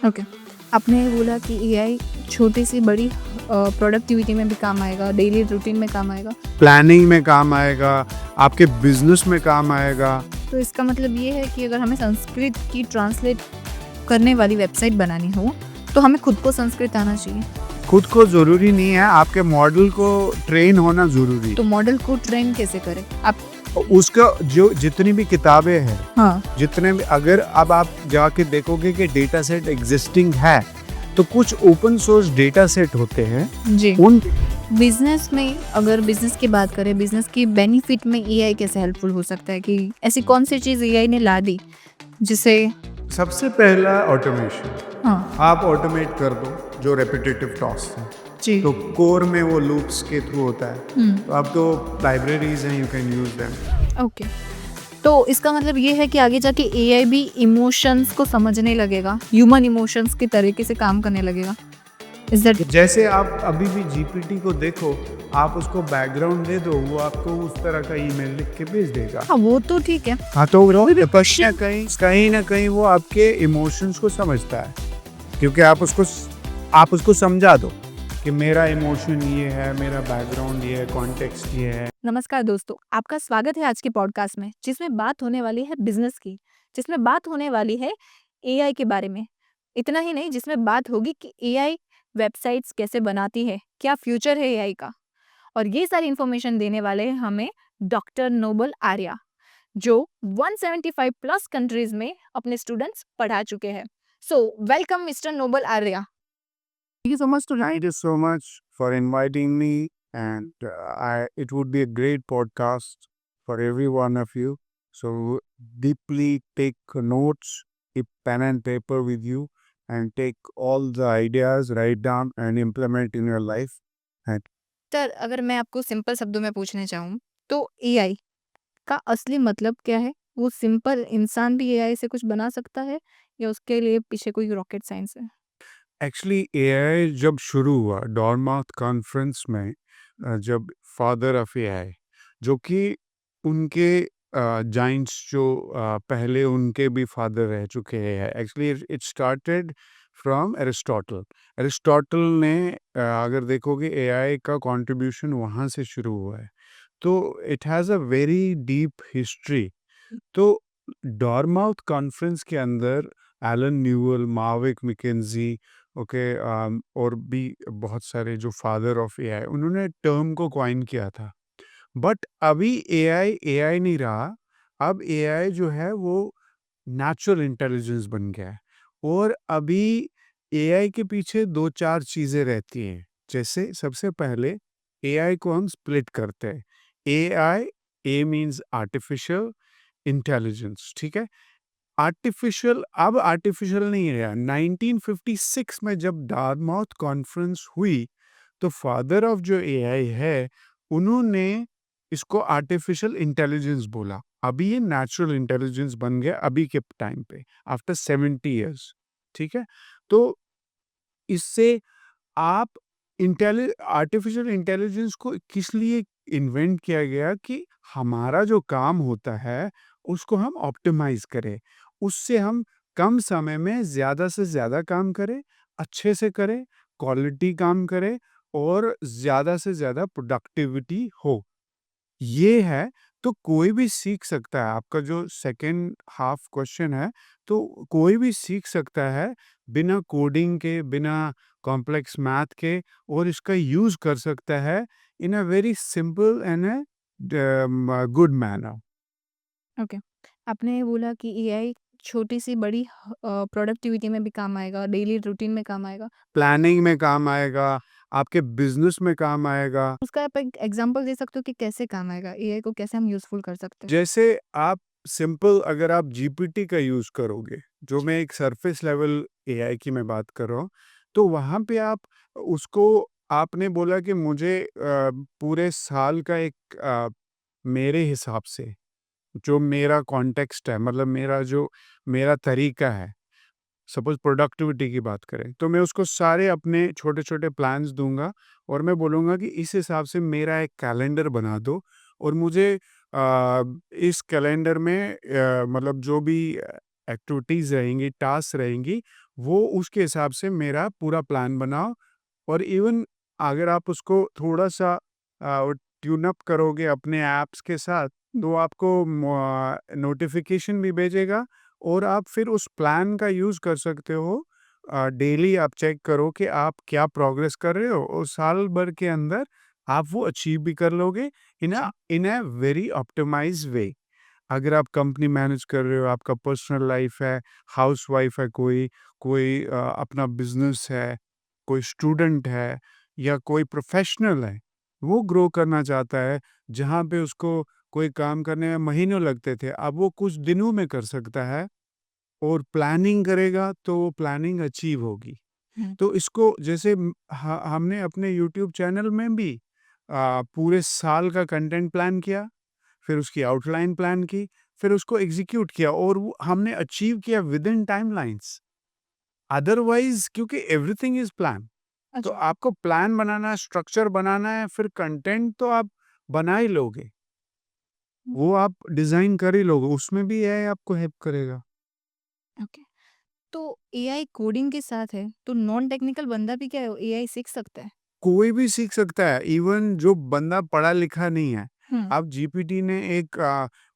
Okay. आपने बोला कि एआई छोटी सी बड़ी प्रोडक्टिविटी में भी काम आएगा, डेली रूटीन में काम आएगा। प्लानिंग में काम आएगा, आपके बिजनेस में काम आएगा। तो इसका मतलब ये है कि अगर हमें संस्कृत की ट्रांसलेट करने वाली वेबसाइट बनानी हो तो हमें खुद को संस्कृत आना चाहिए। खुद को जरूरी नहीं है, आपके मॉडल को ट्रेन होना जरूरी तो मॉडल को ट्रेन कैसे करें आप? है। उसका जो जितनी भी किताबें हैं, हाँ जितने भी, अगर अब आप जाके देखोगे कि डेटा सेट एग्जिस्टिंग है, तो कुछ ओपन सोर्स डेटा सेट होते हैं जी। उन बिजनेस में अगर बिजनेस की बात करें, बिजनेस की बेनिफिट में एआई कैसे हेल्पफुल हो सकता है कि ऐसी कौन सी चीज़ एआई ने ला दी जिसे सबसे पहला ऑटोमेशन। हाँ आप ऑटोमेट कर दो जो रेपिटेटिव टास्क हैं, जी तो कोर में वो लूप्स के थ्रू होता है, तो आपको लाइब्रेरीज हैं, you can use them. Okay. तो इसका मतलब ये है कि आगे जाके एआई भी इमोशंस को समझने लगेगा, ह्यूमन इमोशंस के तरीके से काम करने लगेगा। Is that? जैसे आप अभी भी जीपीटी को देखो, आप उसको बैकग्राउंड दे दो, वो आपको उस तरह का ईमेल लिख के भेज देगा। हाँ वो तो ठीक है। हाँ, तो कहीं ना कहीं वो आपके इमोशंस को समझता है, क्योंकि आप उसको समझा दो कि मेरा इमोशन ये है, मेरा बैकग्राउंड ये है, कॉन्टेक्स्ट ये है। नमस्कार दोस्तों, आपका स्वागत है आज के पॉडकास्ट में जिसमें बात होने वाली है बिजनेस की, जिसमें बात होने वाली है एआई के बारे में। इतना ही नहीं, जिसमें बात होगी कि एआई वेबसाइट्स कैसे बनाती है, क्या फ्यूचर है एआई का। और ये सारी इन्फॉर्मेशन देने वाले हैं हमें डॉक्टर नोबल आर्या, जो 175 प्लस कंट्रीज में अपने स्टूडेंट्स पढ़ा चुके हैं। So welcome mister Noble Arya. Thank you so much for inviting me, and it would be a great podcast for every one of you. So deeply take notes, keep pen and paper with you, and take all the ideas, write down, and implement in your life. And sir, अगर मैं आपको simple शब्दों में पूछने चाहूँ तो AI का असली मतलब क्या है? वो सिंपल इंसान भी एआई से कुछ बना सकता है या उसके लिए पीछे कोई रॉकेट साइंस है? एक्चुअली एआई जब शुरू हुआ डॉर्माउथ कॉन्फ्रेंस में, जब फादर ऑफ एआई, जो कि उनके जाइंट्स जो पहले उनके भी फादर रह चुके हैं, actually it started from Aristotle. Aristotle ने अगर देखोगे एआई का कंट्रीब्यूशन वहाँ से शुरू हुआ है, तो it has a very deep history. तो डॉर्माउथ कॉन्फ्रेंस के अंदर एलन न्यूअल, मार्विक मैकेंजी, ओके, और भी बहुत सारे जो फादर ऑफ एआई, उन्होंने टर्म को कॉइन किया था। बट अभी एआई एआई नहीं रहा। अब एआई जो है वो नेचुरल इंटेलिजेंस बन गया है, और अभी एआई के पीछे दो चार चीज़ें रहती हैं। जैसे सबसे पहले एआई को हम स्प्लिट करते हैं। एआई, ए मीन्स आर्टिफिशियल इंटेलिजेंस, ठीक है। आर्टिफिशियल नहीं रहा। 1956 में जब डार्टमाउथ कॉन्फ्रेंस हुई, तो फादर ऑफ जो एआई है, उन्होंने इसको आर्टिफिशियल इंटेलिजेंस बोला। अभी ये नेचुरल इंटेलिजेंस बन गया अभी के टाइम पे, आफ्टर 70 इयर्स, ठीक है। तो इससे आप आर्टिफिशियल इंटेलिजेंस को किस लिए इन्वेंट किया गया कि हमारा जो काम होता है उसको हम ऑप्टिमाइज करें, उससे हम कम समय में ज़्यादा से ज़्यादा काम करें, अच्छे से करें, क्वालिटी काम करें, और ज़्यादा से ज़्यादा प्रोडक्टिविटी हो। ये है, तो कोई भी सीख सकता है। आपका जो सेकंड हाफ क्वेश्चन है, तो कोई भी सीख सकता है बिना कोडिंग के, बिना कॉम्प्लेक्स मैथ के, और इसका यूज़ कर सकता है in a very simple and good manner. Okay. आपने बोला कि एआई छोटी सी बड़ी प्रोडक्टिविटी में भी काम आएगा, डेली रूटीन में काम आएगा। प्लानिंग में काम आएगा, आपके बिजनेस में काम आएगा। उसका आप एक एग्जांपल दे सकते हो कि कैसे काम आएगा? एआई को कैसे हम यूज़फुल कर सकते हैं? जैसे आप सिंपल, अगर आप जीपीटी का यूज़ करोगे, जो मैं एक सरफेस लेवल एआई की मैं बात कर रहा हूँ, तो वहाँ पे आप उसको, आपने बोला कि मुझे पूरे साल का एक, मेरे हिसाब से जो मेरा कॉन्टेक्स्ट है, मतलब मेरा तरीका है, सपोज़ प्रोडक्टिविटी की बात करें, तो मैं उसको सारे अपने छोटे-छोटे प्लान्स दूँगा, और मैं बोलूँगा कि इस हिसाब से मेरा एक कैलेंडर बना दो, और मुझे इस कैलेंडर में मतलब जो भी एक्टिविटीज़ रहेंगी, टास्क रहेंगी, वो उसके हिसाब से मेरा पूरा प्लान बनाओ। और इवन अगर आप उसको थोड़ा-सा ट्यून अप करोगे अपने ऐप्स के साथ, तो आपको नोटिफ़िकेशन भी भेजेगा और आप फिर उस प्लान का यूज़ कर सकते हो। डेली आप चेक करो कि आप क्या प्रोग्रेस कर रहे हो और साल भर के अंदर आप वो अचीव भी कर लोगे इन अ वेरी ऑप्टिमाइज़्ड वे। अगर आप कंपनी मैनेज कर रहे हो, आपका पर्सनल लाइफ है, हाउसवाइफ है कोई, कोई अपना बिज़नेस है, कोई स्टूडेंट है या कोई प्रोफ़ेशनल है, वो ग्रो करना चाहता है, जहाँ पे उसको कोई काम करने में महीनों लगते थे, अब वो कुछ दिनों में कर सकता है और प्लानिंग करेगा तो वो प्लानिंग अचीव होगी। हुँ। तो इसको जैसे हमने अपने यूट्यूब चैनल में भी पूरे साल का कंटेंट प्लान किया, फिर उसकी आउटलाइन प्लान की, फिर उसको एग्ज़ीक्यूट किया और वो हमने अचीव किया विदिन टाइमलाइन्स। अदरवाइज़ क्योंकि एवरीथिंग इज़ प्लान, तो अच्छा। आपको प्लान बनाना है, स्ट्रक्चर बनाना है, फिर कंटेंट तो आप बना ही लोगे। हुँ। वो आप डिज़ाइन कर ही लोगे, उसमें भी एआई आपको हेल्प करेगा। ओके। तो एआई कोडिंग के साथ है, तो नॉन टेक्निकल बंदा भी क्या एआई सीख सकता है? कोई भी सीख सकता है, इवन जो बंदा पढ़ा-लिखा नहीं है। हुँ। अब जीपीटी ने एक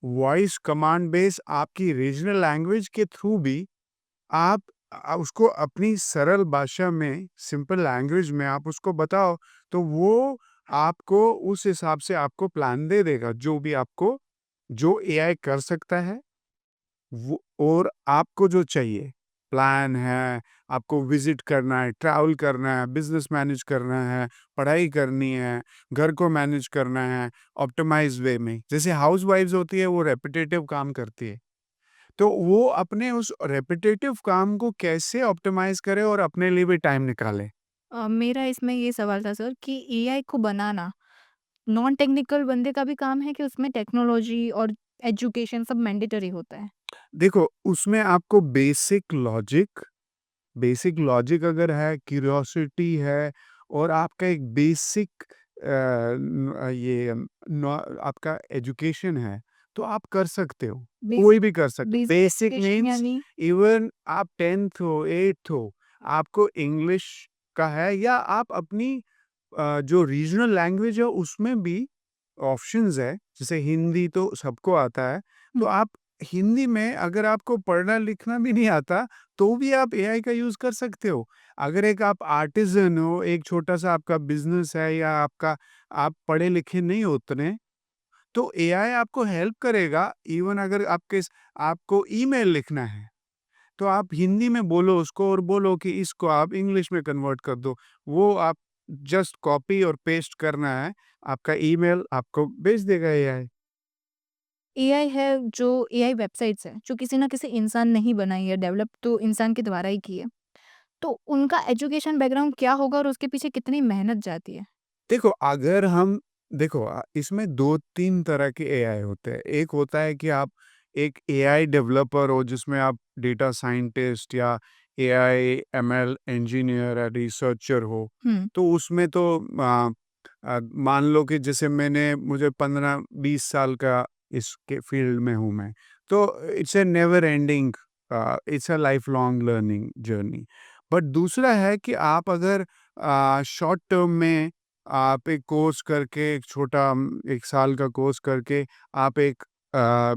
वॉइस कमांड बेस आपकी रीजनल लैंग्वेज के थ्रू भी आप उसको अपनी सरल भाषा में, सिंपल लैंग्वेज में आप उसको बताओ, तो वो आपको उस हिसाब से आपको प्लान दे देगा, जो भी आपको जो एआई कर सकता है वो और आपको जो चाहिए, प्लान है, आपको विज़िट करना है, ट्रैवल करना है, बिज़नेस मैनेज करना है, पढ़ाई करनी है, घर को मैनेज करना है, ऑप्टिमाइज़ वे में। जैसे हाउसवाइफ़्स होती है, वो रेपिटेटिव काम करती है, तो वो अपने उस रेपिटेटिव काम को कैसे ऑप्टिमाइज़ करे और अपने लिए भी टाइम निकाले। मेरा इसमें ये सवाल था सर कि एआई को बनाना नॉन टेक्निकल बंदे का भी काम है कि उसमें टेक्नोलॉजी और एजुकेशन सब मैंडेटरी होता है? देखो, उसमें आपको बेसिक लॉजिक अगर है, क्यूरियोसिटी है और आपका एक बेसिक आपका एजुकेशन है, तो आप कर सकते हो। कोई बेसिक भी कर सकते बेसिक बेसिक एजुकेशन मीन्स यानी? इवन आप 10th हो, 8th हो, आपको इंग्लिश का है या आप अपनी जो रीजनल लैंग्वेज है उसमें भी ऑप्शंस है, जैसे हिंदी तो सबको आता है, तो हुँ। आप हिंदी में अगर आपको पढ़ना-लिखना भी नहीं आता, तो भी आप एआई का यूज़ कर सकते हो। अगर एक आप आर्टिज़न हो, एक छोटा-सा आपका बिज़नेस है या आपका आप पढ़े-लिखे नहीं हो उतने, तो एआई आपको हेल्प करेगा। इवन अगर आपको ईमेल लिखना है, तो आप हिंदी में बोलो उसको और बोलो कि इसको आप इंग्लिश में कन्वर्ट कर दो। वो आप जस्ट कॉपी और पेस्ट करना है, आपका ईमेल आपको भेज देगा एआई। एआई है जो एआई वेबसाइट्स हैं, जो किसी न किसी इंसान ने ही बनाई है, डेवलप तो इंसान के द्वारा ही की है। तो उनका एजुकेशन बैकग्राउंड क्या होगा और उसके पीछे कितनी मेहनत जाती है? देखो, अगर हम देखो इसमें 2-3 तरह के एआई होते हैं। एक होता है कि आप एक एआई डेवलपर हो जिसमें आप डेटा साइंटिस्ट या एआई एमएल इंजीनियर या रिसर्चर हो। हुँ। तो उसमें तो मान लो कि जैसे मुझे 15-20 साल का इसके फील्ड में हूँ मैं। तो it's a never ending it's a life long learning journey. But दूसरा है कि आप अगर शॉर्ट टर्म में आप एक कोर्स करके एक छोटा 1 साल का कोर्स करके आप एक अ,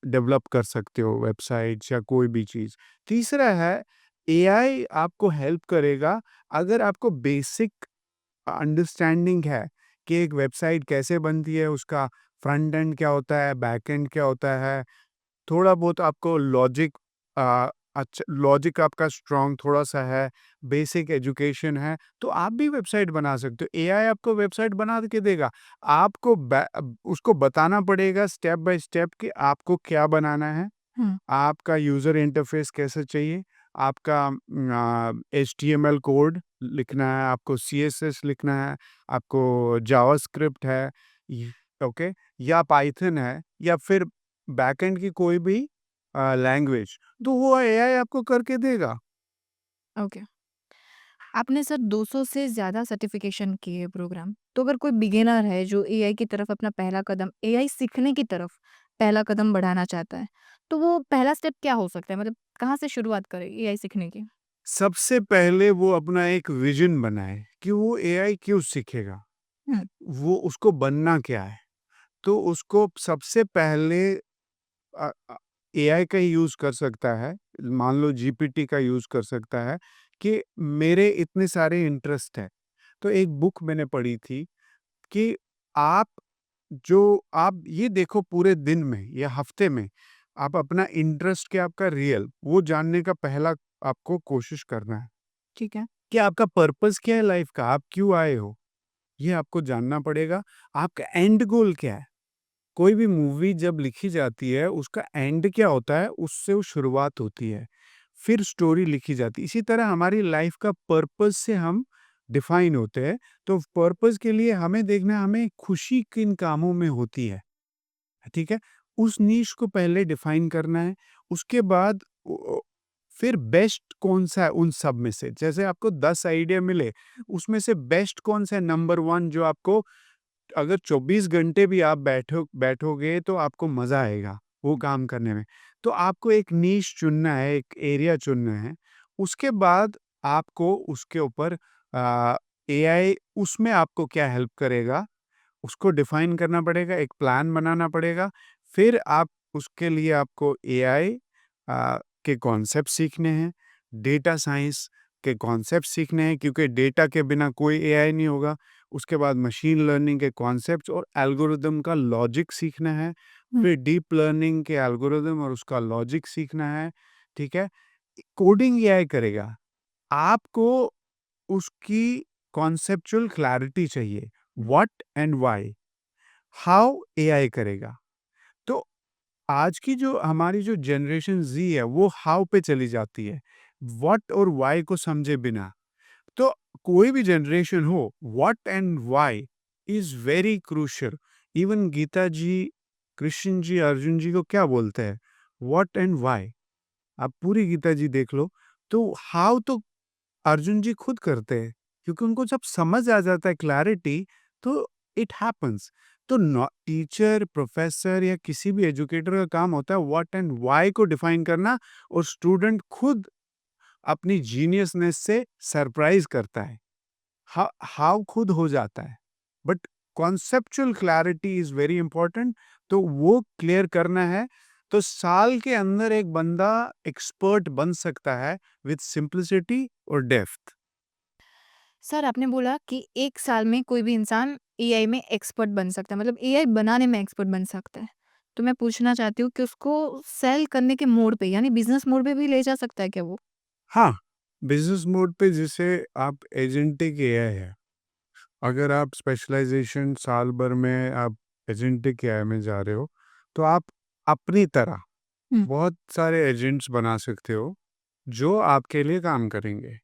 डेवलप कर सकते हो वेबसाइट्स या कोई भी चीज़। तीसरा है एआई आपको हेल्प करेगा अगर आपको बेसिक अंडरस्टैंडिंग है कि एक वेबसाइट कैसे बनती है, उसका फ्रंट एंड क्या होता है, बैक एंड क्या होता है। थोड़ा बहुत आपको लॉजिक आपका स्ट्रॉन्ग थोड़ा-सा है, बेसिक एजुकेशन है, तो आप भी वेबसाइट बना सकते हो। एआई आपको वेबसाइट बना के देगा। आपको उसको बताना पड़ेगा स्टेप बाय स्टेप कि आपको क्या बनाना है, हुँ। आपका यूज़र इंटरफ़ेस कैसा चाहिए, आपका एचटीएमएल कोड लिखना है, आपको सीएसएस लिखना है, आपको जावास्क्रिप्ट है, य ओके, या पाइथन है या फिर बैकएंड की कोई भी लैंग्वेज, तो वो एआई आपको करके देगा। ओके। आपने सर 200 से ज़्यादा सर्टिफ़िकेशन किए प्रोग्राम। तो अगर कोई बिगिनर है जो एआई की तरफ अपना पहला कदम एआई सीखने की तरफ पहला कदम बढ़ाना चाहता है, तो वो पहला स्टेप क्या हो सकता है? मतलब कहाँ से शुरुआत करें एआई सीखने की? सबसे पहले वो अपना एक विज़न बनाए कि वो एआई क्यों सीखेगा? हुँ, वो उसको बनना क्या है? तो उसको सबसे पहले अ अ, एआई का ही यूज़ कर सकता है, मान लो जीपीटी का यूज़ कर सकता है कि मेरे इतने सारे इंटरेस्ट हैं। तो एक बुक मैंने पढ़ी थी कि आप आप ये देखो पूरे दिन में या हफ्ते में आप अपना इंटरेस्ट क्या आपका रियल वो जानने का पहला आपको कोशिश करना है ठीक है। कि आपका पर्पस क्या है लाइफ का, आप क्यों आए हो, ये आपको जानना पड़ेगा। आपका एंड गोल क्या है? कोई भी मूवी जब लिखी जाती है उसका एंड क्या होता है, उससे वो शुरुआत होती है, फिर स्टोरी लिखी जाती है। इसी तरह हमारी लाइफ का पर्पस से हम डिफाइन होते हैं। तो पर्पस के लिए हमें देखना है हमें खुशी किन कामों में होती है, ठीक है? उस नीश को पहले डिफाइन करना है। उसके बाद फिर बेस्ट कौन-सा है उन सब में से? जैसे आपको 10 आइडिया मिले, उसमें से बेस्ट कौन-सा है नंबर 1 जो आपको अगर 24 घंटे भी आप बैठोगे तो आपको मज़ा आएगा वो काम करने में। तो आपको एक नीश चुनना है, एक एरिया चुनना है। उसके बाद आपको उसके ऊपर एआई उसमें आपको क्या हेल्प करेगा उसको डिफाइन करना पड़ेगा, एक प्लान बनाना पड़ेगा। फिर आप उसके लिए आपको एआई के कॉन्सेप्ट सीखने हैं, डेटा साइंस के कॉन्सेप्ट सीखने हैं क्योंकि डेटा के बिना कोई एआई नहीं होगा। उसके बाद मशीन लर्निंग के कॉन्सेप्ट्स और एल्गोरिदम का लॉजिक सीखना है। हुँ, फिर डीप लर्निंग के एल्गोरिदम और उसका लॉजिक सीखना है, ठीक है? कोडिंग एआई करेगा। आपको उसकी कॉन्सेप्चुअल क्लैरिटी चाहिए, what and why. How AI करेगा। तो आज की जो हमारी जो जनरेशन ज़ी है वो हाउ पे चली जाती है, व्हाट और व्हाई को समझे बिना। तो कोई भी जनरेशन हो, what and why is very crucial. Even Gita ji, Krishna ji, Arjun ji को क्या बोलते हैं? What and why. आप पूरी गीता जी देख लो, तो हाउ तो अर्जुन जी खुद करते हैं क्योंकि उनको जब समझ आ जाता है क्लैरिटी तो इट हैपेंस। तो टीचर प्रोफेसर या किसी भी एजुकेटर का काम होता है व्हाट एंड व्हाई को डिफाइन करना और स्टूडेंट खुद अपनी जीनियसनेस से सरप्राइज करता है। हाउ खुद हो जाता है but conceptual clarity is very important. तो वो क्लियर करना है। तो साल के अंदर एक बंदा एक्सपर्ट बन सकता है विद सिंपलिसिटी और डेप्थ। सर आपने बोला कि 1 साल में कोई भी इंसान एआई में एक्सपर्ट बन सकता है, मतलब एआई बनाने में एक्सपर्ट बन सकता है। तो मैं पूछना चाहती हूँ कि उसको सेल करने के मोड पे यानी बिज़नेस मोड पे भी ले जा सकता है क्या वो? हाँ, बिज़नेस मोड पे जिसे आप एजेंटिक एआई है, अगर आप स्पेशलाइज़ेशन साल भर में आप एजेंटिक एआई में जा रहे हो, तो आप अपनी तरह हुँ, बहुत सारे एजेंट्स बना सकते हो, जो आपके लिए काम करेंगे।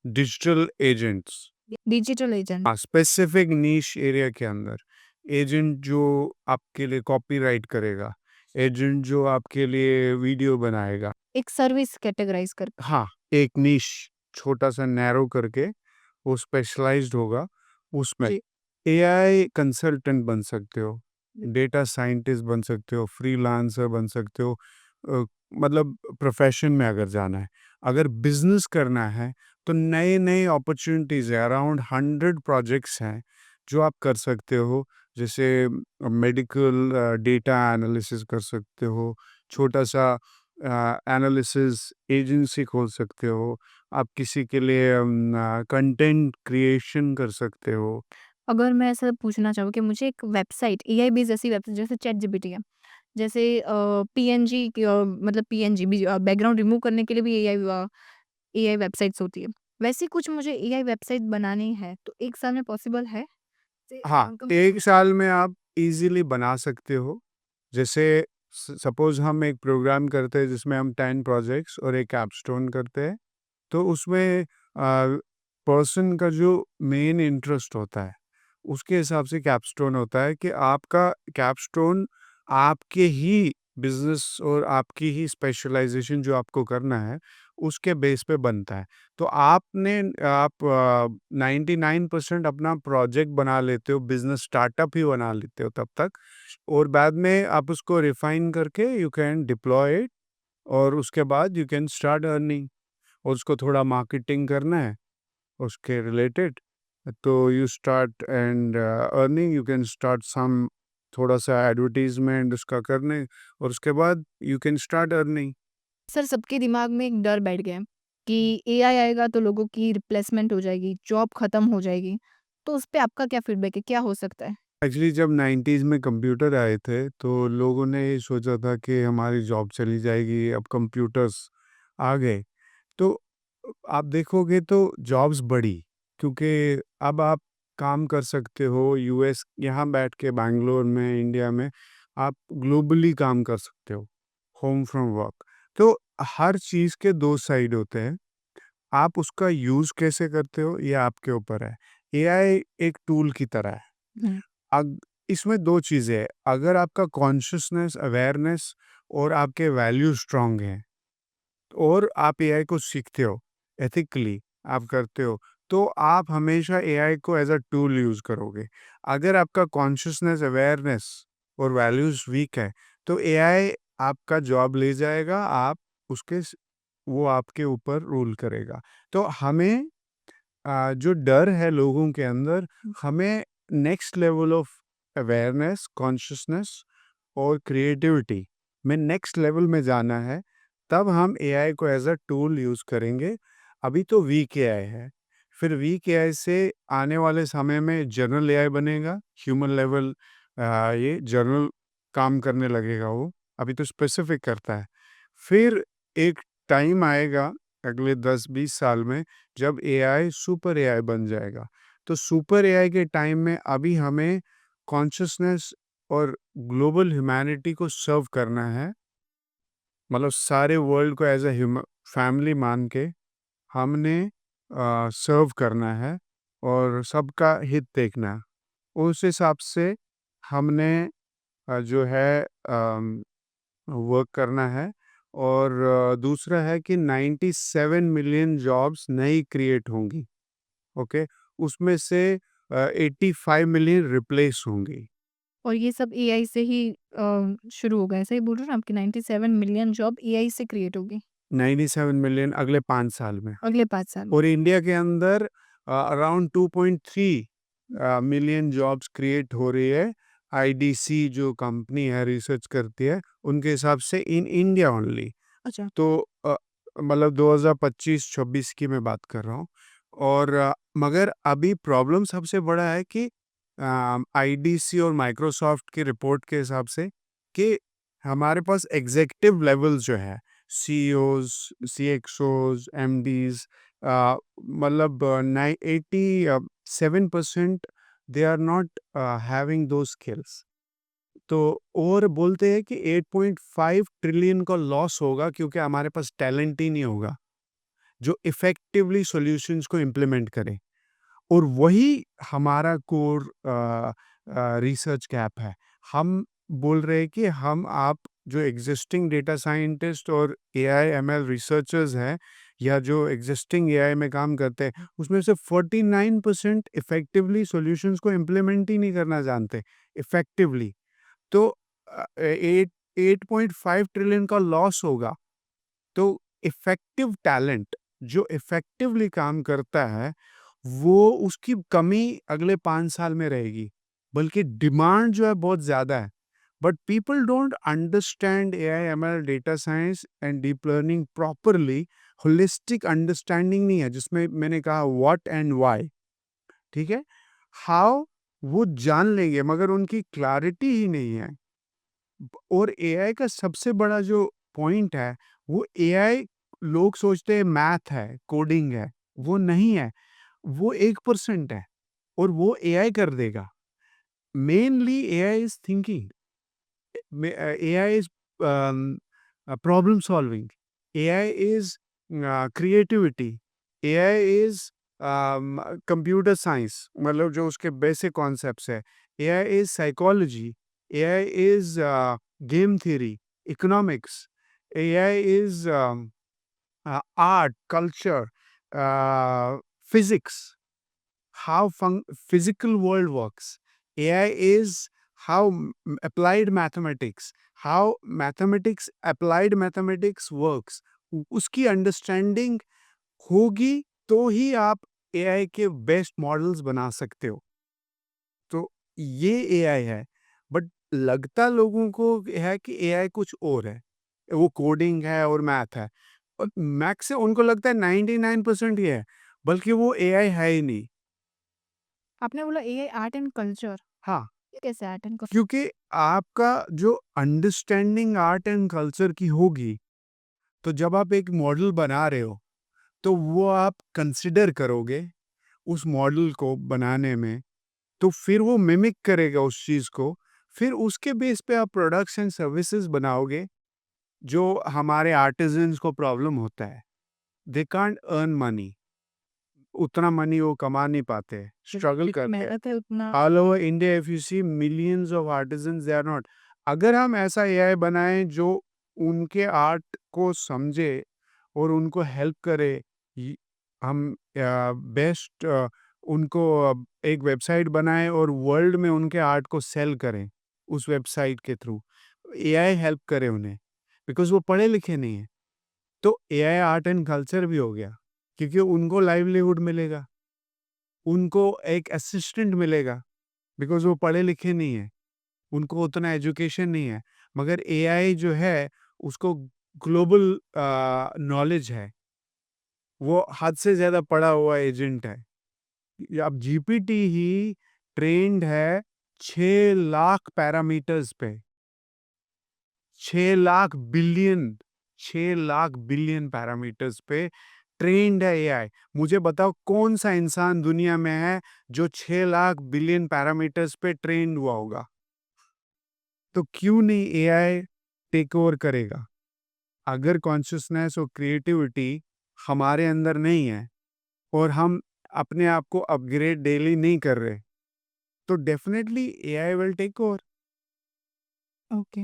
Digital agents digital agent. Specific नीश एरिया के अंदर। एजेंट जो आपके लिए कॉपीराइट करेगा, एजेंट जो आपके लिए वीडियो बनाएगा। एक सर्विस कैटेगराइज़ करके। हाँ, एक नीश छोटा-सा नैरो करके वो स्पेशलाइज़्ड होगा उसमें। जी। एआई कंसल्टेंट बन सकते हो, डेटा साइंटिस्ट बन सकते हो, फ्रीलांसर बन सकते हो। अ, मतलब प्रोफ़ेशन में अगर जाना है। अगर बिज़नेस करना है, तो नए-नए अपॉर्च्युनिटीज़ है, अराउंड 100 प्रोजेक्ट्स हैं, जो आप कर सकते हो। जैसे मेडिकल डेटा एनालिसिस कर सकते हो, छोटा-सा एनालिसिस एजेंसी खोल सकते हो। आप किसी के लिए कंटेंट क्रिएशन कर सकते हो। अगर मैं ऐसा पूछना चाहूँ कि मुझे एक वेबसाइट एआई बेस्ड ऐसी वेबसाइट जैसे चैटजीपीटी है, जैसे पीएनजी की मतलब पीएनजी भी बैकग्राउंड रिमूव करने के लिए भी एआई वेबसाइट्स होती है। वैसी कुछ मुझे एआई वेबसाइट बनानी है, तो 1 साल में पॉसिबल है? से हाँ, कम 1 साल में आप ईज़िली बना सकते हो। जैसे सपोज़ हम एक प्रोग्राम करते हैं जिसमें हम 10 प्रोजेक्ट्स और एक कैपस्टोन करते हैं। तो उसमें पर्सन का जो मेन इंटरेस्ट होता है, उसके हिसाब से कैपस्टोन होता है कि आपका कैपस्टोन आपके ही बिज़नेस और आपकी ही स्पेशलाइज़ेशन जो आपको करना है, उसके बेस पे बनता है। तो आप 99% अपना प्रोजेक्ट बना लेते हो, बिज़नेस स्टार्टअप ही बना लेते हो तब तक, और बाद में आप उसको रिफ़ाइन करके यू कैन डिप्लॉय इट, और उसके बाद यू कैन स्टार्ट अर्निंग, और उसको थोड़ा मार्केटिंग करना है उसके रिलेटेड, तो you start and earning, you can start some थोड़ा सा एडवर्टाइजमेंट उसका करने, और उसके बाद you can start earning. Sir सबके दिमाग में एक डर बैठ गया है कि एआई आएगा तो लोगों की रिप्लेसमेंट हो जाएगी, जॉब खत्म हो जाएगी। तो उस पे आपका क्या फीडबैक है? क्या हो सकता है? एक्चुअली जब 90s में कंप्यूटर आए थे तो लोगों ने ये सोचा था कि हमारी जॉब चली जाएगी, अब कंप्यूटर्स आ गए। तो आप देखोगे तो जॉब्स बढ़ी, क्योंकि अब आप काम कर सकते हो यूएस, यहाँ बैठ के बैंगलोर में, इंडिया में आप ग्लोबली काम कर सकते हो, होम फ्रॉम वर्क। तो हर चीज़ के दो साइड होते हैं, आप उसका यूज़ कैसे करते हो ये आपके ऊपर है। एआई एक टूल की तरह है। हुँ। अग इसमें 2 चीज़ें हैं, अगर आपका कॉन्शसनेस, अवेयरनेस और आपके वैल्यू स्ट्रॉन्ग हैं, और आप एआई को सीखते हो, एथिकली आप करते हो, तो आप हमेशा एआई को एज़ अ टूल यूज़ करोगे। अगर आपका कॉन्शसनेस, अवेयरनेस और वैल्यूज़ वीक है, तो एआई आपका जॉब ले जाएगा, आप उसके स वो आपके ऊपर रूल करेगा। तो हमें जो डर है लोगों के अंदर, हमें next level of awareness, consciousness और क्रिएटिविटी में नेक्स्ट लेवल में जाना है, तब हम एआई को एज़ अ टूल यूज़ करेंगे। अभी तो वीक एआई है, फिर वीक एआई से आने वाले समय में जनरल एआई बनेगा, ह्यूमन लेवल ये जनरल काम करने लगेगा वो, अभी तो स्पेसिफिक करता है। फिर एक टाइम आएगा अगले 10-20 साल में जब एआई सुपर एआई बन जाएगा। तो सुपर एआई के टाइम में अभी हमें कॉन्शसनेस और ग्लोबल ह्यूमैनिटी को सर्व करना है, मतलब सारे वर्ल्ड को एज अ फैमिली मान के हमने सर्व करना है, और सबका हित देखना है। उस हिसाब से हमने जो है वर्क करना है, और दूसरा है कि 97 मिलियन जॉब्स नई क्रिएट होंगी, ओके, उसमें से 85 मिलियन रिप्लेस होंगी। और ये सब एआई से ही शुरू होगा, ऐसा ही बोल रहे हो ना आप कि 97 मिलियन जॉब एआई से क्रिएट होगी 97 मिलियन अगले 5 साल में, अगले 5 साल में। और इंडिया के अंदर अराउंड 2.3 मिलियन जॉब्स क्रिएट हो रही है। आईडीसी जो कंपनी है रिसर्च करती है, उनके हिसाब से इन इंडिया ओनली। अच्छा। तो मतलब 2025-26 की मैं बात कर रहा हूँ, और मगर अभी प्रॉब्लम सबसे बड़ा है कि आईडीसी और माइक्रोसॉफ्ट की रिपोर्ट के हिसाब से कि हमारे पास एग्जीक्यूटिव लेवल जो है, सीईओज, सीएक्सओज, एमडीज, मतलब 87% दे आर नॉट हैविंग दो स्किल्स। तो और बोलते हैं कि 8.5 ट्रिलियन का लॉस होगा, क्योंकि हमारे पास टैलेंट ही नहीं होगा जो इफ़ेक्टिवली सॉल्यूशंस को इम्प्लीमेंट करे, और वही हमारा कोर रिसर्च गैप है। हम बोल रहे हैं कि हम आप जो एग्जिस्टिंग डेटा साइंटिस्ट और एआई एमएल रिसर्चर्स हैं, या जो एग्जिस्टिंग एआई में काम करते हैं, उसमें से 49% इफ़ेक्टिवली सॉल्यूशंस को इम्प्लीमेंट ही नहीं करना जानते इफ़ेक्टिवली। तो 8.5 ट्रिलियन का लॉस होगा। तो इफ़ेक्टिव टैलेंट जो इफ़ेक्टिवली काम करता है, वो उसकी कमी अगले 5 साल में रहेगी, बल्कि डिमांड जो है बहुत ज़्यादा है। But people don't understand AI, ML, data science and deep learning properly. Holistic understanding नहीं है, जिसमें मैंने कहा व्हाट एंड व्हाई, ठीक है? हाउ वो जान लेंगे, मगर उनकी क्लैरिटी ही नहीं है। और एआई का सबसे बड़ा जो पॉइंट है, वो एआई, लोग सोचते हैं मैथ है, कोडिंग है, वो नहीं है। वो 1% है, और वो एआई कर देगा। Mainly AI is thinking, AI is problem solving, AI is creativity, AI is computer science, मतलब जो उसके बेसिक कॉन्सेप्ट्स है। AI is psychology, AI is game theory, economics, AI is art, culture, physics, how physical world works. AI is how applied mathematics, how mathematics, applied mathematics works. उसकी understanding होगी तो ही आप AI के best models बना सकते हो। तो ये एआई है, बट लगता लोगों को है कि एआई कुछ और है। वो कोडिंग है और मैथ है, और मैथ से उनको लगता है 99% ही है, बल्कि वो एआई है ही नहीं। आपने बोला एआई आर्ट एंड कल्चर, हाँ, ये कैसे आर्ट एंड कल्चर? क्योंकि आपका जो अंडरस्टैंडिंग आर्ट एंड कल्चर की होगी, तो जब आप एक मॉडल बना रहे हो, तो वो आप कंसिडर करोगे उस मॉडल को बनाने में, तो फिर वो मिमिक करेगा उस चीज़ को, फिर उसके बेस पे आप प्रोडक्ट्स एंड सर्विसेज बनाओगे, जो हमारे आर्टिज़न्स को प्रॉब्लम होता है। दे कांट अर्न मनी, उतना मनी वो कमा नहीं पाते, स्ट्रगल जितनी करते हैं। मेहनत है उतना। All over India if you see millions of artisans they are not. अगर हम ऐसा एआई बनाएं जो उनके आर्ट को समझे और उनको हेल्प करे, हम बेस्ट उनको एक वेबसाइट बनाएं और वर्ल्ड में उनके आर्ट को सेल करें उस वेबसाइट के थ्रू, एआई हेल्प करे उन्हें, बिकॉज वो पढ़े लिखे नहीं है। तो एआई आर्ट एंड कल्चर भी हो गया, क्योंकि उनको लाइवलीहुड मिलेगा, उनको एक असिस्टेंट मिलेगा, बिकॉज़ वो पढ़े लिखे नहीं हैं, उनको उतना एजुकेशन नहीं है। मगर एआई जो है, उसको ग्लोबल नॉलेज है, वो हद से ज़्यादा पढ़ा हुआ एजेंट है। अब जीपीटी ही ट्रेंड है 6 लाख पैरामीटर्स पे, 6 lakh billion, 6 lakh billion parameters पे ट्रेंड है एआई। मुझे बताओ कौन सा इंसान दुनिया में है जो 6 लाख बिलियन पैरामीटर्स पे ट्रेंड हुआ होगा? तो क्यों नहीं एआई टेक ओवर करेगा? अगर कॉन्शियसनेस और क्रिएटिविटी हमारे अंदर नहीं है और हम अपने आप को अपग्रेड डेली नहीं कर रहे, तो definitely AI will take over. Okay.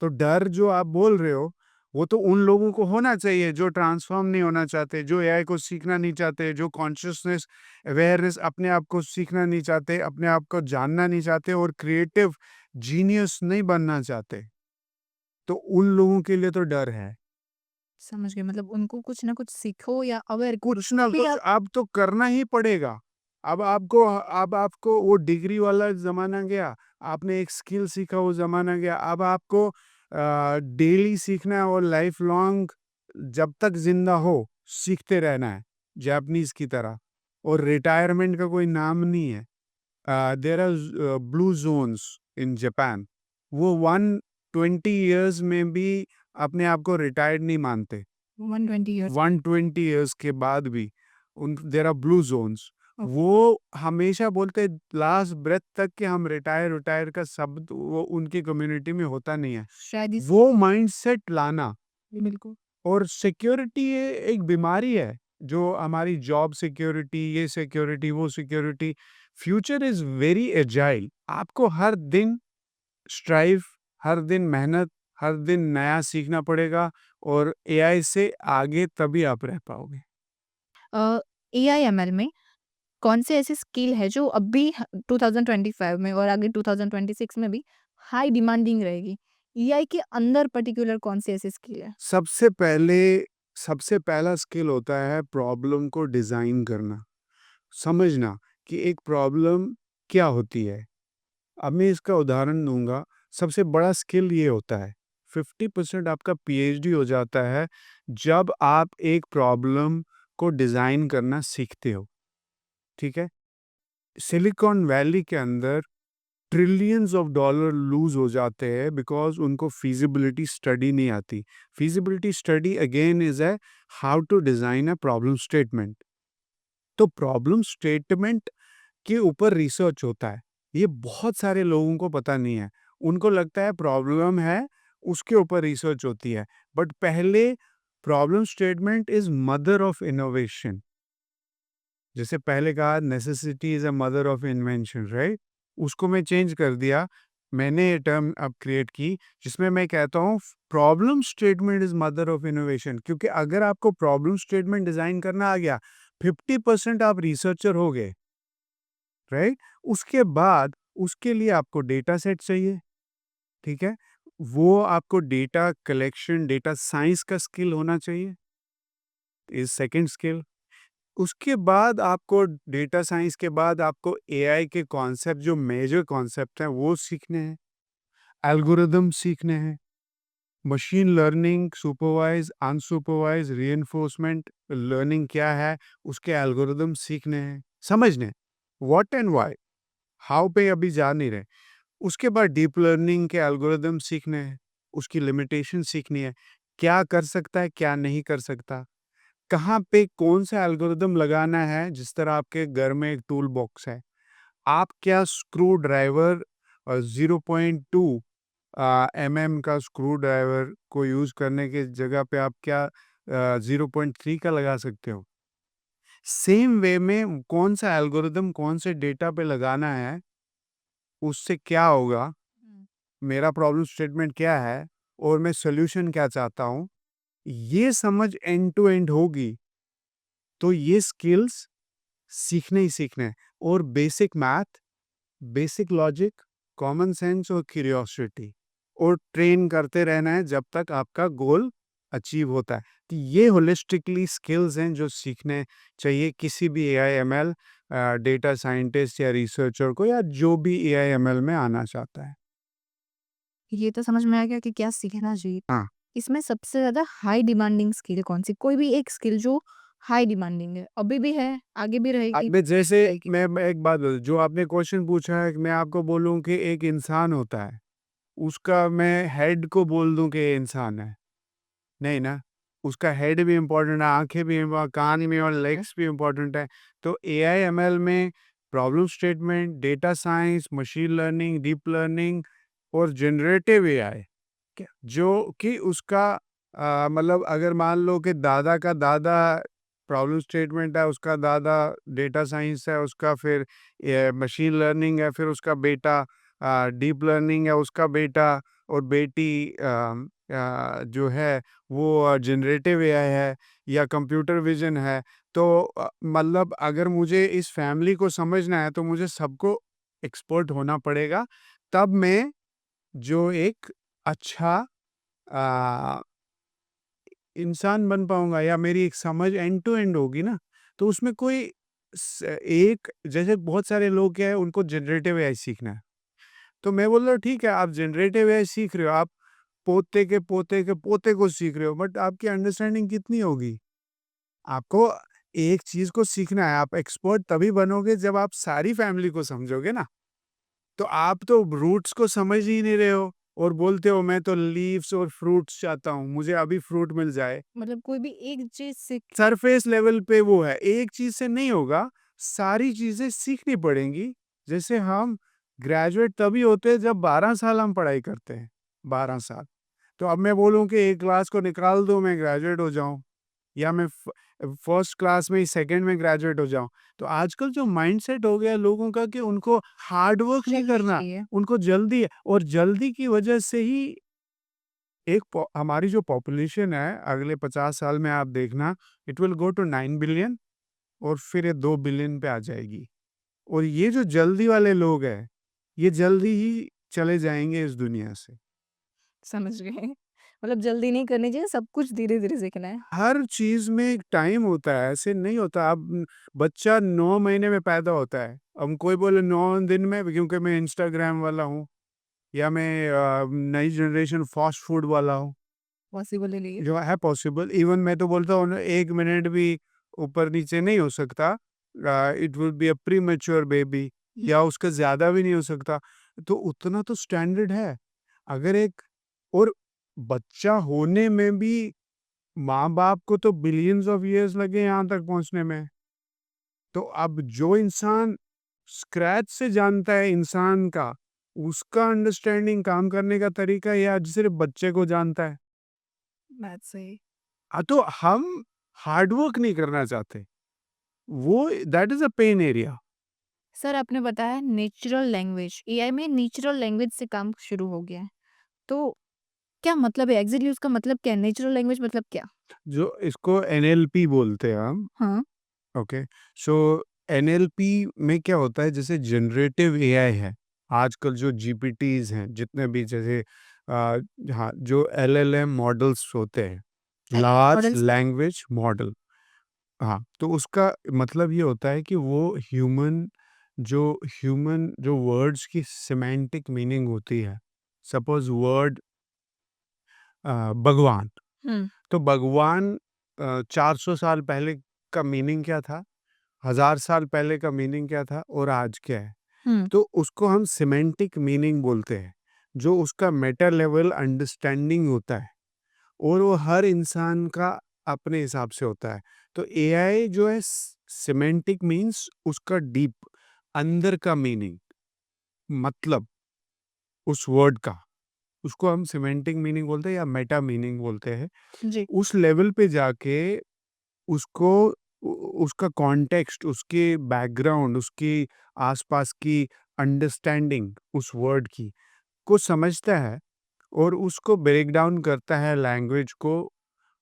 तो डर जो आप बोल रहे हो, वो तो उन लोगों को होना चाहिए जो ट्रांसफ़ॉर्म नहीं होना चाहते, जो एआई को सीखना नहीं चाहते, जो कॉन्शियसनेस, अवेयरनेस अपने आप को सीखना नहीं चाहते, अपने आप को जानना नहीं चाहते और क्रिएटिव जीनियस नहीं बनना चाहते। तो उन लोगों के लिए तो डर है। समझ गई, मतलब उनको कुछ ना कुछ सीखो या अवेयर करो कुछ ना कि कुछ आप। अब तो करना ही पड़ेगा। अब आपको वो डिग्री वाला ज़माना गया, आपने एक स्किल सीखा वो ज़माना गया। अब आपको डेली सीखना है और लाइफ लॉन्ग जब तक ज़िंदा हो, सीखते रहना है, जापानीज़ की तरह। और रिटायरमेंट का कोई नाम नहीं है। There are blue zones in Japan. वो 120 इयर्स में भी अपने आप को रिटायर्ड नहीं मानते। 120 इयर्स। 120 इयर्स के बाद भी उन there are blue zones. Okay. वो हमेशा बोलते हैं लास्ट ब्रेथ तक कि हम रिटायर रिटायर का शब्द वो उनकी कम्युनिटी में होता नहीं है। शायद इस। वो माइंडसेट लाना, बिल्कुल। और सिक्योरिटी ये एक बीमारी है, जो हमारी जॉब सिक्योरिटी, ये सिक्योरिटी, वो security. Future is very agile. आपको हर दिन स्ट्राइव, हर दिन मेहनत, हर दिन नया सीखना पड़ेगा, और एआई से आगे तभी आप रह पाओगे। एआई एमएल में कौन से ऐसे स्किल है जो अभी 2025 में और आगे 2026 में भी हाई डिमांडिंग रहेगी? एआई के अंदर पर्टिकुलर कौन से ऐसे स्किल है? सबसे पहले सबसे पहला स्किल होता है प्रॉब्लम को डिज़ाइन करना, समझना कि एक प्रॉब्लम क्या होती है। अब मैं इसका उदाहरण दूँगा, सबसे बड़ा स्किल ये होता है, 50% आपका पीएचडी हो जाता है, जब आप एक प्रॉब्लम को डिज़ाइन करना सीखते हो, ठीक है? सिलिकॉन वैली के अंदर ट्रिलियंस ऑफ डॉलर लूज़ हो जाते हैं बिकॉज़ उनको फीज़िबिलिटी स्टडी नहीं आती। Feasibility study again is how to design a problem statement. तो प्रॉब्लम स्टेटमेंट के ऊपर रिसर्च होता है। ये बहुत सारे लोगों को पता नहीं है। उनको लगता है प्रॉब्लम है, उसके ऊपर रिसर्च होती है। बट पहले problem statement is mother of innovation. जैसे पहले कहा necessity is a mother of invention, right? उसको मैं चेंज कर दिया, मैंने ये टर्म अब क्रिएट की जिसमें मैं कहता हूँ problem statement is mother of innovation, क्योंकि अगर आपको प्रॉब्लम स्टेटमेंट डिजाइन करना आ गया 50% आप रिसर्चर हो गए, राइट? उसके बाद उसके लिए आपको डेटा सेट चाहिए, ठीक है? वो आपको डेटा कलेक्शन, डेटा साइंस का स्किल होना चाहिए, इज सेकंड स्किल। उसके बाद आपको डेटा साइंस के बाद आपको एआई के कॉन्सेप्ट, जो मेजर कॉन्सेप्ट हैं वो सीखने हैं, एल्गोरिदम सीखने हैं, machine learning, supervise unsupervise reinforcement learning क्या है, उसके एल्गोरिदम सीखने हैं, समझने व्हाट एंड व्हाई, हाउ पे अभी जा नहीं रहे। उसके बाद डीप लर्निंग के एल्गोरिदम सीखने हैं, उसकी लिमिटेशन सीखनी है, क्या कर सकता है क्या नहीं कर सकता, कहाँ पे कौन सा एल्गोरिदम लगाना है। जिस तरह आपके घर में एक टूल बॉक्स है, आप क्या स्क्रू ड्राइवर 0.2 mm का स्क्रू ड्राइवर को यूज करने की जगह पे आप क्या 0.3 का लगा सकते हो। सेम वे में कौन सा एल्गोरिदम कौन से डेटा पे लगाना है, उससे क्या होगा, हुँ। मेरा प्रॉब्लम स्टेटमेंट क्या है और मैं सॉल्यूशन क्या चाहता हूँ, ये समझ एंड टू एंड होगी तो ये स्किल्स सीखने ही सीखने हैं। और basic math, basic logic, common sense और क्यूरियोसिटी, और ट्रेन करते रहना है जब तक आपका गोल अचीव होता है। तो ये होलिस्टिकली स्किल्स हैं जो सीखने चाहिए किसी भी एआई एमएल डेटा साइंटिस्ट या रिसर्चर को, या जो भी एआई एमएल में आना चाहता है। ये तो समझ में आ गया कि क्या सीखना चाहिए। हाँ। इसमें सबसे ज़्यादा हाई डिमांडिंग स्किल कौन-सी? कोई भी एक स्किल जो हाई डिमांडिंग है, अभी भी है, आगे भी रहेगी। अब जैसे मैं एक बात बता, जो आपने क्वेश्चन पूछा है, मैं आपको बोलूं कि एक इंसान होता है, उसका मैं हेड को बोल दूं कि ये इंसान है, नहीं ना, उसका हेड भी इम्पोर्टेंट है, आँखें भी कान भी और लेग्स भी इम्पोर्टेंट है। तो एआई एमएल में problem statement, data science, machine learning, deep learning और जनरेटिव एआई, क्या जो कि उसका मतलब अगर मान लो कि दादा का दादा प्रॉब्लम स्टेटमेंट है, उसका दादा डेटा साइंस है, उसका फिर मशीन लर्निंग है, फिर उसका बेटा डीप लर्निंग है, उसका बेटा और बेटी जो है वो जनरेटिव एआई है या कंप्यूटर विजन है। तो मतलब अगर मुझे इस फैमिली को समझना है तो मुझे सबको एक्सपर्ट होना पड़ेगा, तब मैं जो एक अच्छा आ, इंसान बन पाऊंगा, या मेरी एक समझ एंड टू एंड होगी ना। तो उसमें कोई एक जैसे बहुत सारे लोग क्या है, उनको जनरेटिव एआई सीखना है, तो मैं बोल रहा हूँ ठीक है, आप जनरेटिव एआई सीख रहे हो, आप पोते के पोते के पोते को सीख रहे हो, बट आपकी अंडरस्टैंडिंग कितनी होगी? आपको एक चीज को सीखना है, आप एक्सपर्ट तभी बनोगे जब आप सारी फैमिली को समझोगे ना। तो आप तो रूट्स को समझ ही नहीं रहे हो और बोलते हो मैं तो लीव्स और फ्रूट्स चाहता हूँ, मुझे अभी फ्रूट मिल जाए। मतलब कोई भी एक चीज़ सीख सरफेस लेवल पे वो है, एक चीज से नहीं होगा, सारी चीजें सीखनी पड़ेंगी। जैसे हम ग्रेजुएट तभी होते हैं जब 12 साल हम पढ़ाई करते हैं, 12 साल। तो अब मैं बोलूँ कि एक क्लास को निकाल दो मैं ग्रेजुएट हो जाऊँ, या मैं फर्स्ट क्लास में ही सेकंड में ग्रेजुएट हो जाऊँ। तो आजकल जो माइंडसेट हो गया लोगों का कि उनको हार्ड वर्क नहीं जल्दी करना, चाहिए। उनको जल्दी है, और जल्दी की वजह से ही हमारी जो पॉपुलेशन है अगले 50 साल में आप देखना, it will go to 9 billion और फिर ये 2 बिलियन पे आ जाएगी। और ये जो जल्दी वाले लोग हैं, ये जल्दी ही चले जाएंगे इस दुनिया से। समझ गए। मतलब जल्दी नहीं करनी चाहिए, सब कुछ धीरे-धीरे सीखना है। हर चीज़ में एक टाइम होता है, ऐसे नहीं होता। अब बच्चा 9 महीने में पैदा होता है। अब कोई बोले 9 दिन में, क्योंकि मैं इंस्टाग्राम वाला हूँ, या मैं नई जनरेशन फास्ट फूड वाला हूँ, पॉसिबल ही नहीं है। जो है पॉसिबल। इवन मैं तो बोलता हूँ ना, 1 मिनट भी ऊपर-नीचे नहीं हो सकता। It will be a premature baby, या उसका ज़्यादा भी नहीं हो सकता। तो उतना तो स्टैंडर्ड है। अगर एक और बच्चा होने में भी माँ-बाप को तो बिलियंस ऑफ ईयर्स लगे यहाँ तक पहुँचने में। तो अब जो इंसान स्क्रैच से जानता है इंसान का, उसका अंडरस्टैंडिंग काम करने का तरीका या सिर्फ़ बच्चे को जानता है। बात सही। तो हम हार्ड वर्क नहीं करना चाहते। वो that is a pain area. Sir आपने बताया नेचुरल लैंग्वेज, एआई में नेचुरल लैंग्वेज से काम शुरू हो गया है। तो क्या मतलब है एग्ज़ैक्टली उसका मतलब क्या है? नेचुरल लैंग्वेज मतलब क्या? जो इसको एनएलपी बोलते हैं हम। हाँ, ओके, सो एनएलपी में क्या होता है, जैसे जनरेटिव एआई है, आजकल जो जीपीटीज हैं, जितने भी जैसे हाँ, जो एलएलएम मॉडल्स होते हैं, लार्ज मॉडल्स लैंग्वेज मॉडल। हाँ, तो उसका मतलब ये होता है कि वो ह्यूमन जो वर्ड्स की सिमेंटिक मीनिंग होती है। सपोज वर्ड भगवान, हुँ, तो भगवान 400 साल पहले का मीनिंग क्या था, 1000 साल पहले का मीनिंग क्या था और आज क्या है। हुँ, तो उसको हम सिमेंटिक मीनिंग बोलते हैं, जो उसका मेटा लेवल अंडरस्टैंडिंग होता है, और वो हर इंसान का अपने हिसाब से होता है। तो एआई जो है सिमेंटिक मीन्स उसका डीप अंदर का मीनिंग, मतलब उस वर्ड का, उसको हम सिमेंटिक मीनिंग बोलते हैं या मेटा मीनिंग बोलते हैं। जी, उस लेवल पे जाके उसको उसका कॉन्टेक्स्ट, उसके बैकग्राउंड, उसकी आसपास की अंडरस्टैंडिंग उस वर्ड की को समझता है, और उसको ब्रेक डाउन करता है लैंग्वेज को,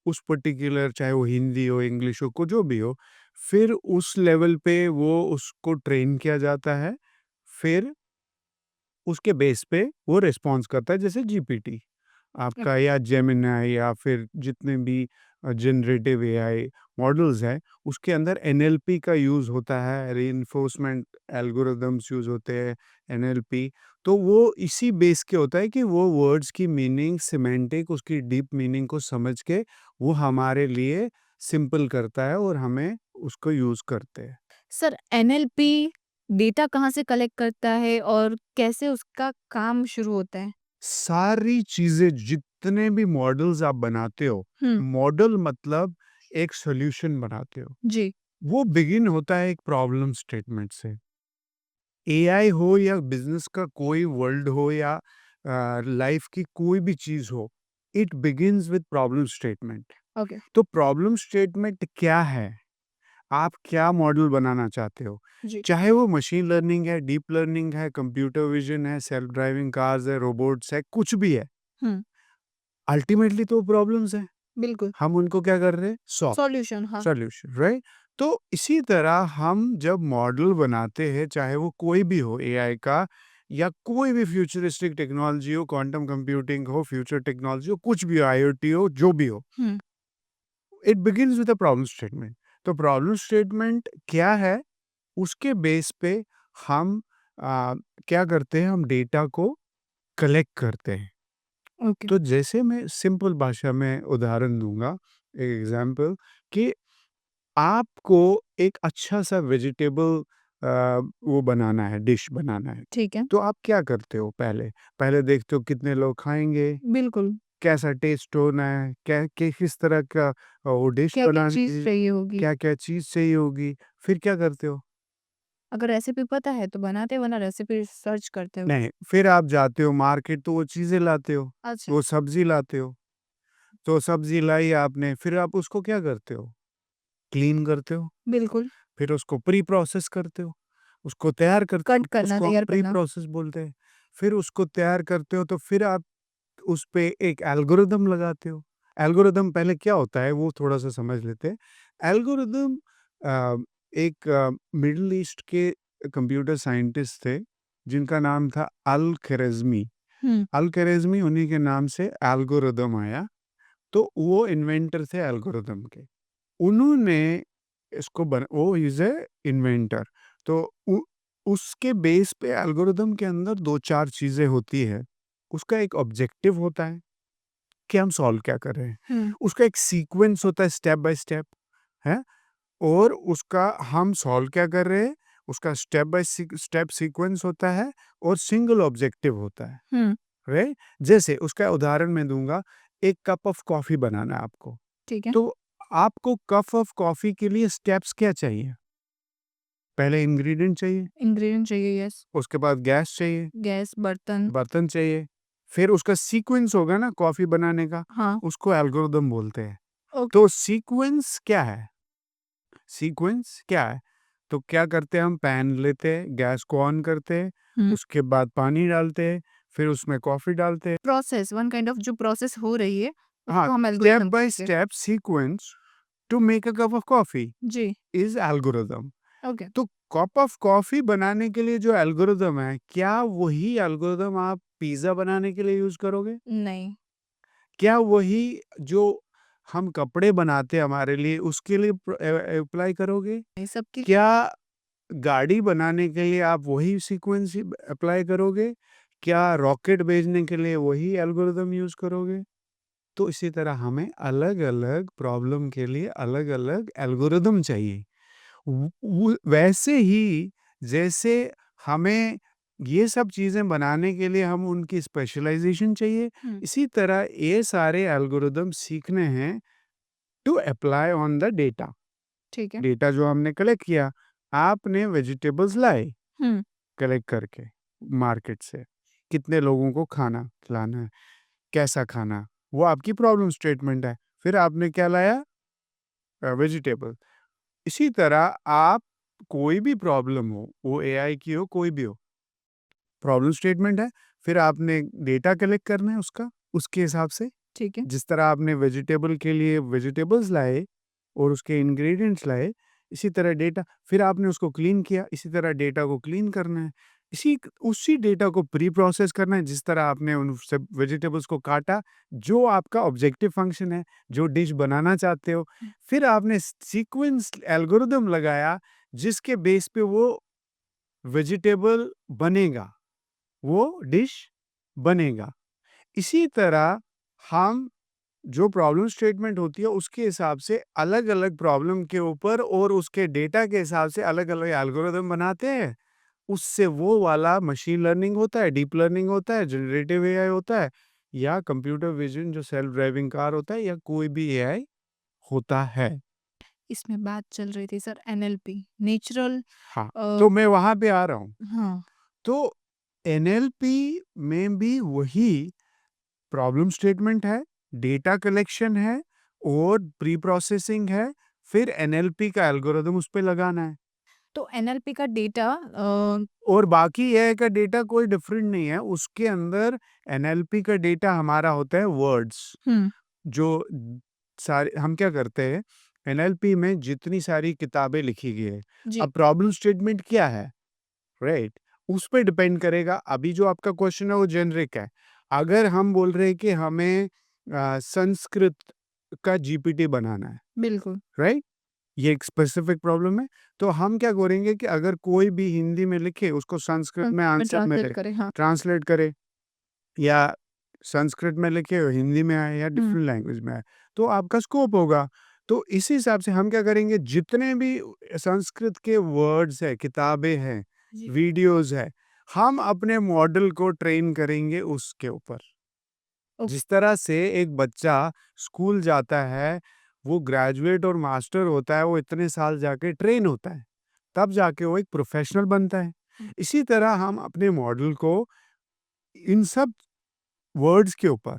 उस पर्टिकुलर, चाहे वो हिंदी हो, इंग्लिश हो, को जो भी हो। फिर उस लेवल पे वो उसको ट्रेन किया जाता है, फिर उसके बेस पे वो रिस्पॉन्स करता है, जैसे जीपीटी आपका ओके, या जेमिनी या फिर जितने भी जनरेटिव एआई मॉडल्स हैं, उसके अंदर एनएलपी का यूज़ होता है, रीइंफोर्समेंट एल्गोरिदम्स यूज़ होते हैं, एनएलपी। तो वो इसी बेस के होता है कि वो वर्ड्स की मीनिंग, सिमेंटिक उसकी डीप मीनिंग को समझ के वो हमारे लिए सिंपल करता है और हमें उसको यूज़ करते हैं। सर एनएलपी डेटा कहाँ से कलेक्ट करता है और कैसे उसका काम शुरू होता है? सारी चीज़ें, जितने भी मॉडल्स आप बनाते हो, हुँ, मॉडल मतलब एक सॉल्यूशन बनाते हो। जी, वो बिगिन होता है एक प्रॉब्लम स्टेटमेंट से। एआई हो या बिज़नेस का कोई वर्ल्ड हो या लाइफ़ की कोई भी चीज़ हो, it begins with problem statement. Okay, तो प्रॉब्लम स्टेटमेंट क्या है? आप क्या मॉडल बनाना चाहते हो? जी, चाहे वो मशीन लर्निंग है, डीप लर्निंग है, कंप्यूटर विज़न है, सेल्फ ड्राइविंग कार्स है, रोबोट्स है, कुछ भी है। हुँ, अल्टीमेटली तो प्रॉब्लम्स हैं। बिल्कुल, हम उनको क्या कर रहे हैं? सॉल्व, सॉल्यूशन हाँ, सॉल्यूशन, राइट? तो इसी तरह हम जब मॉडल बनाते हैं, चाहे वो कोई भी हो, एआई का या कोई भी फ्यूचरिस्टिक टेक्नोलॉजी हो, क्वांटम कंप्यूटिंग हो, फ्यूचर टेक्नोलॉजी हो, कुछ भी हो, आईओटी हो, जो भी हो, hmm, it begins with a problem statement. तो प्रॉब्लम स्टेटमेंट क्या है? उसके बेस पे हम क्या करते हैं? हम डेटा को कलेक्ट करते हैं। ओके, तो जैसे मैं सिंपल भाषा में उदाहरण दूँगा, एक एग्ज़ाम्पल, कि आपको एक अच्छा-सा वेजिटेबल वो बनाना है, डिश बनाना है। ठीक है, तो आप क्या करते हो पहले? पहले देखते हो कितने लोग खाएँगे, बिल्कुल, कैसा टेस्ट होना है, किस तरह का वो डिश क्या-क्या बनानी चीज़ है, चाहिए होगी? क्या-क्या चीज़ चाहिए होगी, फिर क्या करते हो? अगर रेसिपी पता है तो बनाते हैं वरना रेसिपी सर्च करते हो। नहीं, फिर आप जाते हो मार्केट, तो वो चीज़ें लाते हो, अच्छा, वो सब्ज़ी लाते हो। तो सब्ज़ी लाई आपने, फिर आप उसको क्या करते हो? क्लीन करते हो, बिल्कुल, फिर उसको प्री प्रोसेस करते हो, उसको तैयार करते कट हो, करना, उसको हम तैयार प्री करना। प्रोसेस बोलते हैं। फिर उसको तैयार करते हो, तो फिर आप उस पे एक एल्गोरिदम लगाते हो। एल्गोरिदम पहले क्या होता है वो थोड़ा-सा समझ लेते हैं। एल्गोरिदम एक मिडल ईस्ट के कंप्यूटर साइंटिस्ट थे, जिनका नाम था अल-ख़वारिज़मी। हुँ, अल-ख़वारिज़मी, उन्हीं के नाम से एल्गोरिदम आया। तो वो इन्वेंटर थे एल्गोरिदम के। उन्होंने इसको बन वो इज़ अ इन्वेंटर। तो उ उसके बेस पे एल्गोरिदम के अंदर 2-4 चीज़ें होती हैं। उसका एक ऑब्जेक्टिव होता है कि हम सॉल्व क्या कर रहे हैं। हुँ, उसका एक सीक्वेंस होता है स्टेप बाय स्टेप, हैं? और उसका हम सॉल्व क्या कर रहे हैं, उसका स्टेप बाय स्टेप सीक्वेंस होता है और सिंगल ऑब्जेक्टिव होता है, हुँ, राइट? जैसे उसका उदाहरण मैं दूँगा, एक कप ऑफ कॉफ़ी बनाना है आपको। ठीक है, तो आपको कप ऑफ कॉफ़ी के लिए स्टेप्स क्या चाहिए? पहले इंग्रीडिएंट चाहिए, इंग्रीडिएंट चाहिए यस, उसके बाद गैस चाहिए, गैस, बर्तन, बर्तन चाहिए, फिर उसका सीक्वेंस होगा ना कॉफ़ी बनाने का, हाँ, उसको एल्गोरिदम बोलते हैं। ओके, तो सीक्वेंस क्या है? सीक्वेंस क्या है? तो क्या करते हैं, हम पैन लेते हैं, गैस को ऑन करते हैं, हम्म। उसके बाद पानी डालते हैं, फिर उसमें कॉफ़ी डालते हैं। प्रोसेस वन काइंड ऑफ जो प्रोसेस हो रही है हाँ, उसको हम स्टेप एल्गोरिथम बाय कहते हैं। Step sequence to make a cup of coffee जी। Is algorithm. ओके। तो कप ऑफ कॉफ़ी बनाने के लिए जो एल्गोरिदम है, क्या वही एल्गोरिदम आप पिज़्ज़ा बनाने के लिए यूज़ करोगे? नहीं। क्या वही जो हम कपड़े बनाते हैं हमारे लिए, उसके लिए अप्लाई करोगे? नहीं सबकी। क्या गाड़ी बनाने के लिए आप वही सीक्वेंस ही अप्लाई करोगे? क्या रॉकेट भेजने के लिए वही एल्गोरिदम यूज़ करोगे? तो इसी तरह हमें अलग-अलग प्रॉब्लम के लिए अलग-अलग एल्गोरिदम चाहिए। वैसे ही जैसे हमें ये सब चीज़ें बनाने के लिए हम उनकी स्पेशलाइज़ेशन चाहिए, हम्म। इसी तरह ये सारे एल्गोरिदम सीखने हैं to apply on the data. ठीक है। डेटा जो हमने कलेक्ट किया, आपने वेजिटेबल्स लाए हम्म। कलेक्ट करके मार्केट से, कितने लोगों को खाना खिलाना है, कैसा खाना, वो आपकी प्रॉब्लम स्टेटमेंट है। फिर आपने क्या लाया? वेजिटेबल। इसी तरह आप कोई भी प्रॉब्लम हो, वो एआई की हो, कोई भी हो, प्रॉब्लम स्टेटमेंट है, फिर आपने डेटा कलेक्ट करना है उसका, उसके हिसाब से। ठीक है। जिस तरह आपने वेजिटेबल के लिए वेजिटेबल्स लाए और उसके इंग्रेडिएंट्स लाए, इसी तरह डेटा, फिर आपने उसको क्लीन किया, इसी तरह डेटा को क्लीन करना है। उसी डेटा को प्री प्रोसेस करना है, जिस तरह आपने उन सब वेजिटेबल्स को काटा, जो आपका ऑब्जेक्टिव फंक्शन है, जो डिश बनाना चाहते हो। फिर आपने सीक्वेंस एल्गोरिदम लगाया, जिसके बेस पे वो वेजिटेबल बनेगा, वो डिश बनेगा। इसी तरह हम जो प्रॉब्लम स्टेटमेंट होती है, उसके हिसाब से अलग-अलग प्रॉब्लम के ऊपर और उसके डेटा के हिसाब से अलग-अलग एल्गोरिदम बनाते हैं। उससे वो वाला मशीन लर्निंग होता है, डीप लर्निंग होता है, जनरेटिव एआई होता है, या कंप्यूटर विज़न जो सेल्फ ड्राइविंग कार होता है, या कोई भी एआई होता है। इसमें बात चल रही थी सर एनएलपी नेचुरल। हाँ, तो मैं वहाँ पे आ रहा हूँ। हाँ। तो एनएलपी में भी वही प्रॉब्लम स्टेटमेंट है, डेटा कलेक्शन है और प्री प्रोसेसिंग है, फिर एनएलपी का एल्गोरिदम उस पे लगाना है। तो एनएलपी का डेटा और बाकी एआई का डेटा कोई डिफरेंट नहीं है, उसके अंदर एनएलपी का डेटा हमारा होता है वर्ड्स, हम्म। जो सारे हम क्या करते हैं, एनएलपी में जितनी सारी किताबें लिखी गई है, जी। अब प्रॉब्लम स्टेटमेंट क्या है, राइट? उस पे डिपेंड करेगा। अभी जो आपका क्वेश्चन है वो जेनरिक है। अगर हम बोल रहे हैं कि हमें संस्कृत का जीपीटी बनाना है, बिल्कुल। राइट? ये एक स्पेसिफिक प्रॉब्लम है, तो हम क्या करेंगे कि अगर कोई भी हिंदी में लिखे, उसको संस्कृत में में आंसर ट्रांसलेट मिले, करें हाँ। ट्रांसलेट करे, या संस्कृत में लिखे और हिंदी में आए या हम्म। डिफरेंट लैंग्वेज में आए, तो आपका स्कोप होगा। तो इस हिसाब से हम क्या करेंगे, जितने भी संस्कृत के वर्ड्स हैं, किताबें हैं, जी। वीडियोज़ है, हम अपने मॉडल को ट्रेन करेंगे उसके ऊपर। ओके। जिस तरह से एक बच्चा स्कूल जाता है, वो ग्रेजुएट और मास्टर होता है, वो इतने साल जाके ट्रेन होता है, तब जाके वो एक प्रोफेशनल बनता है। इसी तरह हम अपने मॉडल को इन सब वर्ड्स के ऊपर,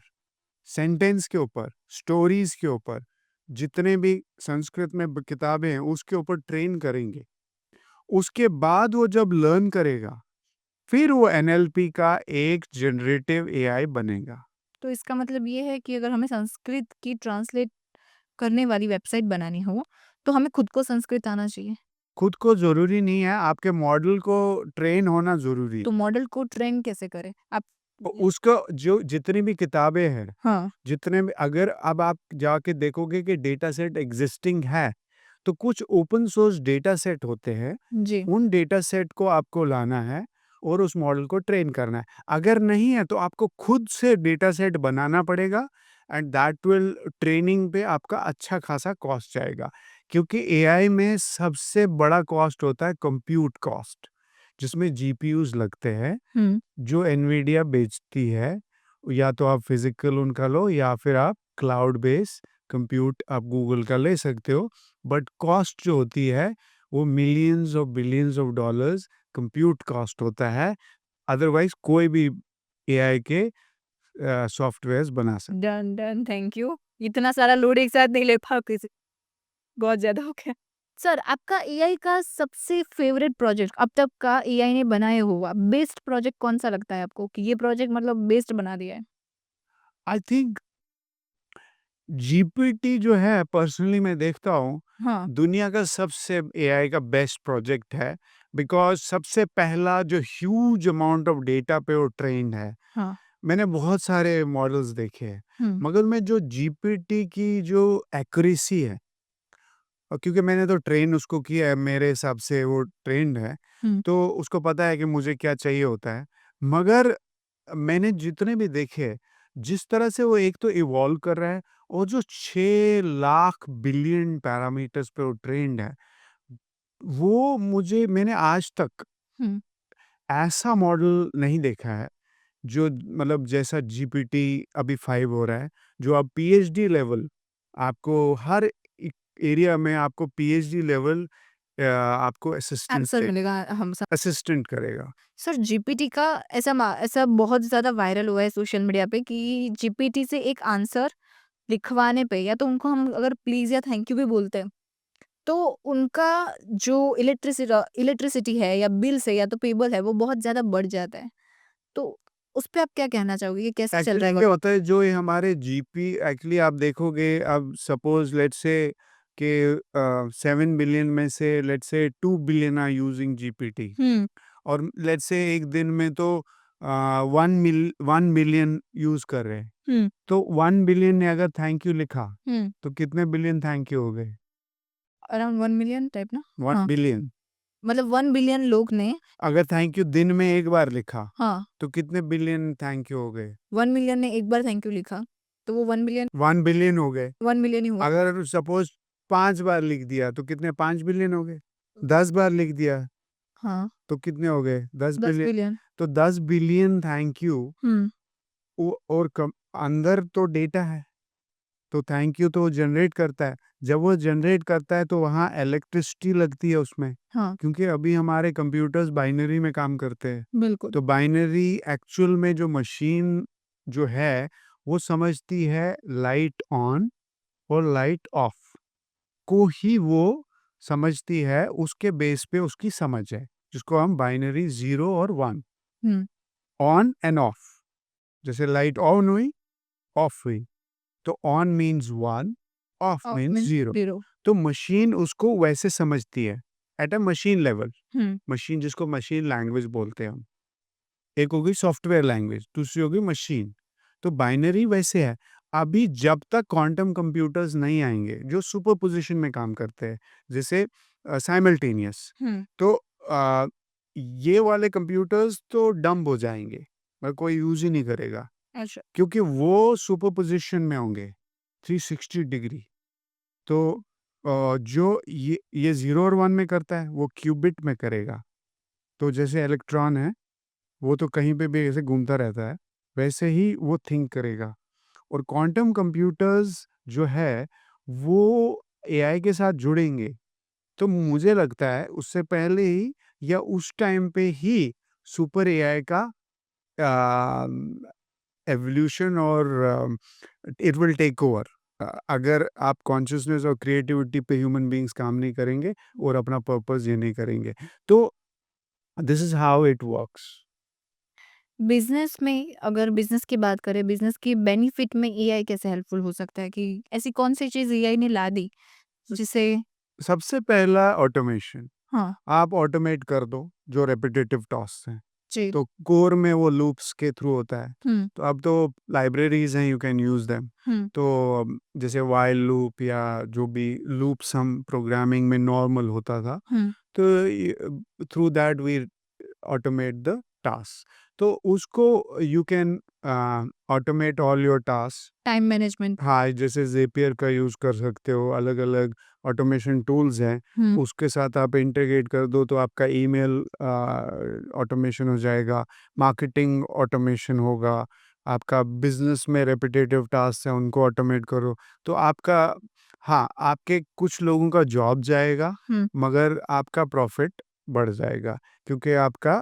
सेंटेंस के ऊपर, स्टोरीज़ के ऊपर, जितने भी संस्कृत में किताबें हैं, उसके ऊपर ट्रेन करेंगे। उसके बाद वो जब लर्न करेगा, फिर वो एनएलपी का एक जनरेटिव एआई बनेगा। तो इसका मतलब ये है कि अगर हमें संस्कृत की ट्रांसलेट करने वाली वेबसाइट बनानी हो तो हमें खुद को संस्कृत आना चाहिए। खुद को ज़रूरी नहीं है, आपके मॉडल को ट्रेन होना ज़रूरी है। तो मॉडल को ट्रेन कैसे करें आप? उसको जो जितनी भी किताबें हैं, हाँ। जितने भी, अगर अब आप जाके देखोगे कि डेटा सेट एग्जिस्टिंग है, तो कुछ ओपन सोर्स डेटा सेट होते हैं, जी। उन डेटा सेट को आपको लाना है और उस मॉडल को ट्रेन करना है। अगर नहीं है, तो आपको खुद से डेटा सेट बनाना पड़ेगा, एंड दैट विल ट्रेनिंग पे आपका अच्छा खासा कॉस्ट जाएगा। क्योंकि एआई में सबसे बड़ा कॉस्ट होता है कंप्यूट कॉस्ट, जिसमें जीपीयूज़ लगते हैं, हम्म। जो एनवीडिया बेचती है। या तो आप फिजिकल उनका लो, या फिर आप क्लाउड बेस कंप्यूट आप गूगल का ले सकते हो, बट कॉस्ट जो होती है वो millions of billions of dollars compute cost होता है। अदरवाइज कोई भी एआई के सॉफ्टवेयर्स बना सकता डन डन थैंक यू। इतना सारा लोड एक साथ नहीं ले पाओ किसी। बहुत ज्यादा हो गया। सर, आपका एआई का सबसे फ़ेवरेट प्रोजेक्ट अब तक का एआई ने बनाया हुआ बेस्ट प्रोजेक्ट कौन-सा लगता है आपको कि ये प्रोजेक्ट मतलब बेस्ट बना दिया है? आई थिंक जीपीटी जो है पर्सनली मैं देखता हूँ, हाँ, दुनिया का सबसे एआई का बेस्ट प्रोजेक्ट है बिकॉज़ सबसे पहला जो ह्यूज अमाउंट ऑफ डेटा पे वो ट्रेन्ड है। हाँ। मैंने बहुत सारे मॉडल्स देखे हैं, हुँ, मगर मैं जो जीपीटी की जो एक्यूरेसी है और क्योंकि मैंने तो ट्रेन उसको किया है, मेरे हिसाब से वो ट्रेन्ड है, हुँ। तो उसको पता है कि मुझे क्या चाहिए होता है। मगर मैंने जितने भी देखे, जिस तरह से वो एक तो इवॉल्व कर रहा है और जो 6 लाख बिलियन पैरामीटर्स पे वो ट्रेन्ड है, वो मुझे मैंने आज तक हुँ, ऐसा मॉडल नहीं देखा है, जो मतलब जैसा जीपीटी अभी 5 हो रहा है, जो अब पीएचडी लेवल आपको हर एक एरिया में आपको पीएचडी लेवल आपको आंसर मिलेगा हम सब। असिस्टेंट करेगा। सर, जीपीटी का ऐसा बहुत ज़्यादा वायरल हुआ है सोशल मीडिया पे कि जीपीटी से एक आंसर लिखवाने पे या तो उनको हम अगर प्लीज़ या थैंक यू भी बोलते हैं, तो उनका जो इलेक्ट्रिसिटी है या बिल्स है या तो पेबल है, वो बहुत ज़्यादा बढ़ जाता है। तो उस पे आप क्या कहना चाहोगे कि कैसे चल रहा एक्चुअली है क्या होता है जो ये हमारे जीपी एक्चुअली आप देखोगे अब सपोज़ लेट्स से कि 7 बिलियन में से let's say 2 billion are using GPT hmm, और लेट्स से एक दिन में तो 1 बिलियन यूज़ कर रहे हैं। हुँ, तो 1 बिलियन ने अगर थैंक यू लिखा, हुँ। तो कितने बिलियन थैंक यू हो गए? अराउंड 1 मिलियन टाइप ना? 1 हाँ, बिलियन। मतलब 1 बिलियन लोग ने अगर थैंक यू दिन में एक बार लिखा, हाँ, तो कितने बिलियन थैंक यू हो गए? 1 मिलियन ने एक बार थैंक यू लिखा, तो वो 1 बिलियन 1 बिलियन हो गए। 1 मिलियन ही हुआ। अगर सपोज़ 5 बार लिख दिया, तो कितने 5 बिलियन हो गए? 10 बार लिख दिया, हाँ, तो कितने हो गए? 10 10 बिलियन। बिलियन। तो 10 बिलियन थैंक यू हुँ, वो और कम अंदर तो डेटा है, तो थैंक यू तो वो जनरेट करता है। जब वो जनरेट करता है, तो वहाँ इलेक्ट्रिसिटी लगती है उसमें, हाँ, क्योंकि अभी हमारे कंप्यूटर्स बाइनरी में काम करते हैं। बिल्कुल। तो बाइनरी एक्चुअल में जो मशीन जो है, वो समझती है लाइट ऑन और लाइट ऑफ को ही वो समझती है, उसके बेस पे उसकी समझ है, जिसको हम बाइनरी 0 और 1 हुँ, ऑन एंड ऑफ। जैसे लाइट ऑन हुई, ऑफ हुई, तो on means 1, of of means means 0। 0। तो मशीन उसको वैसे समझती है, at a machine level. Hmm, machine जिसको मशीन लैंग्वेज बोलते हैं हम। एक होगी सॉफ्टवेयर लैंग्वेज, दूसरी होगी मशीन। तो बाइनरी वैसे है। अभी जब तक क्वांटम कंप्यूटर्स नहीं आएँगे, जो सुपरपोज़िशन में काम करते हैं, जैसे साइमल्टेनियस, हुँ, तो ये वाले कंप्यूटर्स तो डंब हो जाएँगे, मतलब कोई यूज़ ही नहीं करेगा, अच्छा। क्योंकि वो सुपरपोज़िशन में होंगे, 360 डिग्री। तो जो ये 0 और 1 में करता है, वो क्यूबिट में करेगा। तो जैसे इलेक्ट्रॉन है, वो तो कहीं पे भी ऐसे घूमता रहता है, वैसे ही वो थिंक करेगा। और क्वांटम कंप्यूटर्स जो है, वो एआई के साथ जुड़ेंगे। तो मुझे लगता है उससे पहले ही या उस टाइम पे ही सुपर एआई का एवोल्यूशन और इट विल टेक ओवर। अगर आप कॉन्शियसनेस और क्रिएटिविटी पे ह्यूमन बीइंग्स काम नहीं करेंगे और अपना पर्पस ये नहीं करेंगे। तो this is how it works. Business में अगर बिज़नेस की बात करें, बिज़नेस की बेनिफिट में एआई कैसे हेल्पफुल हो सकता है कि ऐसी कौन-सी चीज़ एआई ने ला दी, जिससे सबसे पहला ऑटोमेशन। हाँ, आप ऑटोमेट कर दो जो रेपिटेटिव टास्क हैं। जी। तो कोर में वो लूप्स के थ्रू होता है। हुँ, तो अब तो लाइब्रेरीज़ हैं, यू कैन यूज़ देम। हुँ, तो जैसे व्हाइल लूप या जो भी लूप्स हम प्रोग्रामिंग में नॉर्मल होता था, हुँ, तो through that we automate the task. तो उसको you can automate all your task. Time management. हाँ, जैसे ज़ेपियर का यूज़ कर सकते हो, अलग-अलग ऑटोमेशन टूल्स हैं, हुँ, उसके साथ आप इंटीग्रेट कर दो तो आपका ईमेल ऑटोमेशन हो जाएगा, मार्केटिंग ऑटोमेशन होगा, आपका बिज़नेस में रिपिटेटिव टास्क हैं उनको ऑटोमेट करो, तो आपका हाँ, आपके कुछ लोगों का जॉब जाएगा, हुँ, मगर आपका प्रॉफ़िट बढ़ जाएगा, क्योंकि आपका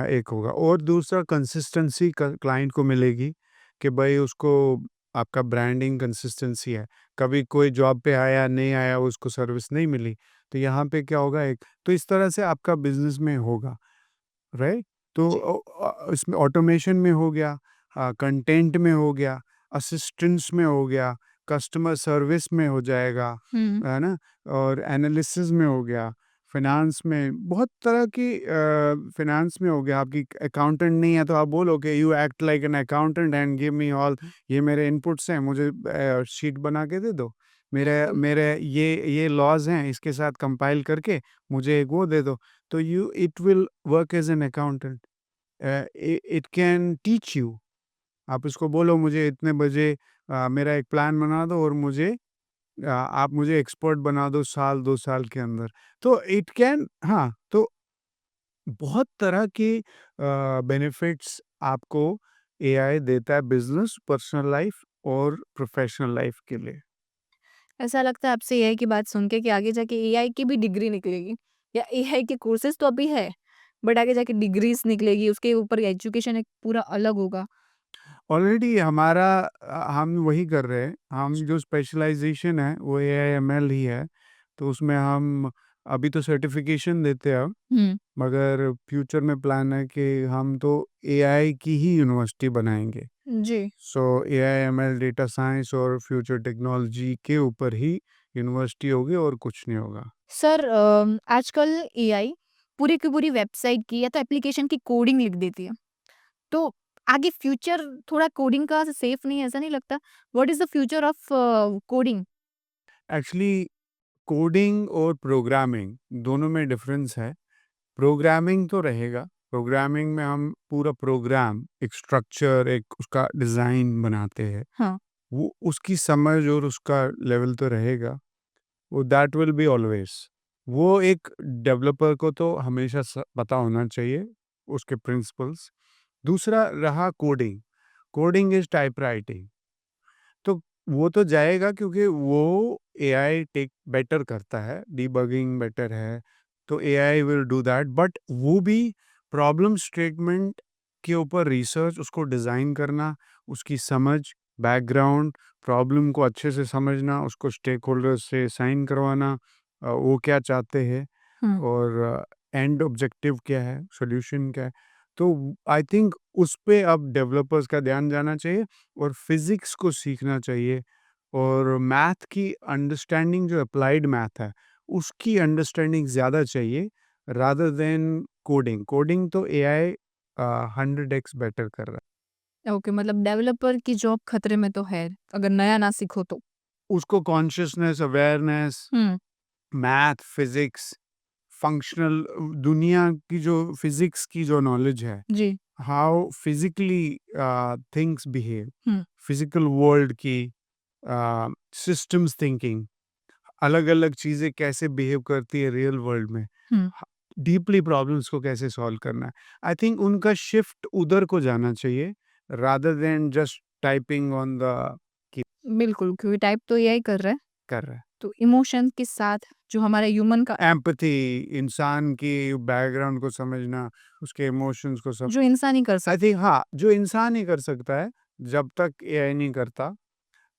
एक होगा और दूसरा कंसिस्टेंसी क क्लाइंट को मिलेगी कि भई उसको आपका ब्रांडिंग कंसिस्टेंसी है। कभी कोई जॉब पे आया, नहीं आया, उसको सर्विस नहीं मिली, तो यहाँ पे क्या होगा एक तो इस तरह से आपका बिज़नेस में होगा, राइट? तो जी। इसमें ऑटोमेशन में हो गया, कंटेंट में हो गया, असिस्टेंस में हो गया, कस्टमर सर्विस में हो जाएगा, हुँ। है ना? और एनालिसिस में हो गया, फाइनेंस में बहुत तरह की फाइनेंस में हो गया। आपकी अकाउंटेंट नहीं है तो आप बोलो कि you act like an accountant and give me all, ये मेरे इनपुट्स हैं, मुझे शीट बना के दे दो। मेरे बिल्कुल। मेरे ये लॉज़ हैं, इसके साथ कंपाइल करके मुझे एक वो दे दो। तो you it will work as an accountant. It can teach you. आप उसको बोलो मुझे इतने बजे मेरा एक प्लान बना दो और आप मुझे एक्सपर्ट बना दो साल 2 साल के अंदर। तो इट कैन हाँ, तो बहुत तरह के बेनिफिट्स आपको एआई देता है बिज़नेस, पर्सनल लाइफ़ और प्रोफ़ेशनल लाइफ़ के लिए। ऐसा लगता है आपसे एआई की बात सुन के कि आगे जाके एआई की भी डिग्री निकलेगी या एआई के कोर्सेज़ तो अभी है, बट आगे जाके डिग्रीज़ निकलेगी, उसके ऊपर एजुकेशन एक पूरा अलग होगा। ऑलरेडी हम वही कर रहे हैं। हम जो स्पेशलाइज़ेशन है वो एआई-एमएल ही है। तो उसमें हम अभी तो सर्टिफ़िकेशन देते हैं, हुँ। मगर फ्यूचर में प्लान है कि हम तो एआई की ही यूनिवर्सिटी बनाएँगे। जी। सो एआई-एमएल, डेटा साइंस और फ्यूचर टेक्नोलॉजी के ऊपर ही यूनिवर्सिटी होगी और कुछ नहीं होगा। सर आजकल एआई पूरी की पूरी वेबसाइट की या तो एप्लीकेशन की कोडिंग लिख देती है। तो आगे फ्यूचर थोड़ा कोडिंग का सेफ नहीं है, ऐसा नहीं लगता? What is the future of coding? Actually coding और प्रोग्रामिंग दोनों में डिफ़रेंस है। प्रोग्रामिंग तो रहेगा, प्रोग्रामिंग में हम पूरा प्रोग्राम, एक स्ट्रक्चर, एक उसका डिज़ाइन बनाते हैं। हाँ। वो उसकी समझ और उसका लेवल तो रहेगा, वो दैट विल बी ऑलवेज़। वो एक डेवलपर को तो हमेशा पता होना चाहिए, उसके प्रिंसिपल्स। दूसरा रहा कोडिंग, कोडिंग इज़ टाइपराइटिंग। तो वो तो जाएगा क्योंकि वो एआई टेक बेटर करता है, डिबगिंग बेटर है, तो AI will do that, but वो भी प्रॉब्लम स्टेटमेंट के ऊपर रिसर्च, उसको डिज़ाइन करना, उसकी समझ, बैकग्राउंड, प्रॉब्लम को अच्छे से समझना, उसको स्टेक होल्डर्स से साइन करवाना, वो क्या चाहते हैं हुँ। और एंड ऑब्जेक्टिव क्या है, सॉल्यूशन क्या है। तो आई थिंक उस पे अब डेवलपर्स का ध्यान जाना चाहिए और फिज़िक्स को सीखना चाहिए और मैथ की अंडरस्टैंडिंग जो अप्लाइड मैथ है, उसकी अंडरस्टैंडिंग ज़्यादा चाहिए रादर देन कोडिंग। कोडिंग तो एआई 100 एक्स बेटर कर रहा है। ओके, मतलब डेवलपर की जॉब खतरे में तो है, अगर नया ना सीखो तो। उसको consciousness, awareness, hmm. Math, physics, functional दुनिया की जो फिज़िक्स की जो नॉलेज है, जी। How physically things behave, hmm. Physical world की सिस्टम्स थिंकिंग, अलग-अलग चीज़ें कैसे बिहेव करती है रियल वर्ल्ड में, हुँ। डीपली प्रॉब्लम्स को कैसे सॉल्व करना है। आई थिंक उनका शिफ्ट उधर को जाना चाहिए rather than just typing on the key बिल्कुल, क्योंकि टाइप तो एआई कर रहा है, कर रहा है। तो इमोशन के साथ जो हमारा ह्यूमन का एम्पैथी, इंसान की बैकग्राउंड को समझना, उसके इमोशंस को जो इंसान ही कर आई सकता थिंक हाँ, जो इंसान ही कर सकता है, जब तक एआई नहीं करता,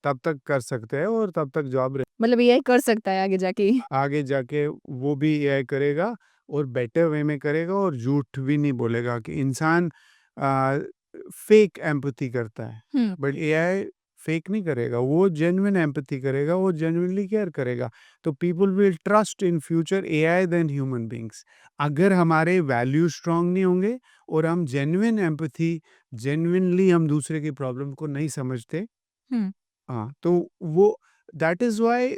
तब तक कर सकते हैं और तब तक जॉब मतलब एआई कर सकता है आगे जाके। आगे जाके वो भी एआई करेगा और बेटर वे में करेगा और झूठ भी नहीं बोलेगा कि इंसान फेक एम्पैथी करता है, हुँ। बट एआई फेक नहीं करेगा, वो जेन्युइन एम्पैथी करेगा, वो जेन्युइनली केयर करेगा। तो people will trust in future AI then human beings. अगर हमारे वैल्यू स्ट्रांग नहीं होंगे और हम जेन्युइन एम्पैथी, जेन्युइनली हम दूसरे की प्रॉब्लम को नहीं समझते, हुँ। हाँ, तो वो दैट इज़ व्हाई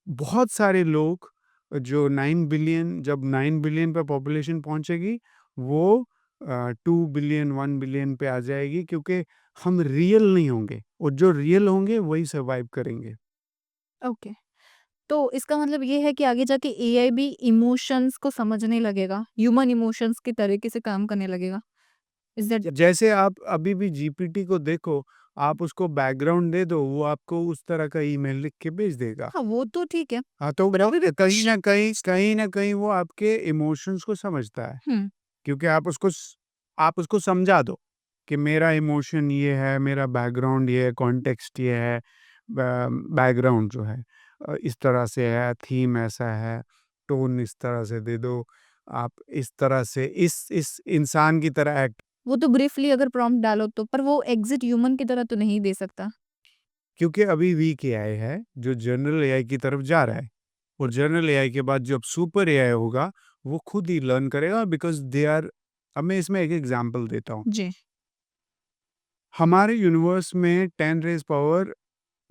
बहुत सारे लोग जो 9 बिलियन, जब 9 बिलियन पे पॉपुलेशन पहुंचेगी, वो 2 बिलियन 1 बिलियन पे आ जाएगी क्योंकि हम रियल नहीं होंगे और जो रियल होंगे वही सरवाइव करेंगे। ओके। तो इसका मतलब ये है कि आगे जाके एआई भी इमोशंस को समझने लगेगा, ह्यूमन इमोशंस के तरीके से काम करने लगेगा। इज़ दैट जैसे आप अभी भी जीपीटी को देखो, आप उसको बैकग्राउंड दे दो, वो आपको उस तरह का ईमेल लिख के भेज देगा। हाँ, वो तो ठीक है। हाँ, तो कहीं न कहीं वो आपके इमोशंस को समझता है। हुँ। क्योंकि आप उसको समझा दो कि मेरा इमोशन ये है, मेरा बैकग्राउंड ये है, कॉन्टेक्स्ट ये है, बैकग्राउंड जो है। इस तरह से है, थीम ऐसा है, टोन इस तरह से दे दो, आप इस तरह से इस इंसान की तरह एक्ट। वो तो ब्रीफली अगर प्रॉम्प्ट डालो तो, पर वो एग्ज़िट ह्यूमन की तरह तो नहीं दे सकता। क्योंकि अभी वीक एआई है, जो जनरल एआई की तरफ जा रहा है, और जनरल एआई के बाद जब सुपर एआई होगा, वो खुद ही लर्न करेगा बिकॉज़ दे आर। अब मैं इसमें एक एग्ज़ाम्पल देता हूँ। जी। हमारे यूनिवर्स में 10 रेज़ पावर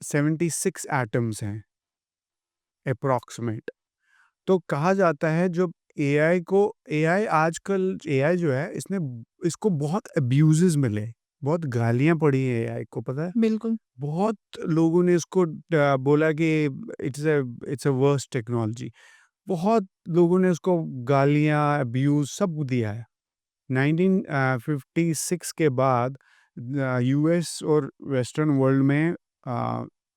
76 एटम्स हैं, एप्रॉक्सिमेट। तो कहा जाता है जब एआई आजकल एआई जो है इसने इसको बहुत अब्यूज़ेज़ मिले, बहुत गालियाँ पड़ी हैं एआई को, पता है? बिल्कुल। बहुत लोगों ने इसको बोला कि इट्स अ वर्स्ट टेक्नोलॉजी। बहुत लोगों ने उसको गालियाँ, अब्यूज़ सब दिया है। 1956 के बाद यूएस और वेस्टर्न वर्ल्ड में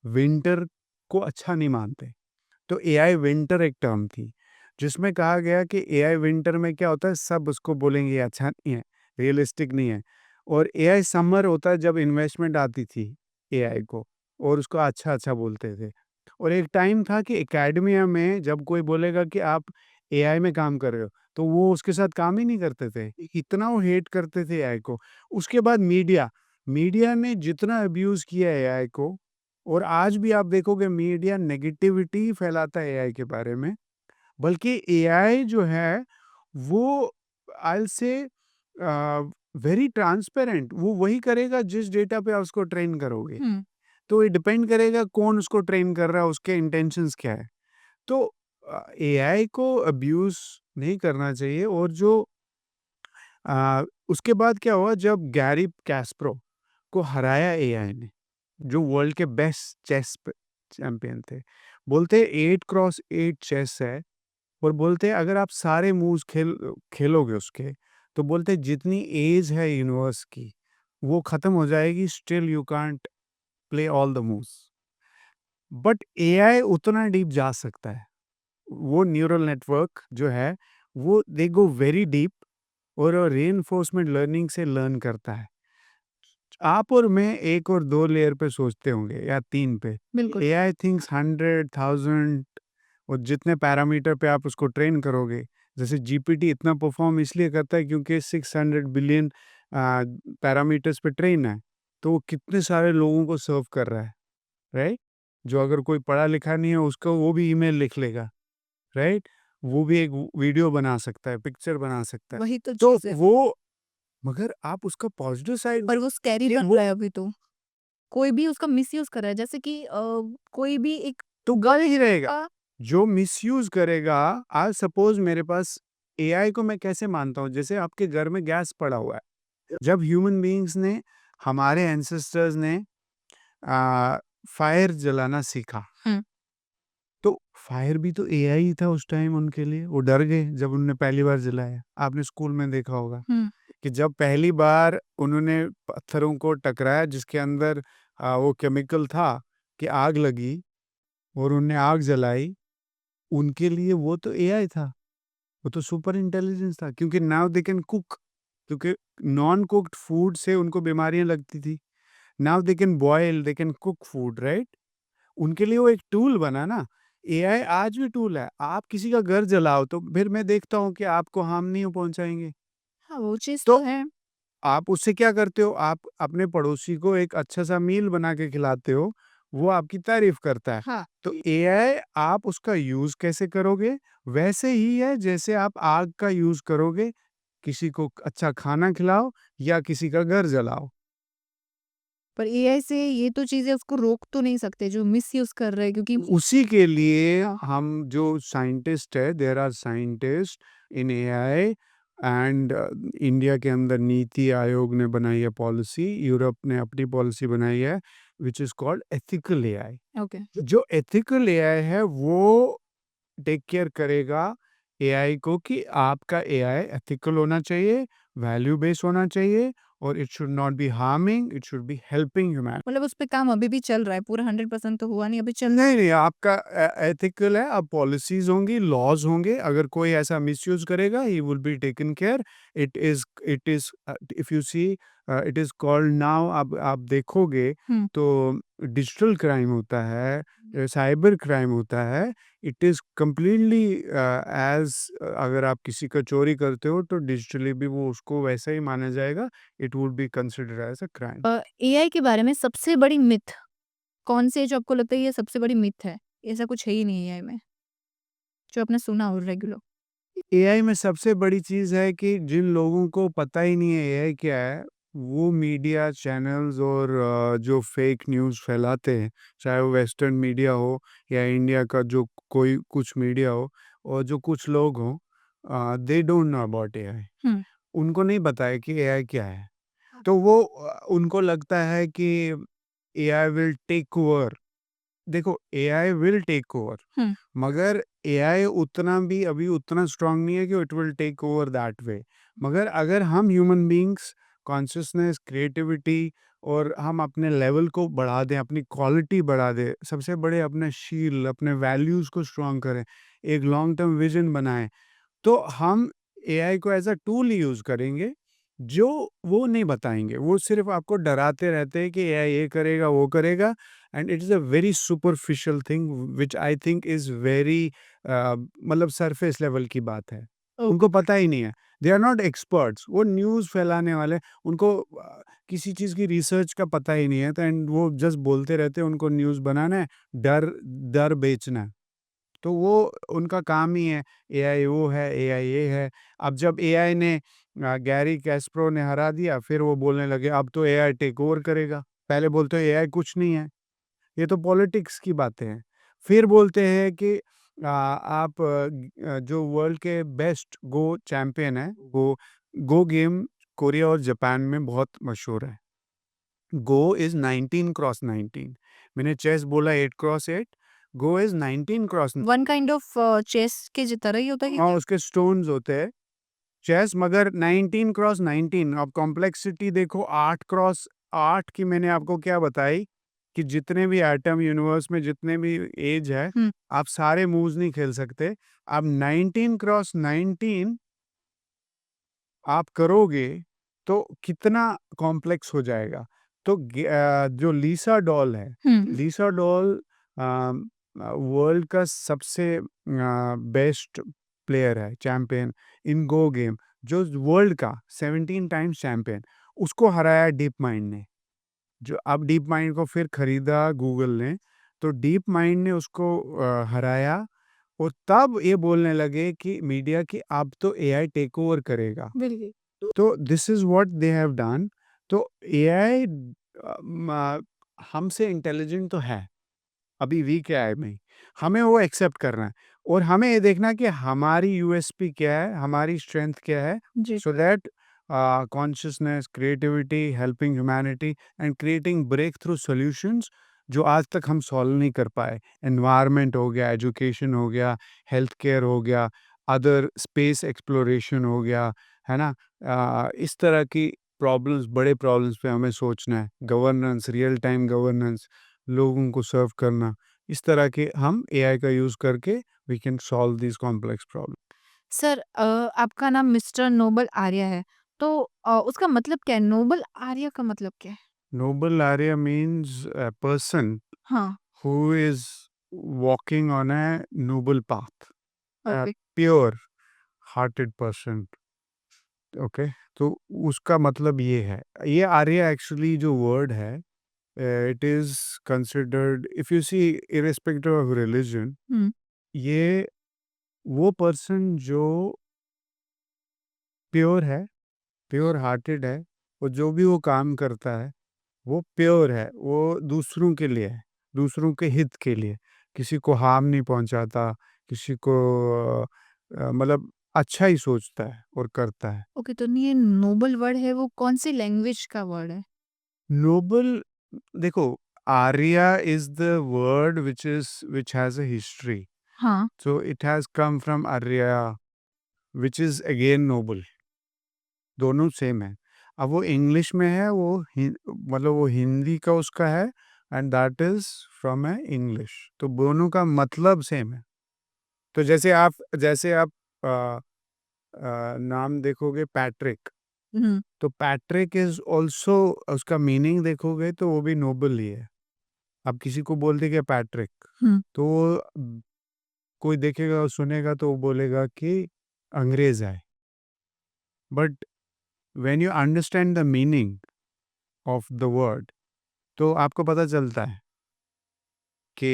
विंटर को अच्छा नहीं मानते। तो एआई विंटर एक टर्म थी, जिसमें कहा गया कि एआई विंटर में क्या होता है, सब उसको बोलेंगे ये अच्छा नहीं है, रियलिस्टिक नहीं है। और एआई समर होता है जब इन्वेस्टमेंट आती थी एआई को, और उसको अच्छा-अच्छा बोलते थे। और एक टाइम था कि एकेडमिया में जब कोई बोलेगा कि आप एआई में काम कर रहे हो, तो वो उसके साथ काम ही नहीं करते थे। इतना वो हेट करते थे एआई को। उसके बाद मीडिया ने जितना अब्यूज़ किया है एआई को, और आज भी आप देखोगे मीडिया नेगेटिविटी फैलाता है एआई के बारे में। बल्कि एआई जो है वो I will say very transparent, वो वही करेगा जिस डेटा पे आप उसको ट्रेन करोगे। हुँ। तो ये डिपेंड करेगा कौन उसको ट्रेन कर रहा है, उसके इंटेंशंस क्या है। तो एआई को अब्यूज़ नहीं करना चाहिए। और जो उसके बाद क्या हुआ जब गैरी कैस्परो को हराया एआई ने, जो वर्ल्ड के बेस्ट चैंपियन थे। बोलते 8 क्रॉस 8 चेस है, और बोलते हैं अगर आप सारे मूव्स खेलोगे उसके, तो बोलते हैं जितनी एज है यूनिवर्स की, वो खत्म हो जाएगी, still you can't play all the moves. But AI उतना डीप जा सकता है। वो न्यूरल नेटवर्क जो है, वो दे गो वेरी डीप, और रीइंफोर्समेंट लर्निंग से लर्न करता है। आप और मैं 1 और 2 लेयर पे सोचते होंगे या 3 पे। बिल्कुल। एआई थिंक्स 100, 1000, और जितने पैरामीटर पे आप उसको ट्रेन करोगे, जैसे जीपीटी इतना परफॉर्म इसलिए करता है क्योंकि 600 बिलियन पैरामीटर्स पे ट्रेन है। तो वो कितने सारे लोगों को सर्व कर रहा है, राइट? जो अगर कोई पढ़ा लिखा नहीं है उसको वो भी ईमेल लिख लेगा, राइट? वो भी एक वीडियो बना सकता है, पिक्चर बना सकता है। वही तो तो चीज़ है। वो, मगर आप उसका पॉजिटिव साइड, पर वो स्कैरी बन वो रहा है अभी तो। कोई भी उसका मिसयूज़ कर रहा है, जैसे कि कोई भी एक तो गलत ही रहेगा। का जो मिसयूज़ करेगा, आज सपोज़ मेरे पास एआई को मैं कैसे मानता हूँ, जैसे आपके घर में गैस पड़ा हुआ है। जब ह्यूमन बीइंग्स ने, हमारे एंसेस्टर्स ने अ, फायर जलाना सीखा, हुँ। तो फायर भी तो एआई ही था उस टाइम उनके लिए। वो डर गए जब उन्होंने पहली बार जलाया। आपने स्कूल में देखा होगा हुँ। कि जब पहली बार उन्होंने पत्थरों को टकराया जिसके अंदर वो केमिकल था, कि आग लगी और उन्होंने आग जलाई, उनके लिए वो तो एआई था। वो तो सुपर इंटेलिजेंस था, क्योंकि नाउ दे कैन कुक, क्योंकि नॉन कुक्ड फूड से उनको बीमारियां लगती थी। Now they can boil, they can cook food, right? उनके लिए वो एक टूल बना ना। एआई आज भी टूल है। आप किसी का घर जलाओ तो फिर मैं देखता हूँ कि आपको हार्म नहीं पहुंचाएंगे। हाँ, वो चीज़ तो तो है। आप उससे क्या करते हो? आप अपने पड़ोसी को एक अच्छा-सा मील बना के खिलाते हो, वो आपकी तारीफ़ करता है। हाँ। तो एआई आप उसका यूज़ कैसे करोगे? वैसे ही है जैसे आप आग का यूज़ करोगे, किसी को अच्छा खाना खिलाओ या किसी का घर जलाओ। पर एआई से ये तो चीज़ें उसको रोक तो नहीं सकते जो मिसयूज़ कर रहे हैं, क्योंकि उसी के लिए हम जो साइंटिस्ट है, there are scientist in AI, and India के अंदर नीति आयोग ने बनाई है पॉलिसी, यूरोप ने अपनी पॉलिसी बनाई है, which is called ethical AI. Okay. जो एथिकल एआई है वो टेक केयर करेगा एआई को कि आपका एआई एथिकल होना चाहिए, वैल्यू बेस्ड होना चाहिए, और it should not be harming, it should be helping humanity. मतलब उस पे काम अभी भी चल रहा है, पूरा 100% तो हुआ नहीं, अभी चल नहीं, नहीं, आपका एथिकल है, अब पॉलिसीज़ होंगी, लॉज़ होंगे, अगर कोई ऐसा मिसयूज़ करेगा, he will be taken care. It is if you see it is called now आप देखोगे हुँ। तो डिजिटल क्राइम होता है, साइबर क्राइम होता है। इट इज़ कंप्लीटली एज़ अगर आप किसी का चोरी करते हो तो डिजिटली भी वो उसको वैसा ही माना जाएगा। It would be considered as a crime. AI के बारे में सबसे बड़ी मिथ कौन-सी है जो आपको लगता है ये सबसे बड़ी मिथ है? ऐसा कुछ है ही नहीं एआई में, जो आपने सुना हो रेगुलर? एआई में सबसे बड़ी चीज़ है कि जिन लोगों को पता ही नहीं है एआई क्या है, वो मीडिया चैनल्स और जो फेक न्यूज़ फैलाते हैं, चाहे वो वेस्टर्न मीडिया हो या इंडिया का जो कोई कुछ मीडिया हो और जो कुछ लोग हों, they don't know about AI. Hmm. उनको नहीं पता है कि एआई क्या है। तो वो उनको लगता है कि एआई विल टेक ओवर। देखो, एआई विल टेक ओवर, हुँ। मगर एआई उतना भी अभी उतना स्ट्रांग नहीं है कि it will take over that way. मगर अगर हम ह्यूमन बीइंग्स कॉन्शियसनेस, क्रिएटिविटी और हम अपने लेवल को बढ़ा दें, अपनी क्वालिटी बढ़ा दें, सबसे बड़े अपने शील, अपने वैल्यूज़ को स्ट्रांग करें, एक लॉन्ग टर्म विज़न बनाएँ, तो हम एआई को एज़ अ टूल यूज़ करेंगे, जो वो नहीं बताएँगे। वो सिर्फ़ आपको डराते रहते हैं कि एआई ये करेगा, वो करेगा, and it is a very superficial thing which I think is very मतलब सरफेस लेवल की बात है। उनको ओके। पता ही नहीं है। दे आर नॉट एक्सपर्ट्स, वो न्यूज़ फैलाने वाले, उनको किसी चीज़ की रिसर्च का पता ही नहीं है, तो एंड वो जस्ट बोलते रहते हैं, उनको न्यूज़ बनाना है, डर डर बेचना है। तो वो उनका काम ही है, एआई वो है, एआई ये है। अब जब एआई ने गैरी कैस्परो ने हरा दिया, फिर वो बोलने लगे अब तो एआई टेक ओवर करेगा। पहले बोलते हैं एआई कुछ नहीं है, ये तो पॉलिटिक्स की बातें हैं। फिर बोलते हैं कि आप जो वर्ल्ड के बेस्ट गो चैंपियन हैं, गो गेम कोरिया और जापान में बहुत मशहूर है। Go is 19 cross 19। मैंने चेस बोला 8 cross 8, go is 19 cross. One kind of chess के तरह ही होता है कि हाँ, क्या? उसके स्टोन्स होते हैं, चेस, मगर 19 क्रॉस 19। अब कॉम्प्लेक्सिटी देखो, 8 क्रॉस 8 की मैंने आपको क्या बताई कि जितने भी एटम यूनिवर्स में जितने भी एज है, हुँ। आप सारे मूव्स नहीं खेल सकते। अब 19 क्रॉस 19 आप करोगे तो कितना कॉम्प्लेक्स हो जाएगा। तो जो लीसा डॉल है, हुँ। लीसा डॉल वर्ल्ड का सबसे बेस्ट प्लेयर है, चैंपियन इन गो गेम, जो वर्ल्ड का 17 टाइम्स चैंपियन, उसको हराया डीप माइंड ने। जो अब डीप माइंड को फिर खरीदा गूगल ने, तो डीप माइंड ने उसको हराया और तब ये बोलने लगे कि मीडिया कि अब तो एआई टेक ओवर करेगा। बिल्कुल। तो this is what they have done. तो एआई हमसे इंटेलिजेंट तो है, अभी वीक है एआई में, हमें वो एक्सेप्ट करना है और हमें ये देखना है कि हमारी यूएसपी क्या है, हमारी स्ट्रेंथ क्या है, जी। So that consciousness, creativity, helping humanity and creating breakthrough solutions जो आज तक हम सॉल्व नहीं कर पाए। एनवायरनमेंट हो गया, एजुकेशन हो गया, हेल्थ केयर हो गया, अदर स्पेस एक्सप्लोरेशन हो गया, है ना? इस तरह की प्रॉब्लम्स, बड़े प्रॉब्लम्स पे हमें सोचना है। गवर्नेंस, रियल टाइम गवर्नेंस, लोगों को सर्व करना, इस तरह के हम एआई का यूज़ करके we can solve this complex problem. Sir आपका नाम मिस्टर नोबल आर्या है, तो उसका मतलब क्या है? नोबल आर्या का मतलब क्या है? Noble Arya means a person हाँ। who is walking on a noble path, a okay. pure hearted person. Okay, तो उसका मतलब ये है। ये आर्य एक्चुअली जो वर्ड है, it is considered, if you see, irrespective of religion, hmm. ये वो पर्सन जो प्योर है, प्योर हार्टेड है, और जो भी वो काम करता है वो प्योर है, वो दूसरों के लिए है, दूसरों के हित के लिए, किसी को हार्म नहीं पहुंचाता, किसी को मतलब अच्छा ही सोचता है और करता है। ओके, तो ये नोबल वर्ड है वो कौन-सी लैंग्वेज का वर्ड है? नोबल, देखो, Arya is the word which has a history, हाँ। So it has come from Arya which is again noble, दोनों सेम है। अब वो इंग्लिश में है, वो मतलब वो हिंदी का उसका है, and that is from A English, तो दोनों का मतलब सेम है। तो जैसे आप नाम देखोगे पैट्रिक, हुँ, तो पैट्रिक इज़ ऑल्सो उसका मीनिंग देखोगे तो वो भी नोबल ही है। आप किसी को बोल देंगे पैट्रिक, हुँ, तो वो कोई देखेगा और सुनेगा तो वो बोलेगा कि अंग्रेज़ है। But when you understand the meaning of the word तो आपको पता चलता है कि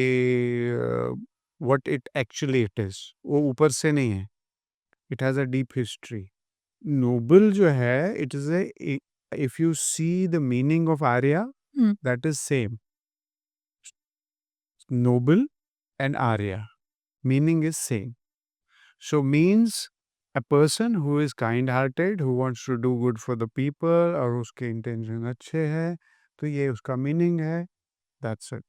what it actually it is. वो ऊपर से नहीं है, it has a deep history. Noble जो है it is a if you see the meaning of Arya हुँ, that is same. Noble and Arya. Meaning is same. So means a person who is kind hearted, who wants to do good for the people और उसके intention अच्छे हैं, तो ये उसका meaning है, that's it.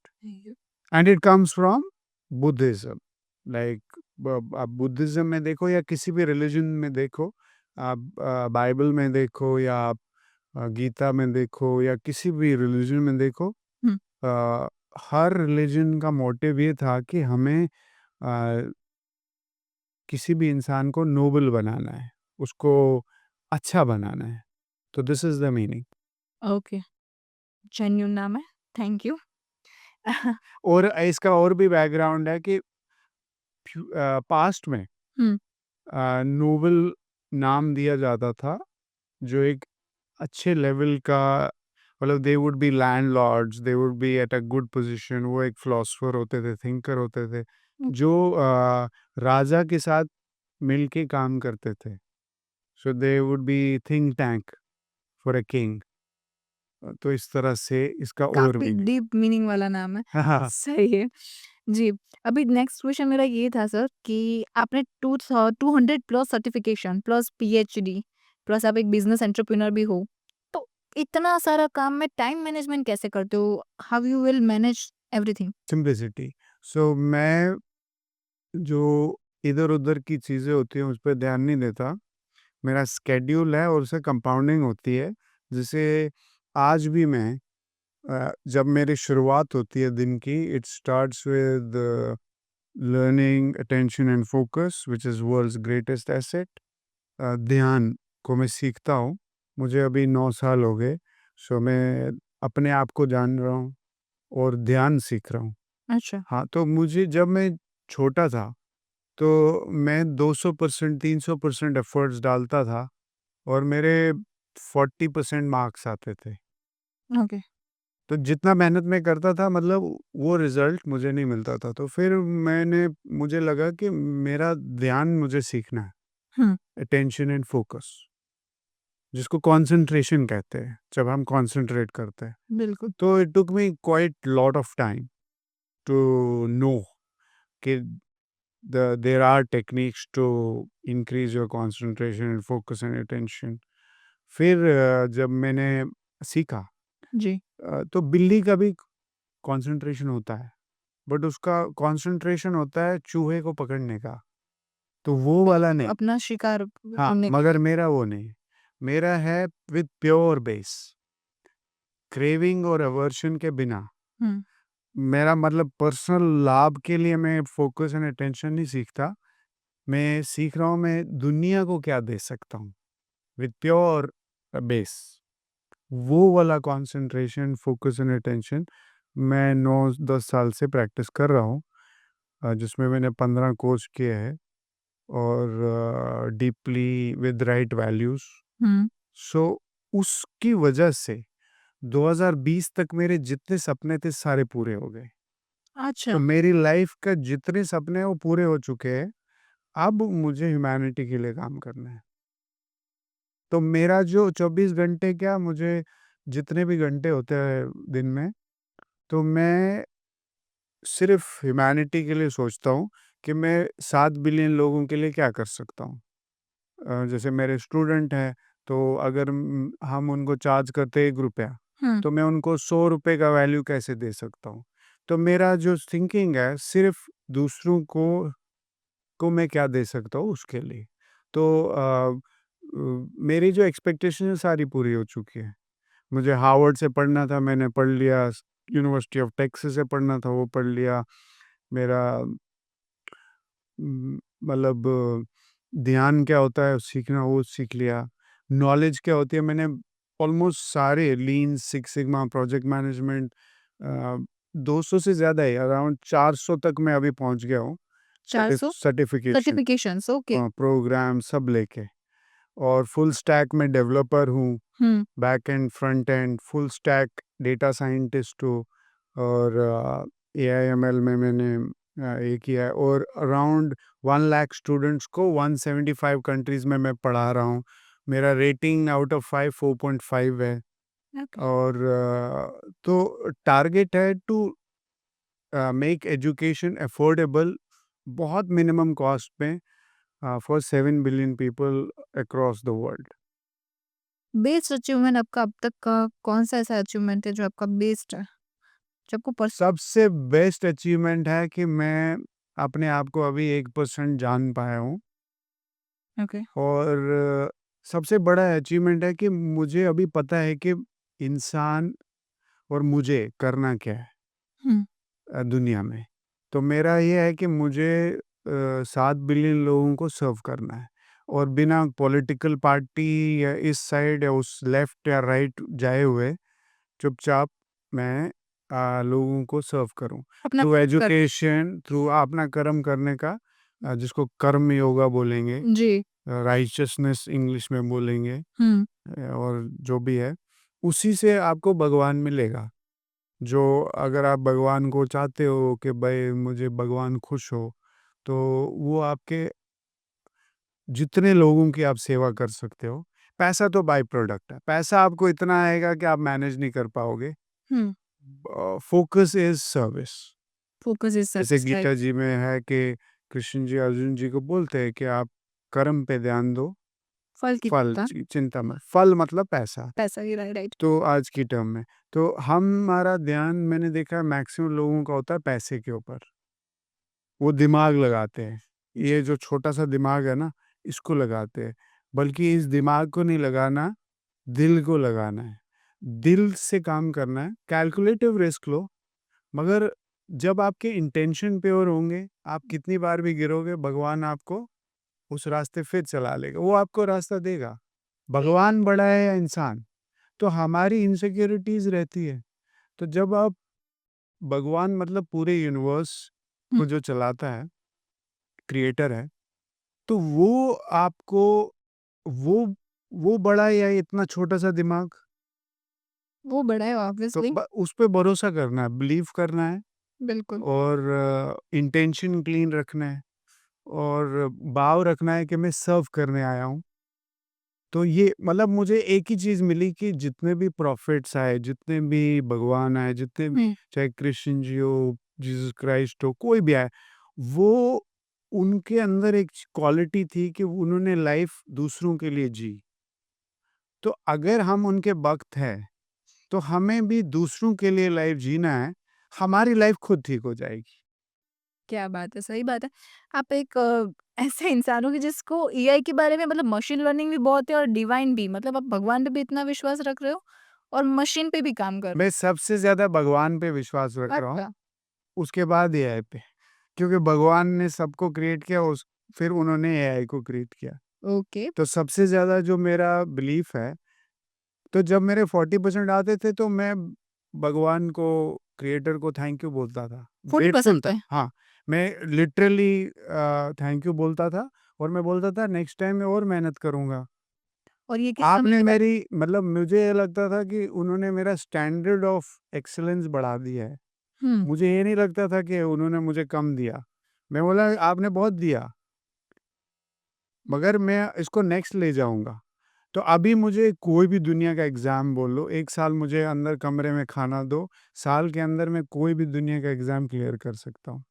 And it comes from Buddhism. Like आप Buddhism में देखो या किसी भी रिलीजन में देखो, आप बाइबल में देखो या आप गीता में देखो या किसी भी रिलीजन में देखो, हुँ, अ, हर रिलीजन का मोटिव ये था कि हमें किसी भी इंसान को नोबल बनाना है, उसको अच्छा बनाना है। तो this is the meaning. Okay, genuine नाम है, थैंक यू। और इसका और भी बैकग्राउंड है कि पास्ट में हुँ, नोबल नाम दिया जाता था, जो एक अच्छे लेवल का मतलब दे would B landlords, they would B at a good position, वो एक फिलॉसफर होते थे, थिंकर होते थे, हुँ, जो राजा के साथ मिल के काम करते थे। So they would be think tank for a king. तो इस तरह से इसका और काफ़ी मीनिंग। डीप मीनिंग वाला नाम है। हाँ, हाँ। सही है। जी, अभी नेक्स्ट क्वेश्चन मेरा ये था सर कि आपने 200 plus certification plus PhD plus आप एक बिज़नेस एंटरप्रेन्योर भी हो। तो इतना सारा काम में टाइम मैनेजमेंट कैसे करते हो? How you will manage everything? Simplicity. So मैं जो इधर-उधर की चीज़ें होती हैं, उस पे ध्यान नहीं देता। मेरा स्केड्यूल है और उससे कंपाउंडिंग होती है। जैसे आज भी मैं जब मेरी शुरुआत होती है दिन की, it starts with learning attention and focus which is world's greatest asset. ध्यान को मैं सीखता हूँ। मुझे अभी 9 साल हो गए, सो मैं अपने आप को जान रहा हूँ और ध्यान सीख रहा हूँ। अच्छा, हाँ, तो मुझे जब मैं छोटा था, तो मैं 200% 300% एफ़र्ट्स डालता था और मेरे 40% मार्क्स आते थे। ओके। तो जितना मेहनत मैं करता था मतलब वो रिज़ल्ट मुझे नहीं मिलता था। तो फिर मुझे लगा कि मेरा ध्यान मुझे सीखना है, हुँ, अटेंशन एंड फ़ोकस, जिसको कंसंट्रेशन कहते हैं, जब हम कंसंट्रेट करते हैं। बिल्कुल। तो it took me quite lot of time to know कि there are techniques to increase your concentration and focus and attention। फिर जब मैंने सीखा, जी, तो बिल्ली का भी कंसंट्रेशन होता है, बट उसका कंसंट्रेशन होता है चूहे को पकड़ने का, तो वो वाला नहीं। अपना शिकार हाँ, ढूँढने के मगर लिए। मेरा वो नहीं। मेरा है विद प्योर बेस, क्रेविंग और अवर्शन के बिना। हुँ, मेरा मतलब पर्सनल लाभ के लिए मैं फोकस एंड अटेंशन नहीं सीखता। मैं सीख रहा हूँ मैं दुनिया को क्या दे सकता हूँ विद प्योर बेस। वो वाला कंसंट्रेशन, फोकस एंड अटेंशन मैं 9-10 साल से प्रैक्टिस कर रहा हूँ, जिसमें मैंने 15 कोर्स किए हैं और डीपली विद राइट वैल्यूज़। हुँ, सो उसकी वजह से 2020 तक मेरे जितने सपने थे सारे पूरे हो गए। तो अच्छा, मेरी लाइफ का जितने सपने हैं वो पूरे हो चुके हैं। अब मुझे ह्यूमैनिटी के लिए काम करना है। तो मेरा जो 24 घंटे क्या मुझे जितने भी घंटे होते हैं दिन में, तो मैं सिर्फ़ ह्यूमैनिटी के लिए सोचता हूँ कि मैं 7 बिलियन लोगों के लिए क्या कर सकता हूँ। जैसे मेरे स्टूडेंट हैं, तो अगर हम उनको चार्ज करते हैं ₹1, हुँ, तो मैं उनको ₹100 का वैल्यू कैसे दे सकता हूँ। तो मेरा जो थिंकिंग है सिर्फ़ दूसरों को मैं क्या दे सकता हूँ उसके लिए। तो मेरी जो एक्सपेक्टेशन है सारी पूरी हो चुकी है। मुझे हार्वर्ड से पढ़ना था, मैंने पढ़ लिया। यूनिवर्सिटी ऑफ टेक्सास से पढ़ना था, वो पढ़ लिया। मेरा मतलब ध्यान क्या होता है सीखना, वो सीख लिया। नॉलेज क्या होती है, मैंने ऑलमोस्ट सारे लीन, सिक्स सिग्मा, प्रोजेक्ट मैनेजमेंट 200 से ज़्यादा है, अराउंड 400 तक मैं अभी पहुंच गया हूँ। 400 सर्टिफिकेशन, सर्टिफिकेशंस, ओके। प्रोग्राम सब लेके। और फुल स्टैक में डेवलपर हूँ, hmm, back end, front end, full stack data scientist हूँ। और एआईएमएल में मैंने ये किया है, और अराउंड 1 लाख स्टूडेंट्स को 175 कंट्रीज़ में मैं पढ़ा रहा हूँ। मेरा रेटिंग आउट ऑफ 5 4.5 है। ओके। और तो टारगेट है टू मेक एजुकेशन अफोर्डेबल, बहुत मिनिमम कॉस्ट में, for 7 billion people across the world. Best achievement आपका अब तक का कौन-सा ऐसा अचीवमेंट है जो आपका बेस्ट है? जो आपको सबसे बेस्ट अचीवमेंट है कि मैं अपने आप को अभी 1% जान पाया हूँ। ओके। और सबसे बड़ा अचीवमेंट है कि मुझे अभी पता है कि इंसान और मुझे करना क्या है हुँ, दुनिया में। तो मेरा ये है कि मुझे 7 बिलियन लोगों को सर्व करना है, और बिना पॉलिटिकल पार्टी या इस साइड या उस लेफ्ट या राइट जाए हुए चुपचाप मैं लोगों को सर्व करूं, अपना थ्रू कर एजुकेशन, थ्रू अपना कर्म करने का, जिसको कर्म योगा बोलेंगे, जी, राइचसनेस इंग्लिश में बोलेंगे। हुँ, और जो भी है उसी से आपको भगवान मिलेगा। जो, अगर आप भगवान को चाहते हो कि भाई मुझे भगवान खुश हो, तो वो आपके जितने लोगों की आप सेवा कर सकते हो। पैसा तो बाय प्रोडक्ट है, पैसा आपको इतना आएगा कि आप मैनेज नहीं कर पाओगे। Hmm, focus is service. Focus is जैसे सर्विस, राइट। गीता जी में है कि कृष्ण जी अर्जुन जी को बोलते हैं कि आप कर्म पे ध्यान दो, फल की फल चिंता, चिंता मत, फल मतलब पैसा। पैसा ही राइट। तो आज की टर्म में, तो हमारा ध्यान मैंने देखा है मैक्सिमम लोगों का होता है पैसे के ऊपर। वो दिमाग लगाते हैं, जी, ये जो छोटा सा दिमाग है ना, इसको लगाते हैं। बल्कि इस दिमाग को नहीं लगाना, दिल को लगाना है। दिल से काम करना है, कैलकुलेटिव रिस्क लो, मगर जब आपके इंटेंशन प्योर होंगे, आप कितनी बार भी गिरोगे, भगवान आपको उस रास्ते फिर चला लेगा, वो आपको रास्ता देगा। भगवान बड़ा है या इंसान? तो हमारी इनसिक्योरिटीज रहती है। तो जब आप, भगवान मतलब पूरे यूनिवर्स हुँ, को जो चलाता है, क्रिएटर है, तो वो आपको, वो वो बड़ा या इतना छोटा सा दिमाग, वो बड़ा है तो ऑब्वियसली, उस पे भरोसा करना है, बिलीव करना है, बिल्कुल। और इंटेंशन क्लीन रखना है, और भाव रखना है कि मैं सर्व करने आया हूँ। तो ये मतलब मुझे एक ही चीज़ मिली कि जितने भी प्रॉफ़िट्स आए, जितने भी भगवान आए, जितने भी, हुँ, चाहे कृष्ण जी हो, जीसस क्राइस्ट हो, कोई भी आए, वो, उनके अंदर एक क्वालिटी थी कि उन्होंने लाइफ़ दूसरों के लिए जी। तो अगर हम उनके भक्त हैं, तो हमें भी दूसरों के लिए लाइफ़ जीना है, हमारी लाइफ़ खुद ठीक हो जाएगी। क्या बात है, सही बात है। आप एक ऐसे इंसान हो कि जिसको एआई के बारे में मतलब मशीन लर्निंग भी बहुत है और डिवाइन भी, मतलब आप भगवान पे भी इतना विश्वास रख रहे हो और मशीन पे भी काम कर रहे मैं सबसे ज़्यादा भगवान पे विश्वास हो। रख रहा हूँ, अच्छा, उसके बाद एआई पे। क्योंकि भगवान ने सबको क्रिएट किया, उस फिर उन्होंने एआई को क्रिएट किया। ओके, तो सबसे ज़्यादा जो मेरा बिलीफ है, तो जब मेरे 40% आते थे तो मैं भगवान को, क्रिएटर को थैंक यू बोलता था, ग्रेटफुल 40% था। पे हाँ, मैं लिटरली थैंक यू बोलता था, और मैं बोलता था नेक्स्ट टाइम मैं और मेहनत करूँगा। और ये कितना आपने महीने बाद मेरी, मतलब मुझे ये लगता था कि उन्होंने मेरा स्टैंडर्ड ऑफ एक्सीलेंस बढ़ा दिया है। हुँ, मुझे ये नहीं लगता था कि उन्होंने मुझे कम दिया। मैं बोला आपने बहुत दिया, मगर मैं इसको नेक्स्ट ले जाऊँगा। तो अभी मुझे कोई भी दुनिया का एग्ज़ाम बोल लो, 1 साल मुझे अंदर कमरे में खाना दो, साल के अंदर मैं कोई भी दुनिया का एग्ज़ाम क्लियर कर सकता हूँ।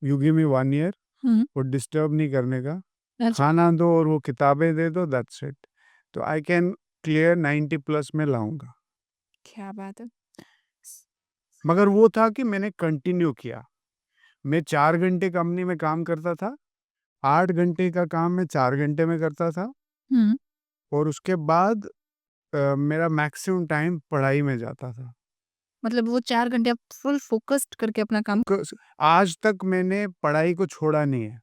यू गिव मी 1 ईयर, हुँ, वो डिस्टर्ब नहीं करने का, अच्छा, खाना दो और वो किताबें दे दो, दैट्स इट। तो आई कैन क्लियर 90 प्लस में लाऊँगा। क्या बात है। स मगर वो था कि मैंने कंटिन्यू किया। मैं 4 घंटे कंपनी में काम करता था, 8 घंटे का काम मैं 4 घंटे में करता था, हुँ, और उसके बाद मेरा मैक्सिमम टाइम पढ़ाई में जाता था। मतलब वो 4 घंटे आप फुल फ़ोकस्ड करके अपना काम कस आज तक मैंने पढ़ाई को छोड़ा नहीं है।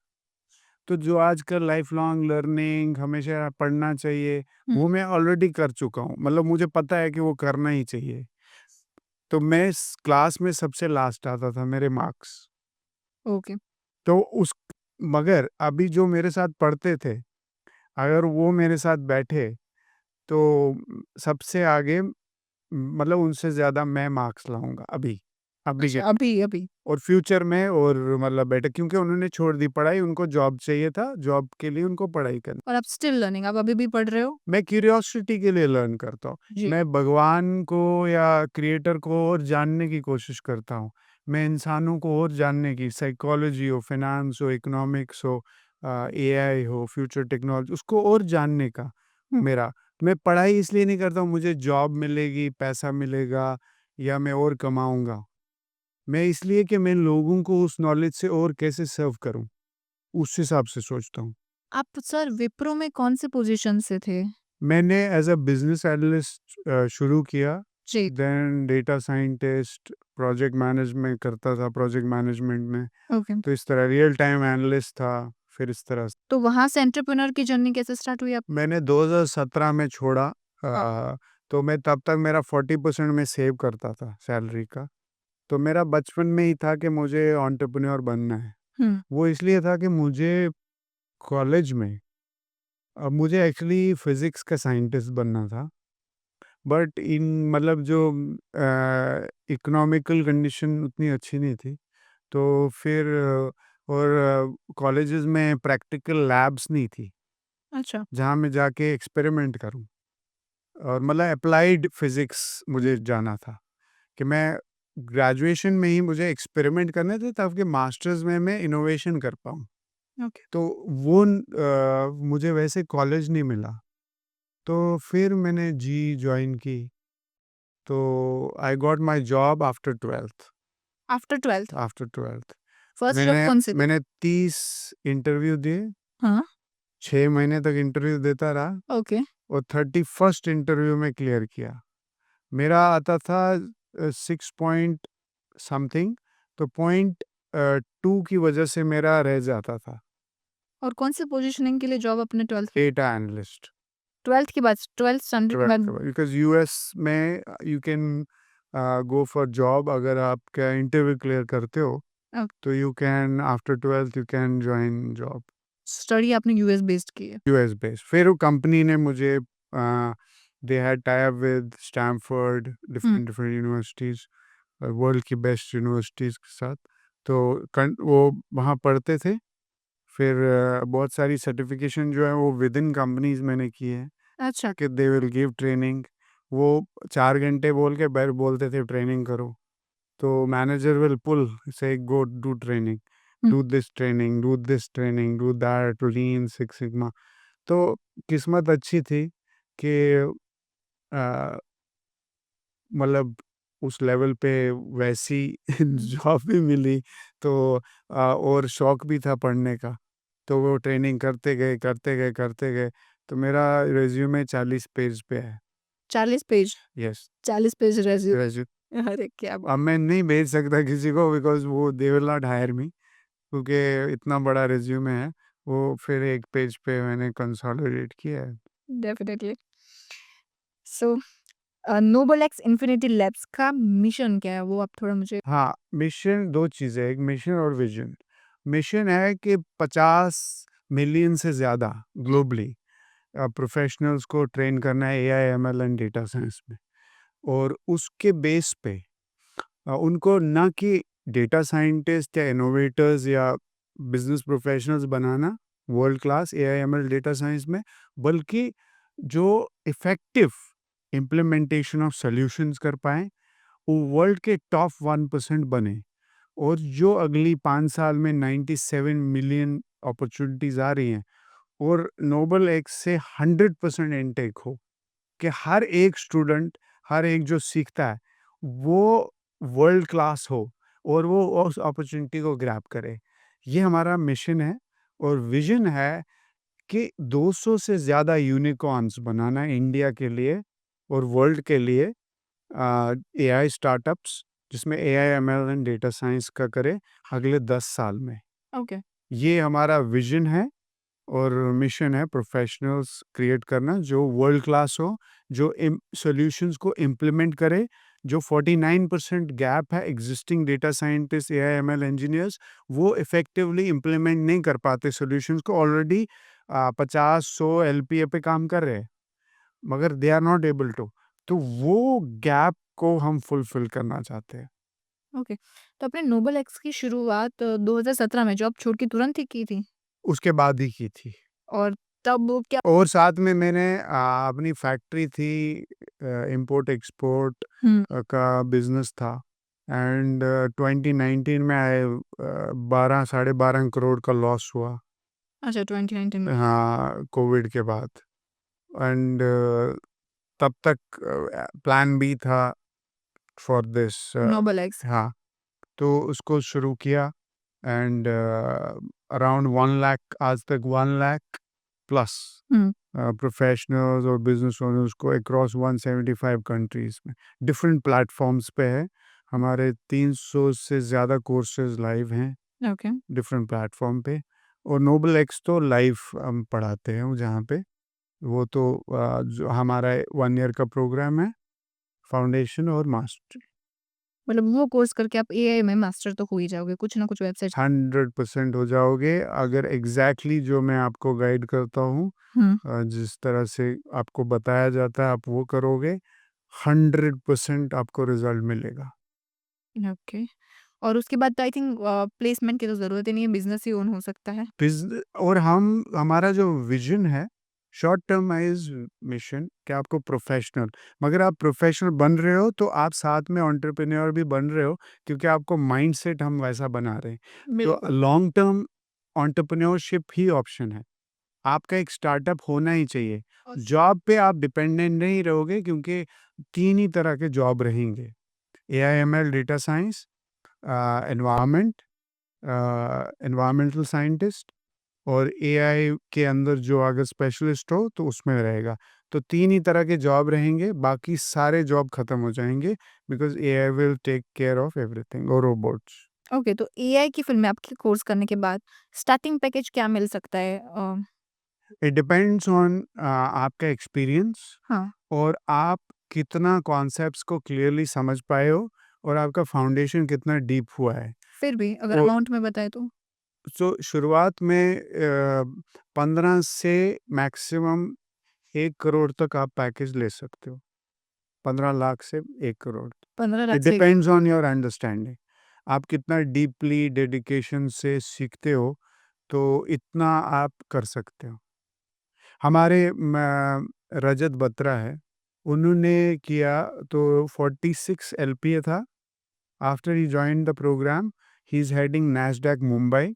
तो जो आजकल लाइफ लॉन्ग लर्निंग हमेशा पढ़ना चाहिए, वो मैं ऑलरेडी कर चुका हूँ। मतलब मुझे पता है कि वो करना ही चाहिए। तो मैं क्लास में सबसे लास्ट आता था, मेरे मार्क्स। ओके। तो उस मगर अभी जो मेरे साथ पढ़ते थे, अगर वो मेरे साथ बैठे तो सबसे आगे, मतलब उनसे ज़्यादा मैं मार्क्स लाऊँगा अभी के, अच्छा, अभी और फ्यूचर में, और मतलब बेटर, क्योंकि उन्होंने छोड़ दी पढ़ाई, उनको जॉब चाहिए था, जॉब के लिए उनको पढ़ाई करनी। और आप स्टिल लर्निंग, आप अभी भी पढ़ रहे हो? मैं क्यूरियोसिटी के लिए लर्न करता हूँ। जी। मैं भगवान को या क्रिएटर को और जानने की कोशिश करता हूँ। मैं इंसानों को और जानने की, साइकोलॉजी हो, फाइनेंस हो, इकोनॉमिक्स हो, एआई हो, फ्यूचर टेक्नोलॉजी, उसको और जानने का हुँ। मेरा। मैं पढ़ाई इसलिए नहीं करता हूँ मुझे जॉब मिलेगी, पैसा मिलेगा या मैं और कमाऊँगा। मैं इसलिए कि मैं लोगों को उस नॉलेज से और कैसे सर्व करूँ, उस हिसाब से सोचता हूँ। आप सर विप्रो में कौन-से पोज़ीशन से थे? मैंने एज़ अ बिज़नेस एनालिस्ट शुरू किया, जी। Then data scientist, project management करता था, प्रोजेक्ट मैनेजमेंट में। ओके। तो इस तरह रियल टाइम एनालिस्ट था, फिर इस तरह से। तो वहाँ से एंटरप्रेन्योर की जर्नी कैसे स्टार्ट हुई आप? मैंने 2017 में छोड़ा, हाँ। तो मैं तब तक मेरा 40% मैं सेव करता था सैलरी का। तो मेरा बचपन में ही था कि मुझे एंटरप्रेन्योर बनना है। हुँ। वो इसलिए था कि मुझे कॉलेज में, मुझे एक्चुअली फिज़िक्स का साइंटिस्ट बनना था। बट इन मतलब जो इकोनॉमिकल कंडीशन उतनी अच्छी नहीं थी, तो फिर और कॉलेजेस में प्रैक्टिकल लैब्स नहीं थी, अच्छा। जहाँ मैं जाके एक्सपेरिमेंट करूँ, और मतलब अप्लाइड फिज़िक्स मुझे जाना था, कि मैं ग्रेजुएशन में ही मुझे एक्सपेरिमेंट करने थे ताकि मास्टर्स में मैं इनोवेशन कर पाऊँ। ओके। तो वो मुझे वैसे कॉलेज नहीं मिला, तो फिर मैंने जी जॉइन की। तो I got my job after 12th। After 12th after 12th first job मैंने कौन-सी थी? मैंने 30 इंटरव्यू दिए, हाँ। 6 महीने तक इंटरव्यू देता रहा, ओके। और 31st इंटरव्यू में क्लियर किया। मेरा आता था 6 पॉइंट समथिंग, तो पॉइंट 2 की वजह से मेरा रह जाता था। और कौन-सी पोज़ीशनिंग के लिए जॉब आपने 12th डेटा एनालिस्ट, 12th के बाद 12th स्टैंडर्ड के 12th बाद? के बाद, बिकॉज़ यूएस में you can go for job, अगर आपका इंटरव्यू क्लियर करते हो, ओके। तो you can after 12th you can join job. Study आपने यूएस बेस्ड की है। US based. फिर वो कंपनी ने मुझे, they had tie up with Stanford, hmm. Different different universities, world की बेस्ट यूनिवर्सिटीज़ के साथ। तो वो वहाँ पढ़ते थे। फिर बहुत सारी सर्टिफिकेशन जो है वो विद इन कंपनीज मैंने की है, अच्छा। कि दे विल गिव ट्रेनिंग। वो 4 घंटे बोल के बैठ बोलते थे ट्रेनिंग करो, तो मैनेजर विल पुल, से go do training, hmm. Do this training, do this training, do that, lean six sigma. तो किस्मत अच्छी थी कि अ, मतलब उस लेवल पे वैसी हुँ। जॉब भी मिली, तो और शौक भी था पढ़ने का, तो वो ट्रेनिंग करते गए, करते गए, करते गए, तो मेरा रिज्यूमे 40 पेज पे है। 40 पेज, यस, 40 पेज रिज्यू अरे क्या अब मैं नहीं भेज सकता किसी को, बिकॉज़ वो they will not hire me, क्योंकि इतना बड़ा रिज्यूमे है, वो फिर एक पेज पे मैंने कंसोलिडेट किया है। डेफिनिटली। सो नोबल एक्स इन्फिनिटी लैब्स का मिशन क्या है? वो आप थोड़ा मुझे। हाँ, मिशन 2 चीज़ें, एक मिशन और विज़न। मिशन है कि 50 मिलियन से ज़्यादा ग्लोबली प्रोफ़ेशनल्स को ट्रेन करना है AI, ML and data science में, और उसके बेस पे उनको ना कि डेटा साइंटिस्ट या इनोवेटर्स या बिज़नेस प्रोफ़ेशनल्स बनाना world class AI, ML, data science में, बल्कि जो इफ़ेक्टिव इम्प्लीमेंटेशन ऑफ सॉल्यूशंस कर पाएँ, वो वर्ल्ड के टॉप 1% बने, और जो अगली 5 साल में 97 मिलियन अपॉर्चुनिटीज़ आ रही हैं, और नोबल एक्स से 100% इनटेक हो, कि हर एक स्टूडेंट, हर एक जो सीखता है, वो वर्ल्ड क्लास हो, और वो उस अपॉर्चुनिटी को ग्रैब करे। ये हमारा मिशन है, और विज़न है कि 200 से ज़्यादा यूनिकॉर्न्स बनाना है इंडिया के लिए और वर्ल्ड के लिए, एआई स्टार्टअप्स, जिसमें AI, ML and data science का करें अगले 10 साल में। ओके। ये हमारा विजन है और मिशन है, प्रोफेशनल्स क्रिएट करना जो वर्ल्ड क्लास हो, जो सॉल्यूशंस को इम्प्लीमेंट करे। जो 49% गैप है existing data scientist, AI ML engineers, वो इफेक्टिवली इम्प्लीमेंट नहीं कर पाते सॉल्यूशंस को। ऑलरेडी 50-100 एलपीए पे काम कर रहे हैं, मगर they are not able to. तो वो गैप को हम फुलफिल करना चाहते हैं। ओके। तो आपने नोबल एक्स की शुरुआत 2017 में जॉब छोड़ के तुरंत ही की थी? उसके बाद ही की थी। और तब क्या और साथ में मैंने अपनी फैक्ट्री थी, इंपोर्ट एक्सपोर्ट हुँ, का बिजनेस था। एंड 2019 में आए, 12 साढ़े 12 करोड़ का लॉस हुआ। अच्छा 2019 में। हाँ, कोविड के बाद। एंड तब तक प्लान बी था फॉर दिस। Noble X. हाँ, तो उसको शुरू किया। एंड अराउंड 1 लाख, आज तक 1 लाख प्लस हुँ, प्रोफेशनल्स और बिजनेस ओनर्स को अक्रॉस 175 कंट्रीज में डिफरेंट प्लेटफॉर्म्स पे है। हमारे 300 से ज़्यादा कोर्सेज लाइव हैं ओके। डिफरेंट प्लेटफॉर्म पे। और नोबल एक्स तो लाइव हम पढ़ाते हैं जहाँ पे। वो तो जो हमारा 1 ईयर का प्रोग्राम है, फाउंडेशन और मास्टर। मतलब वो कोर्स करके आप एआई में मास्टर तो हो ही जाओगे, कुछ ना कुछ वेबसाइट 100% हो जाओगे अगर एग्जैक्टली जो मैं आपको गाइड करता हूँ, हुँ, जिस तरह से आपको बताया जाता है आप वो करोगे, 100% आपको रिजल्ट मिलेगा। ओके। और उसके बाद तो आई थिंक प्लेसमेंट की तो ज़रूरत ही नहीं है, बिज़नेस ही ओन हो सकता है। और हम हमारा जो विजन है, शॉर्ट टर्माइज मिशन, कि आपको प्रोफेशनल, मगर आप प्रोफेशनल बन रहे हो तो आप साथ में एंटरप्रेन्योर भी बन रहे हो, क्योंकि आपको माइंडसेट हम वैसा बना रहे हैं। तो बिल्कुल। लॉन्ग टर्म एंटरप्रेन्योरशिप ही ऑप्शन है। आपका एक स्टार्टअप होना ही चाहिए। और जॉब पे आप डिपेंडेंट नहीं रहोगे, क्योंकि 3 ही तरह के जॉब रहेंगे। AI-ML, data science, environment, environmental scientist, और एआई के अंदर जो अगर स्पेशलिस्ट हो तो उसमें रहेगा। तो 3 ही तरह के जॉब रहेंगे, बाकी सारे जॉब खत्म हो जाएँगे, because AI will take care of everything, और रोबोट्स। ओके, तो एआई की फ़ील्ड में आपके कोर्स करने के बाद स्टार्टिंग पैकेज क्या मिल सकता है? इट डिपेंड्स ऑन आपका एक्सपीरियंस, हाँ, और आप कितना कॉन्सेप्ट्स को क्लियरली समझ पाए हो, और आपका फाउंडेशन कितना डीप हुआ है। फिर भी अगर ओ अमाउंट में बताएँ तो? सो शुरुआत में 15 से मैक्सिमम 1 करोड़ तक आप पैकेज ले सकते हो। 15 लाख से 1 करोड़। 15 लाख इट से डिपेंड्स ऑन योर अंडरस्टैंडिंग। आप कितना डीपली डेडिकेशन से सीखते हो, तो इतना आप कर सकते हो। हमारे रजत बत्रा है, उन्होंने किया तो 46 एलपीए था। After he joined the program, he is heading Nasdaq Mumbai,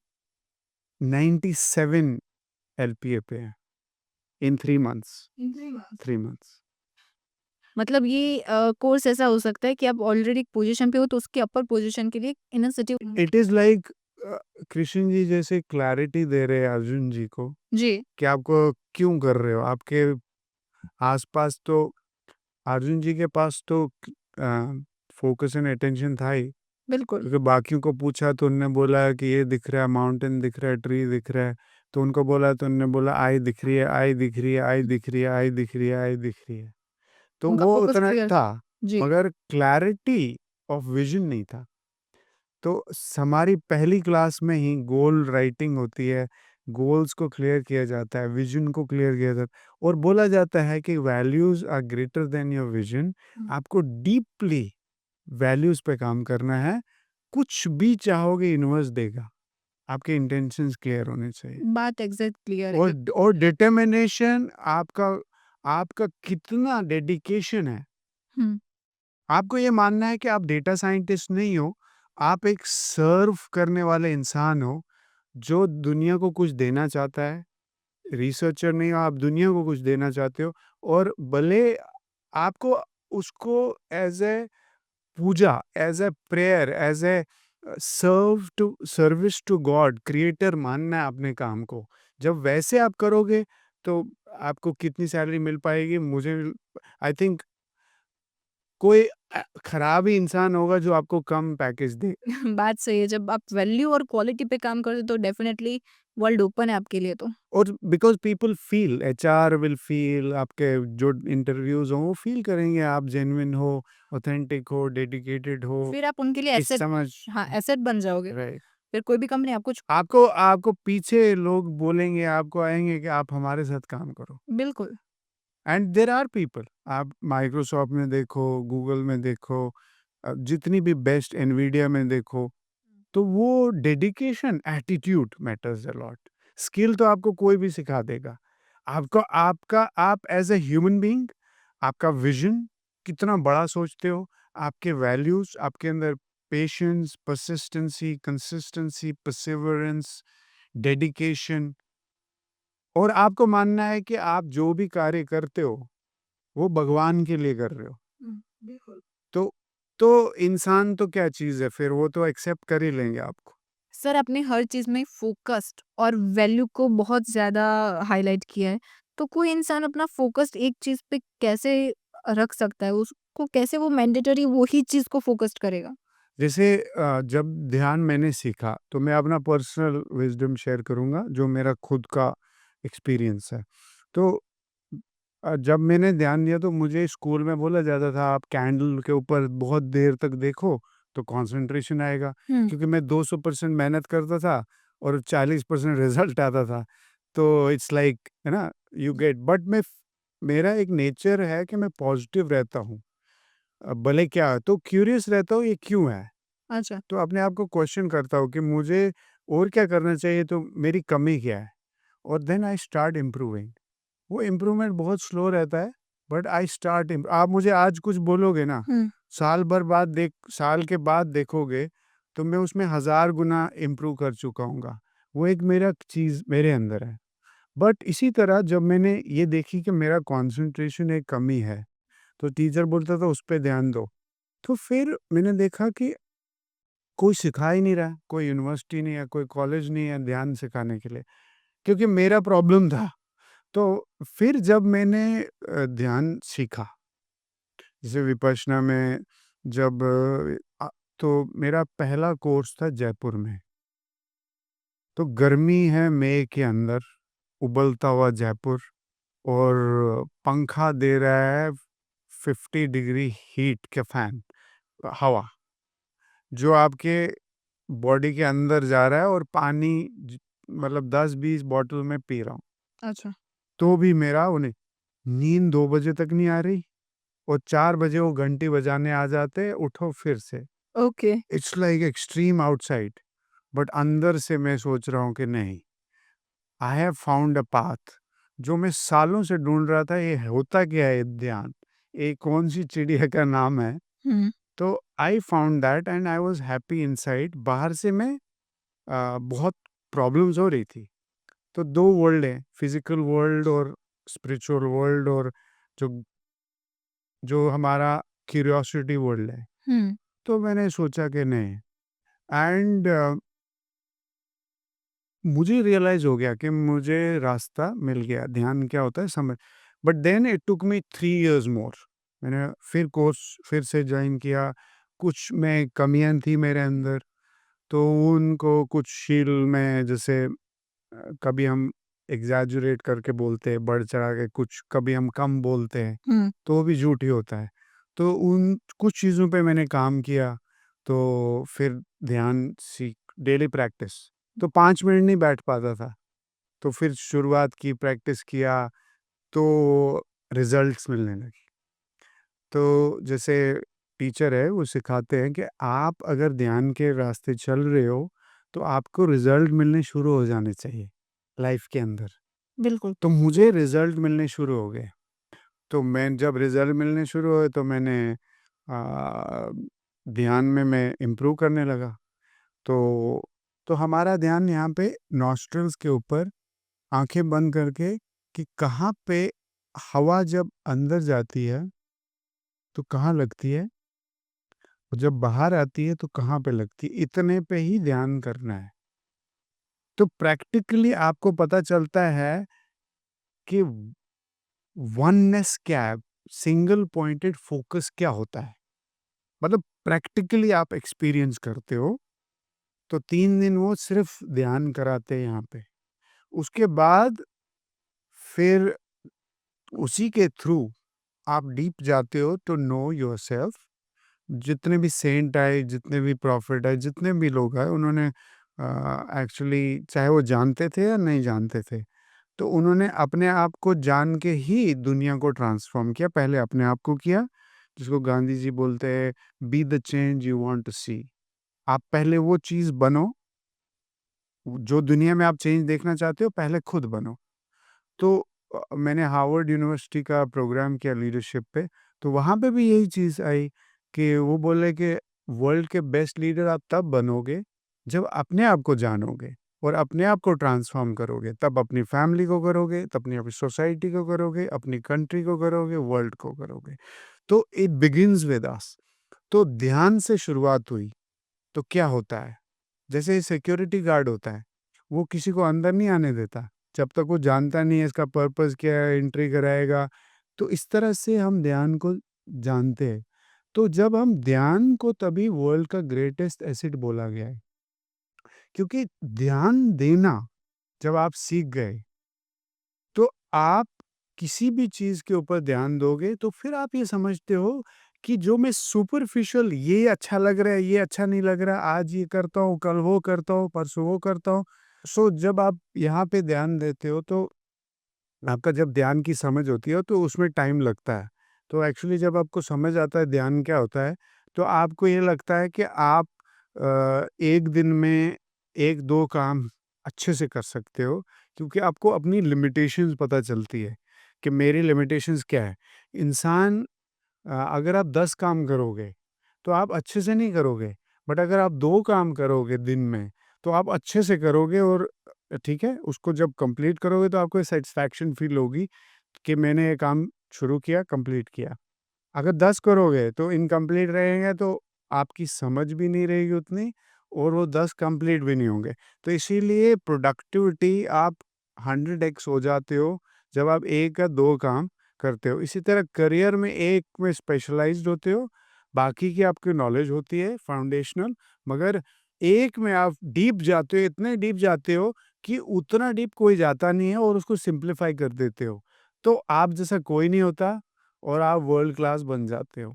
97 LPA पे है इन 3 मंथ्स। 3 मंथ्स। मतलब ये कोर्स ऐसा हो सकता है कि आप ऑलरेडी एक पोज़ीशन पे हो तो उसके अपर पोज़ीशन के लिए in a city it is like Krishna ji जैसे क्लैरिटी दे रहे हैं अर्जुन जी को, जी, कि आपको क्यों कर रहे हो? आपके आस-पास तो अर्जुन जी के पास तो फ़ोकस एंड अटेंशन था ही। बिल्कुल। क्योंकि बाकियों को पूछा तो उन्होंने बोला कि ये दिख रहा है, माउंटेन दिख रहा है, ट्री दिख रहा है। तो उनको बोला तो उन्होंने बोला आई दिख रही है, आई दिख रही है, आई दिख रही है, आई दिख रही है, आई दिख रही है। तो उनका वो फ़ोकस उतना क्लियर था, जी, मगर क्लैरिटी ऑफ विज़न नहीं था। तो हमारी पहली क्लास में ही गोल राइटिंग होती है, गोल्स को क्लियर किया जाता है, विज़न को क्लियर किया जाता है, और बोला जाता है कि values are greater than your vision. आपको डीपली वैल्यूज़ पे काम करना है। कुछ भी चाहोगे यूनिवर्स देगा। आपके इंटेंशंस क्लियर होने चाहिए। बात एग्ज़ैक्ट क्लियर है। और डिटर्मिनेशन आपका, आपका कितना डेडिकेशन है। हुँ, आपको ये मानना है कि आप डेटा साइंटिस्ट नहीं हो, आप एक सर्व करने वाले इंसान हो, जो दुनिया को कुछ देना चाहता है। रिसर्चर नहीं हो, आप दुनिया को कुछ देना चाहते हो, और भले आपको उसको as a puja, as a prayer, as a service to God, creator मानना है अपने काम को। जब वैसे आप करोगे, तो आपको कितनी सैलरी मिल पाएगी, मुझे आई थिंक कोई खराब ही इंसान होगा जो आपको कम पैकेज दे। बात सही है, जब आप वैल्यू और क्वालिटी पे काम करते हो तो डेफ़िनेटली वर्ल्ड ओपन है आपके लिए तो। और because people feel, HR will feel, आपके जो इंटरव्यूज़ हों, वो फ़ील करेंगे आप जेन्युइन हो, ऑथेंटिक हो, डेडिकेटेड हो, फिर आप उनके लिए इस एसेट, समझ हाँ, एसेट बन जाओगे। राइट। फिर कोई भी कंपनी आपको आपको आपको पीछे लोग बोलेंगे, आपको आएँगे कि आप हमारे साथ काम करो। बिल्कुल। एंड देयर आर पीपल, आप माइक्रोसॉफ्ट में देखो, गूगल में देखो, जितनी भी बेस्ट एनवीडिया में देखो, तो वो dedication, attitude matters a lot. Skill तो आपको कोई भी सिखा देगा। आपको आपका आप एज़ अ ह्यूमन बीइंग, आपका विज़न कितना बड़ा सोचते हो, आपके वैल्यूज़, आपके अंदर patience, persistency, consistency, perseverance, dedication, और आपको मानना है कि आप जो भी कार्य करते हो, वो भगवान के लिए कर रहे हो। बिल्कुल। तो इंसान तो क्या चीज़ है फिर, वो तो एक्सेप्ट कर ही लेंगे आपको। सर, आपने हर चीज़ में फ़ोकस्ड और वैल्यू को बहुत ज़्यादा हाइलाइट किया है। तो कोई इंसान अपना फ़ोकस्ड एक चीज़ पे कैसे रख सकता है? उसको कैसे वो मैंडेटरी वही चीज़ को फ़ोकस्ड करेगा? जैसे जब ध्यान मैंने सीखा, तो मैं अपना पर्सनल विज़डम शेयर करूँगा, जो मेरा खुद का एक्सपीरियंस है। तो जब मैंने ध्यान दिया तो मुझे स्कूल में बोला जाता था, आप कैंडल के ऊपर बहुत देर तक देखो, तो कंसंट्रेशन आएगा। हुँ। क्योंकि मैं 200% मेहनत करता था और 40% रिज़ल्ट आता था। तो इट्स लाइक, है ना, यू गेट, बट मेरा एक नेचर है कि मैं पॉज़िटिव रहता हूँ। भले क्या है, तो क्यूरियस रहता हूँ, ये क्यों है? अच्छा। तो अपने आप को क्वेश्चन करता हूँ कि मुझे और क्या करना चाहिए, तो मेरी कमी क्या है? और देन आई स्टार्ट इम्प्रूविंग। वो इम्प्रूवमेंट बहुत स्लो रहता है, बट आई स्टार्ट आप मुझे आज कुछ बोलोगे ना, हुँ। साल के बाद देखोगे, तो मैं उसमें 1000 गुना इम्प्रूव कर चुका हूँगा। वो एक मेरा चीज़ मेरे अंदर है। बट इसी तरह जब मैंने ये देखी कि मेरा कंसंट्रेशन एक कमी है, तो टीचर बोलता था उस पे ध्यान दो। तो फिर मैंने देखा कि कोई सिखा ही नहीं रहा, कोई यूनिवर्सिटी नहीं है, कोई कॉलेज नहीं है ध्यान सिखाने के लिए, क्योंकि मेरा प्रॉब्लम था। तो फिर जब मैंने ध्यान सीखा, जैसे विपश्यना में, जब तो मेरा पहला कोर्स था जयपुर में। तो गर्मी है मई के अंदर, उबलता हुआ जयपुर, और पंखा दे रहा है 50 डिग्री हीट के फैन, हवा, जो आपके बॉडी के अंदर जा रहा है, और पानी मतलब 10-20 बॉटल में पी रहा हूँ। अच्छा। तो भी मेरा उन्हें नींद 2 बजे तक नहीं आ रही, और 4 बजे वो घंटी बजाने आ जाते, उठो फिर से। Okay. It's like extreme outside, but अंदर से मैं सोच रहा हूँ कि नहीं, I have found a path, जो मैं सालों से ढूंढ रहा था, ये होता क्या है ध्यान, ये कौन सी चिड़िया का नाम है। हुँ। तो I found that and I was happy inside. बाहर से मैं बहुत प्रॉब्लम्स हो रही थी। तो 2 वर्ल्ड है, फिज़िकल वर्ल्ड और स्पिरिचुअल वर्ल्ड, और जो जो हमारा क्यूरियोसिटी वर्ल्ड है। हुँ। तो मैंने सोचा कि नहीं, एंड मुझे रियलाइज़ हो गया कि मुझे रास्ता मिल गया, ध्यान क्या होता है समझ। But then it took me 3 years more. मैंने फिर कोर्स फिर से जॉइन किया, कुछ में कमियाँ थी मेरे अंदर, तो उनको कुछ शील में, जैसे कभी हम एग्ज़ैजुरेट करके बोलते हैं, बढ़-चढ़ा के कुछ, कभी हम कम बोलते हैं, हुँ। तो वो भी झूठ ही होता है। तो उन कुछ चीज़ों पे मैंने काम किया, तो फिर ध्यान सीख डेली प्रैक्टिस, तो 5 मिनट नहीं बैठ पाता था। तो फिर शुरुआत की, प्रैक्टिस किया, तो रिज़ल्ट्स मिलने लगे। तो जैसे टीचर है, वो सिखाते हैं कि आप अगर ध्यान के रास्ते चल रहे हो, तो आपको रिज़ल्ट मिलने शुरू हो जाने चाहिए, लाइफ़ के अंदर। बिल्कुल। तो मुझे रिज़ल्ट मिलने शुरू हो गए। तो मैं जब रिज़ल्ट मिलने शुरू हुए, तो मैंने अ, ध्यान में मैं इम्प्रूव करने लगा। तो हमारा ध्यान यहाँ पे नॉस्ट्रिल्स के ऊपर, आँखें बंद करके, कि कहाँ पे हवा जब अंदर जाती है, तो कहाँ लगती है, और जब बाहर आती है, तो कहाँ पे लगती है, इतने पे ही ध्यान करना है। तो प्रैक्टिकली आपको पता चलता है कि वननेस क्या है, सिंगल पॉइंटेड फोकस क्या होता है, मतलब प्रैक्टिकली आप एक्सपीरियंस करते हो। तो 3 दिन वो सिर्फ ध्यान कराते हैं यहाँ पे। उसके बाद फिर उसी के थ्रू आप डीप जाते हो टू नो योरसेल्फ। जितने भी सेंट आए, जितने भी प्रॉफिट आए, जितने भी लोग आए, उन्होंने एक्चुअली चाहे वो जानते थे या नहीं जानते थे, तो उन्होंने अपने आप को जान के ही दुनिया को ट्रांसफ़ॉर्म किया। पहले अपने आप को किया, जिसको गांधी जी बोलते हैं, be the change you want to see. आप पहले वो चीज़ बनो, जो दुनिया में आप चेंज देखना चाहते हो, पहले खुद बनो। तो मैंने हार्वर्ड यूनिवर्सिटी का प्रोग्राम किया लीडरशिप पे, तो वहाँ पे भी यही चीज़ आई कि वो बोले कि वर्ल्ड के बेस्ट लीडर आप तब बनोगे, जब अपने आप को जानोगे और अपने आप को ट्रांसफ़ॉर्म करोगे। तब अपनी फैमिली को करोगे, तब अपनी सोसाइटी को करोगे, अपनी कंट्री को करोगे, वर्ल्ड को करोगे। तो इट बिगिन्स विद अस। तो ध्यान से शुरुआत हुई, तो क्या होता है? जैसे सिक्योरिटी गार्ड होता है, वो किसी को अंदर नहीं आने देता, जब तक वो जानता नहीं है इसका पर्पस क्या है, एंट्री कराएगा। तो इस तरह से हम ध्यान को जानते हैं। तो जब हम ध्यान को तभी वर्ल्ड का ग्रेटेस्ट एसेट बोला गया है, क्योंकि ध्यान देना जब आप सीख गए, तो आप किसी भी चीज़ के ऊपर ध्यान दोगे, तो फिर आप ये समझते हो कि जो मैं सुपरफिशियल ये अच्छा लग रहा है, ये अच्छा नहीं लग रहा, आज ये करता हूँ, कल वो करता हूँ, परसों वो करता हूँ। सो जब आप यहाँ पे ध्यान देते हो, तो आपका जब ध्यान की समझ होती है, तो उसमें टाइम लगता है। तो एक्चुअली जब आपको समझ आता है ध्यान क्या होता है, तो आपको ये लगता है कि आप एक दिन में 1-2 काम अच्छे से कर सकते हो, क्योंकि आपको अपनी लिमिटेशंस पता चलती है कि मेरी लिमिटेशंस क्या है। इंसान अगर आप 10 काम करोगे, तो आप अच्छे से नहीं करोगे, बट अगर आप 2 काम करोगे दिन में, तो आप अच्छे से करोगे और ठीक है, उसको जब कंप्लीट करोगे तो आपको सैटिस्फैक्शन फ़ील होगी कि मैंने ये काम शुरू किया, कंप्लीट किया। अगर 10 करोगे तो इनकम्प्लीट रहेंगे, तो आपकी समझ भी नहीं रहेगी उतनी और वो 10 कंप्लीट भी नहीं होंगे। तो इसीलिए प्रोडक्टिविटी आप 100x हो जाते हो जब आप 1 या 2 काम करते हो। इसी तरह करियर में एक में स्पेशलाइज़्ड होते हो, बाकी की आपकी नॉलेज होती है फाउंडेशनल, मगर एक में आप डीप जाते हो, इतने डीप जाते हो कि उतना डीप कोई जाता नहीं है और उसको सिंप्लीफाई कर देते हो। तो आप जैसा कोई नहीं होता और आप वर्ल्ड क्लास बन जाते हो।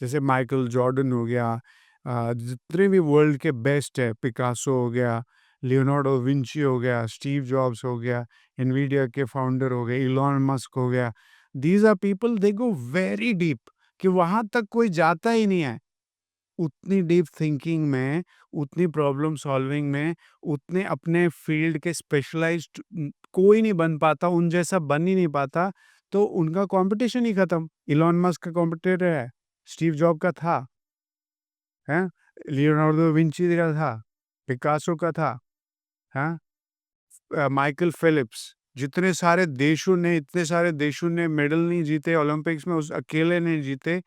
जैसे माइकल जॉर्डन हो गया, जितने भी वर्ल्ड के बेस्ट है, पिकासो हो गया, लियोनार्डो विंची हो गया, स्टीव जॉब्स हो गया, एनवीडिया के फाउंडर हो गए, इलॉन मस्क हो गया। These are people they go very deep, कि वहाँ तक कोई जाता ही नहीं है। उतनी डीप थिंकिंग में, उतनी प्रॉब्लम सॉल्विंग में, उतने अपने फील्ड के स्पेशलाइज्ड कोई नहीं बन पाता, उन जैसा बन ही नहीं पाता, तो उनका कॉम्पिटिशन ही खत्म। इलॉन मस्क का कॉम्पिटिटर है, स्टीव जॉब का था, हैं? लियोनार्डो विंची का था, पिकासो का था, हैं? माइकल फिलिप्स, जितने सारे देशों ने, इतने सारे देशों ने मेडल नहीं जीते ओलंपिक्स में, उस अकेले ने जीते,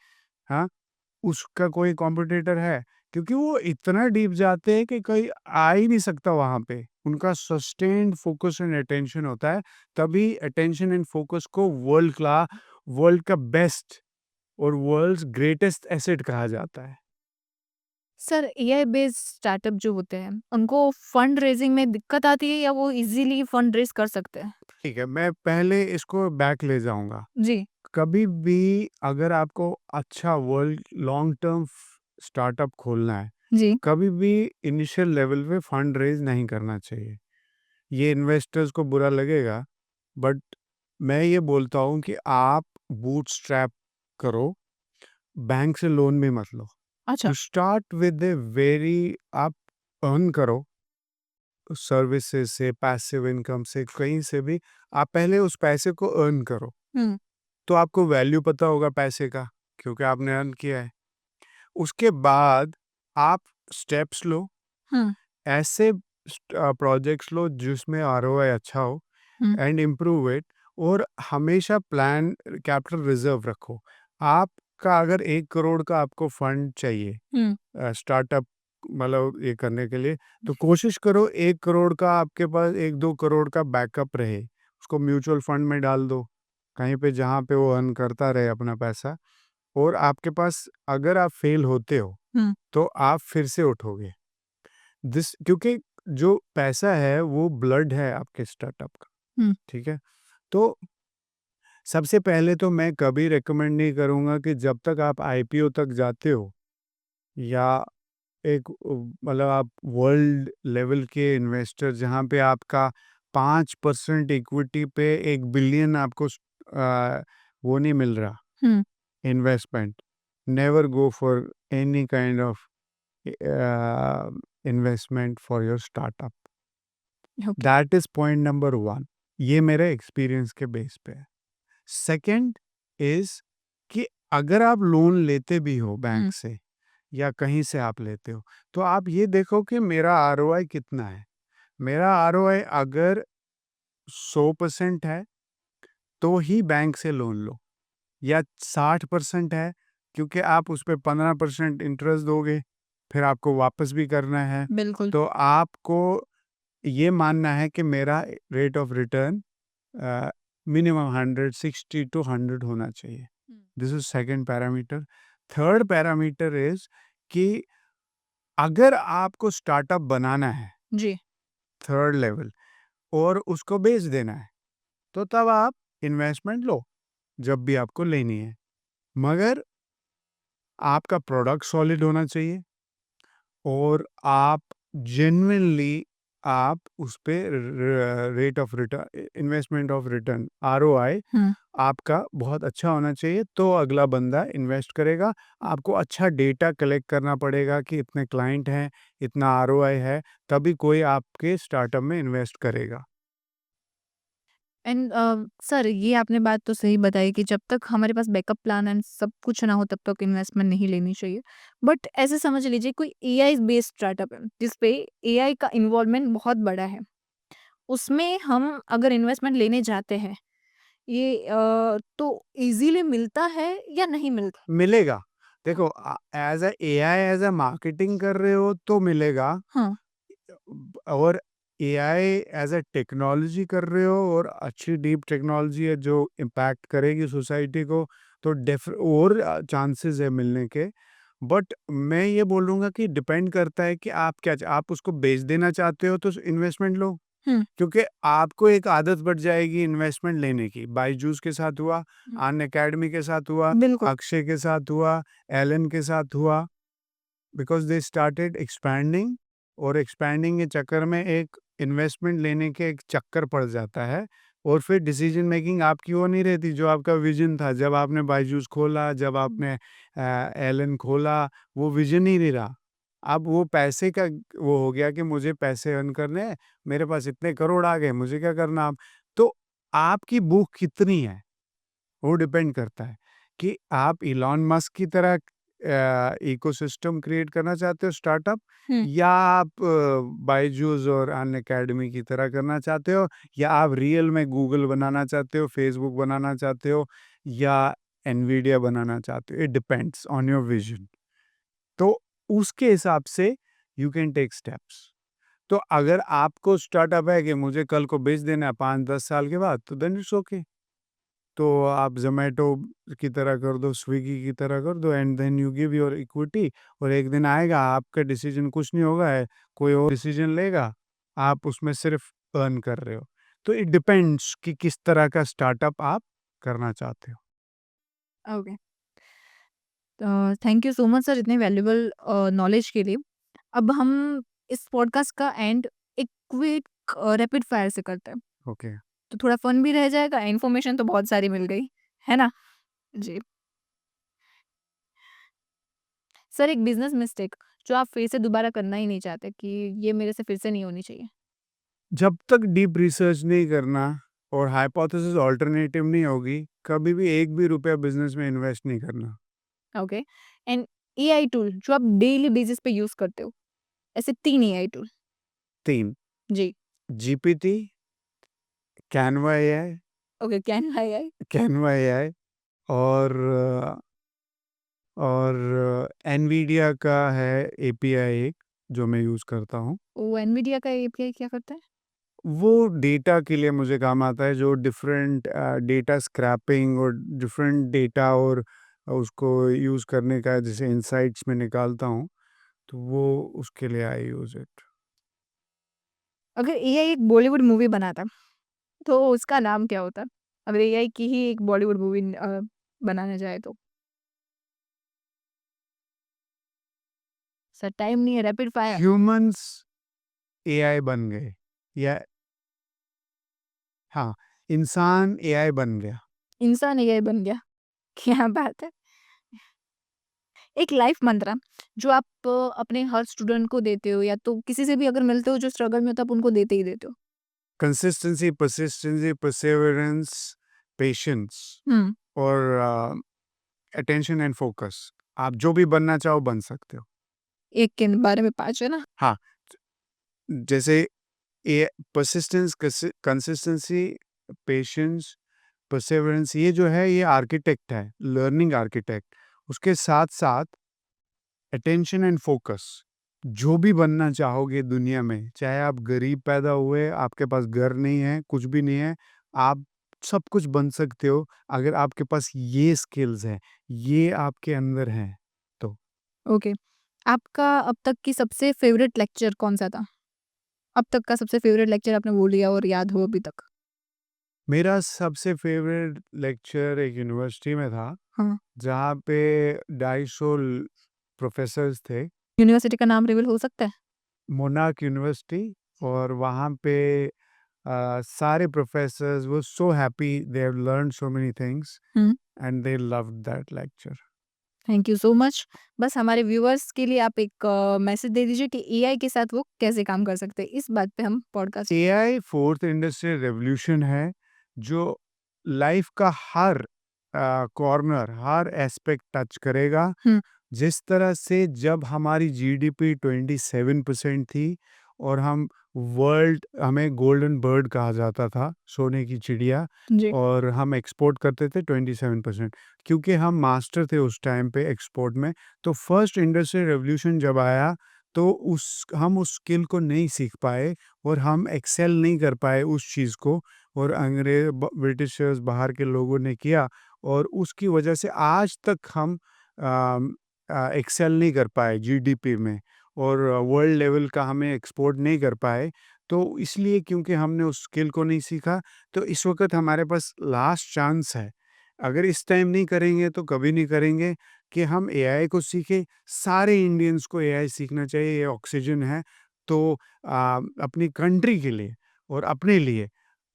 हाँ? उसका कोई कॉम्पिटिटर है? क्योंकि वो इतना डीप जाते हैं कि कोई आ ही नहीं सकता वहाँ पे। उनका सस्टेन्ड फ़ोकस एंड अटेंशन होता है, तभी अटेंशन एंड फ़ोकस को वर्ल्ड का बेस्ट और वर्ल्ड्स ग्रेटेस्ट एसेट कहा जाता है। सर, एआई बेस्ड स्टार्टअप जो होते हैं, उनको फंड रेज़िंग में दिक्कत आती है या वो ईज़िली फंड रेज़ कर सकते हैं? ठीक है, मैं पहले इसको बैक ले जाऊँगा। जी, कभी भी अगर आपको अच्छा वर्ल्ड लॉन्ग टर्म स्टार्टअप खोलना है, जी। कभी भी इनिशियल लेवल पे फंड रेज़ नहीं करना चाहिए। ये इन्वेस्टर्स को बुरा लगेगा, बट मैं ये बोलता हूँ कि आप बूटस्ट्रैप करो, बैंक से लोन भी मत लो। अच्छा। To start with a very, आप अर्न करो सर्विसेज से, पैसिव इनकम से, कहीं से भी। आप पहले उस पैसे को अर्न करो, हुँ, तो आपको वैल्यू पता होगा पैसे का, क्योंकि आपने अर्न किया है। उसके बाद आप स्टेप्स लो, हुँ, ऐसे प्रोजेक्ट्स लो जिसमें आरओआई अच्छा हो, हुँ, एंड इम्प्रूव इट। और हमेशा प्लान कैपिटल रिजर्व रखो। आपका अगर 1 करोड़ का आपको फंड चाहिए हुँ। स्टार्टअप, मतलब ये करने के लिए, तो कोशिश करो 1 करोड़ का आपके पास 1-2 करोड़ का बैकअप रहे। उसको म्यूचुअल फंड में डाल दो, कहीं पे जहाँ पे वो अर्न करता रहे अपना पैसा, और आपके पास अगर आप फेल होते हो हुँ, तो आप फिर से उठोगे। क्योंकि जो पैसा है वो ब्लड है आपके स्टार्टअप का, हुँ, ठीक है? तो सबसे पहले तो मैं कभी रिकमेंड नहीं करूँगा कि जब तक आप आईपीओ तक जाते हो या एक मतलब आप वर्ल्ड लेवल के इन्वेस्टर जहाँ पे आपका 5% इक्विटी पे 1 बिलियन आपको वो नहीं मिल रहा hmm, investment, never go for any kind of investment for your startup. Okay. That is point number 1। ये मेरे एक्सपीरियंस के बेस पे है। सेकंड इज़ कि अगर आप लोन लेते भी हो बैंक हुँ, से या कहीं से आप लेते हो, तो आप ये देखो कि मेरा आरओआई कितना है। मेरा आरओआई अगर 100% है, तो ही बैंक से लोन लो, या 60% है, क्योंकि आप उस पे 15% इंटरेस्ट दोगे, फिर आपको वापस भी करना है। बिल्कुल। तो आपको ये मानना है कि मेरा rate of return minimum 160 to 100 होना चाहिए। Hmm, this is second parameter. Third parameter is कि अगर आपको स्टार्टअप बनाना है, जी, थर्ड लेवल, और उसको बेच देना है, तो तब आप इन्वेस्टमेंट लो, जब भी आपको लेनी है। मगर आपका प्रोडक्ट सॉलिड होना चाहिए और आप जेन्युइनली आप उस पे rate of return, investment of return, ROI hmm. आपका बहुत अच्छा होना चाहिए, तो अगला बंदा इन्वेस्ट करेगा। आपको अच्छा डेटा कलेक्ट करना पड़ेगा कि इतने क्लाइंट हैं, इतना आरओआई है, तभी कोई आपके स्टार्टअप में इन्वेस्ट करेगा। एंड सर ये आपने बात तो सही बताई कि जब तक हमारे पास बैकअप प्लान एंड सब कुछ ना हो तब तक इन्वेस्टमेंट नहीं लेनी चाहिए। बट ऐसे समझ लीजिए कोई एआई बेस्ड स्टार्टअप है जिस पे एआई का इन्वॉल्वमेंट बहुत बड़ा है। उसमें हम अगर इन्वेस्टमेंट लेने जाते हैं ये तो ईज़िली मिलता है या नहीं मिलता? मिलेगा। देखो, as a AI, as a marketing कर रहे हो तो मिलेगा, हाँ, और एआई एज़ अ टेक्नोलॉजी कर रहे हो और अच्छी डीप टेक्नोलॉजी है जो इम्पैक्ट करेगी सोसाइटी को, तो और चांसेस है मिलने के। बट मैं ये बोलूँगा कि डिपेंड करता है कि आप उसको बेच देना चाहते हो तो इन्वेस्टमेंट लो, हुँ, क्योंकि आपको एक आदत पड़ जाएगी इन्वेस्टमेंट लेने की। बायजूस के साथ हुआ, हुँ। अनअकैडमी के साथ हुआ, बिल्कुल। अक्षय के साथ हुआ, एलन के साथ हुआ, बिकॉज़ दे स्टार्टेड एक्सपैंडिंग, और एक्सपैंडिंग के चक्कर में एक इन्वेस्टमेंट लेने के एक चक्कर पड़ जाता है, और फिर डिसीजन मेकिंग आपकी वो नहीं रहती जो आपका विज़न था। जब आपने बायजूस खोला, जब आपने एलन खोला, वो विज़न ही नहीं रहा। अब वो पैसे का वो हो गया कि मुझे पैसे अर्न करने हैं, मेरे पास इतने करोड़ आ गए, मुझे क्या करना अब? तो आपकी भूख कितनी है? वो डिपेंड करता है कि आप इलॉन मस्क की तरह इकोसिस्टम क्रिएट करना चाहते हो स्टार्टअप, हुँ, या आप बायजूस और अनअकैडमी की तरह करना चाहते हो, या आप रियल में गूगल बनाना चाहते हो, फेसबुक बनाना चाहते हो, या एनवीडिया बनाना चाहते हो। It depends on your vision. तो उसके हिसाब से यू कैन टेक स्टेप्स। तो अगर आपको स्टार्टअप है कि मुझे कल को बेच देना है 5-10 साल के बाद, तो देन इट्स ओके। तो आप ज़ोमैटो की तरह कर दो, स्विगी की तरह कर दो, and then you give your equity, और एक दिन आएगा आपका डिसीजन कुछ नहीं होगा है, कोई और डिसीजन लेगा, आप उसमें सिर्फ अर्न कर रहे हो। तो इट डिपेंड्स कि किस तरह का स्टार्टअप आप करना चाहते हो। Okay. Thank you so much sir इतने वैल्यूएबल नॉलेज के लिए। अब हम इस पॉडकास्ट का एंड एक क्विक रैपिड फायर से करते हैं। ओके। तो थोड़ा फन भी रह जाएगा, इन्फॉर्मेशन तो बहुत सारी मिल गई, है ना? जी। सर एक बिज़नेस मिस्टेक जो आप फिर से दोबारा करना ही नहीं चाहते कि ये मेरे से फिर से नहीं होनी चाहिए। जब तक डीप रिसर्च नहीं करना और हाइपोथेसिस अल्टरनेटिव नहीं होगी, कभी भी एक भी रुपया बिज़नेस में इन्वेस्ट नहीं करना। ओके। एंड एआई टूल जो आप डेली बेसिस पे यूज़ करते हो, ऐसे 3 एआई टूल। 3, जी। GPT, Canva AI, okay, Canva AI, Canva AI, और एनवीडिया का है एपीआई एक, जो मैं यूज़ करता हूँ। वो एनवीडिया का एपीआई क्या करता है? वो डेटा के लिए मुझे काम आता है, जो डिफरेंट डेटा स्क्रैपिंग और डिफरेंट डेटा और उसको यूज़ करने का जैसे इनसाइट्स मैं निकालता हूँ, तो वो उसके लिए आई यूज़ इट। अगर एआई एक बॉलीवुड मूवी बनाता, तो उसका नाम क्या होता? अगर एआई की ही एक बॉलीवुड मूवी बनाना चाहे तो? सर टाइम नहीं है, रैपिड फायर। ह्यूमन्स एआई बन गए या हाँ, इंसान एआई बन गया। इंसान एआई बन गया, क्या बात है! एक लाइफ मंत्र जो आप अपने हर स्टूडेंट को देते हो या तो किसी से भी अगर मिलते हो जो स्ट्रगल में होता है आप उनको देते ही देते हो। कंसिस्टेंसी, परसिस्टेंसी, परसेवरेंस, पेशेंस हुँ, और अटेंशन एंड फोकस। आप जो भी बनना चाहो बन सकते हो। एक के बारे में 5 है ना? हाँ, जैसे ये परसिस्टेंस, कंसिस्टेंसी, पेशेंस, परसेवरेंस, ये जो है ये आर्किटेक्ट है, लर्निंग आर्किटेक्ट। उसके साथ-साथ अटेंशन एंड फोकस। जो भी बनना चाहोगे दुनिया में, चाहे आप गरीब पैदा हुए, आपके पास घर नहीं है, कुछ भी नहीं है, आप सब कुछ बन सकते हो अगर आपके पास ये स्किल्स हैं, ये आपके अंदर हैं तो। ओके। आपका अब तक की सबसे फ़ेवरेट लेक्चर कौन-सा था? अब तक का सबसे फ़ेवरेट लेक्चर आपने बोल लिया और याद हो अभी तक? मेरा सबसे फ़ेवरेट लेक्चर एक यूनिवर्सिटी में था, हाँ। जहाँ पे 250 प्रोफ़ेसर्स थे, यूनिवर्सिटी का नाम रिवील हो सकता है? Monarch university. और वहाँ पे सारे professors were so happy, they have learned so many things hmm. And they loved that lecture. Thank you so much. बस हमारे व्यूअर्स के लिए आप एक मैसेज दे दीजिए कि एआई के साथ वो कैसे काम कर सकते हैं। इस बात पे हम podcast AI fourth industrial revolution है, जो लाइफ का हर कॉर्नर, हर एस्पेक्ट टच करेगा। हुँ, जिस तरह से जब हमारी जीडीपी 27% थी और हम वर्ल्ड हमें गोल्डन बर्ड कहा जाता था, सोने की चिड़िया, जी। और हम एक्सपोर्ट करते थे 27%, क्योंकि हम मास्टर थे उस टाइम पे एक्सपोर्ट में। तो फर्स्ट इंडस्ट्रियल रेवोल्यूशन जब आया, तो उस हम उस स्किल को नहीं सीख पाए और हम एक्सेल नहीं कर पाए उस चीज़ को, और ब्रिटिशर्स बाहर के लोगों ने किया, और उसकी वजह से आज तक हम एक्सेल नहीं कर पाए जीडीपी में, और वर्ल्ड लेवल का हमें एक्सपोर्ट नहीं कर पाए। तो इसलिए क्योंकि हमने उस स्किल को नहीं सीखा, तो इस वक़्त हमारे पास लास्ट चांस है। अगर इस टाइम नहीं करेंगे तो कभी नहीं करेंगे कि हम एआई को सीखें। सारे इंडियंस को एआई सीखना चाहिए, ये ऑक्सीजन है। तो अपनी कंट्री के लिए और अपने लिए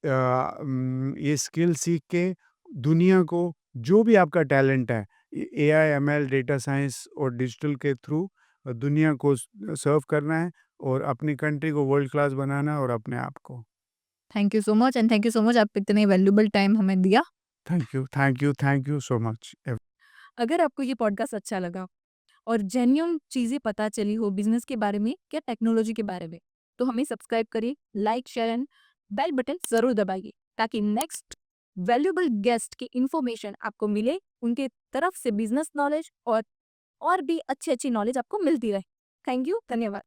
ये स्किल सीख के दुनिया को, जो भी आपका टैलेंट है, एआई, एमएल, डेटा साइंस और डिजिटल के थ्रू दुनिया को सर्व करना है, और अपनी कंट्री को वर्ल्ड क्लास बनाना है, और अपने आप को। Thank you so much and thank you so much आप इतने वैल्यूएबल टाइम हमें दिया। Thank you, thank you, thank you so much. अगर आपको ये पॉडकास्ट अच्छा लगा और जेन्युइन चीज़ें पता चली हो बिज़नेस के बारे में या टेक्नोलॉजी के बारे में, तो हमें सब्सक्राइब करिए, like, share and bell button ज़रूर दबाइए ताकि नेक्स्ट वैल्यूएबल गेस्ट की इन्फॉर्मेशन आपको मिले, उनके तरफ से बिज़नेस नॉलेज और भी अच्छी-अच्छी नॉलेज आपको मिलती रहे। थैंक यू, धन्यवाद।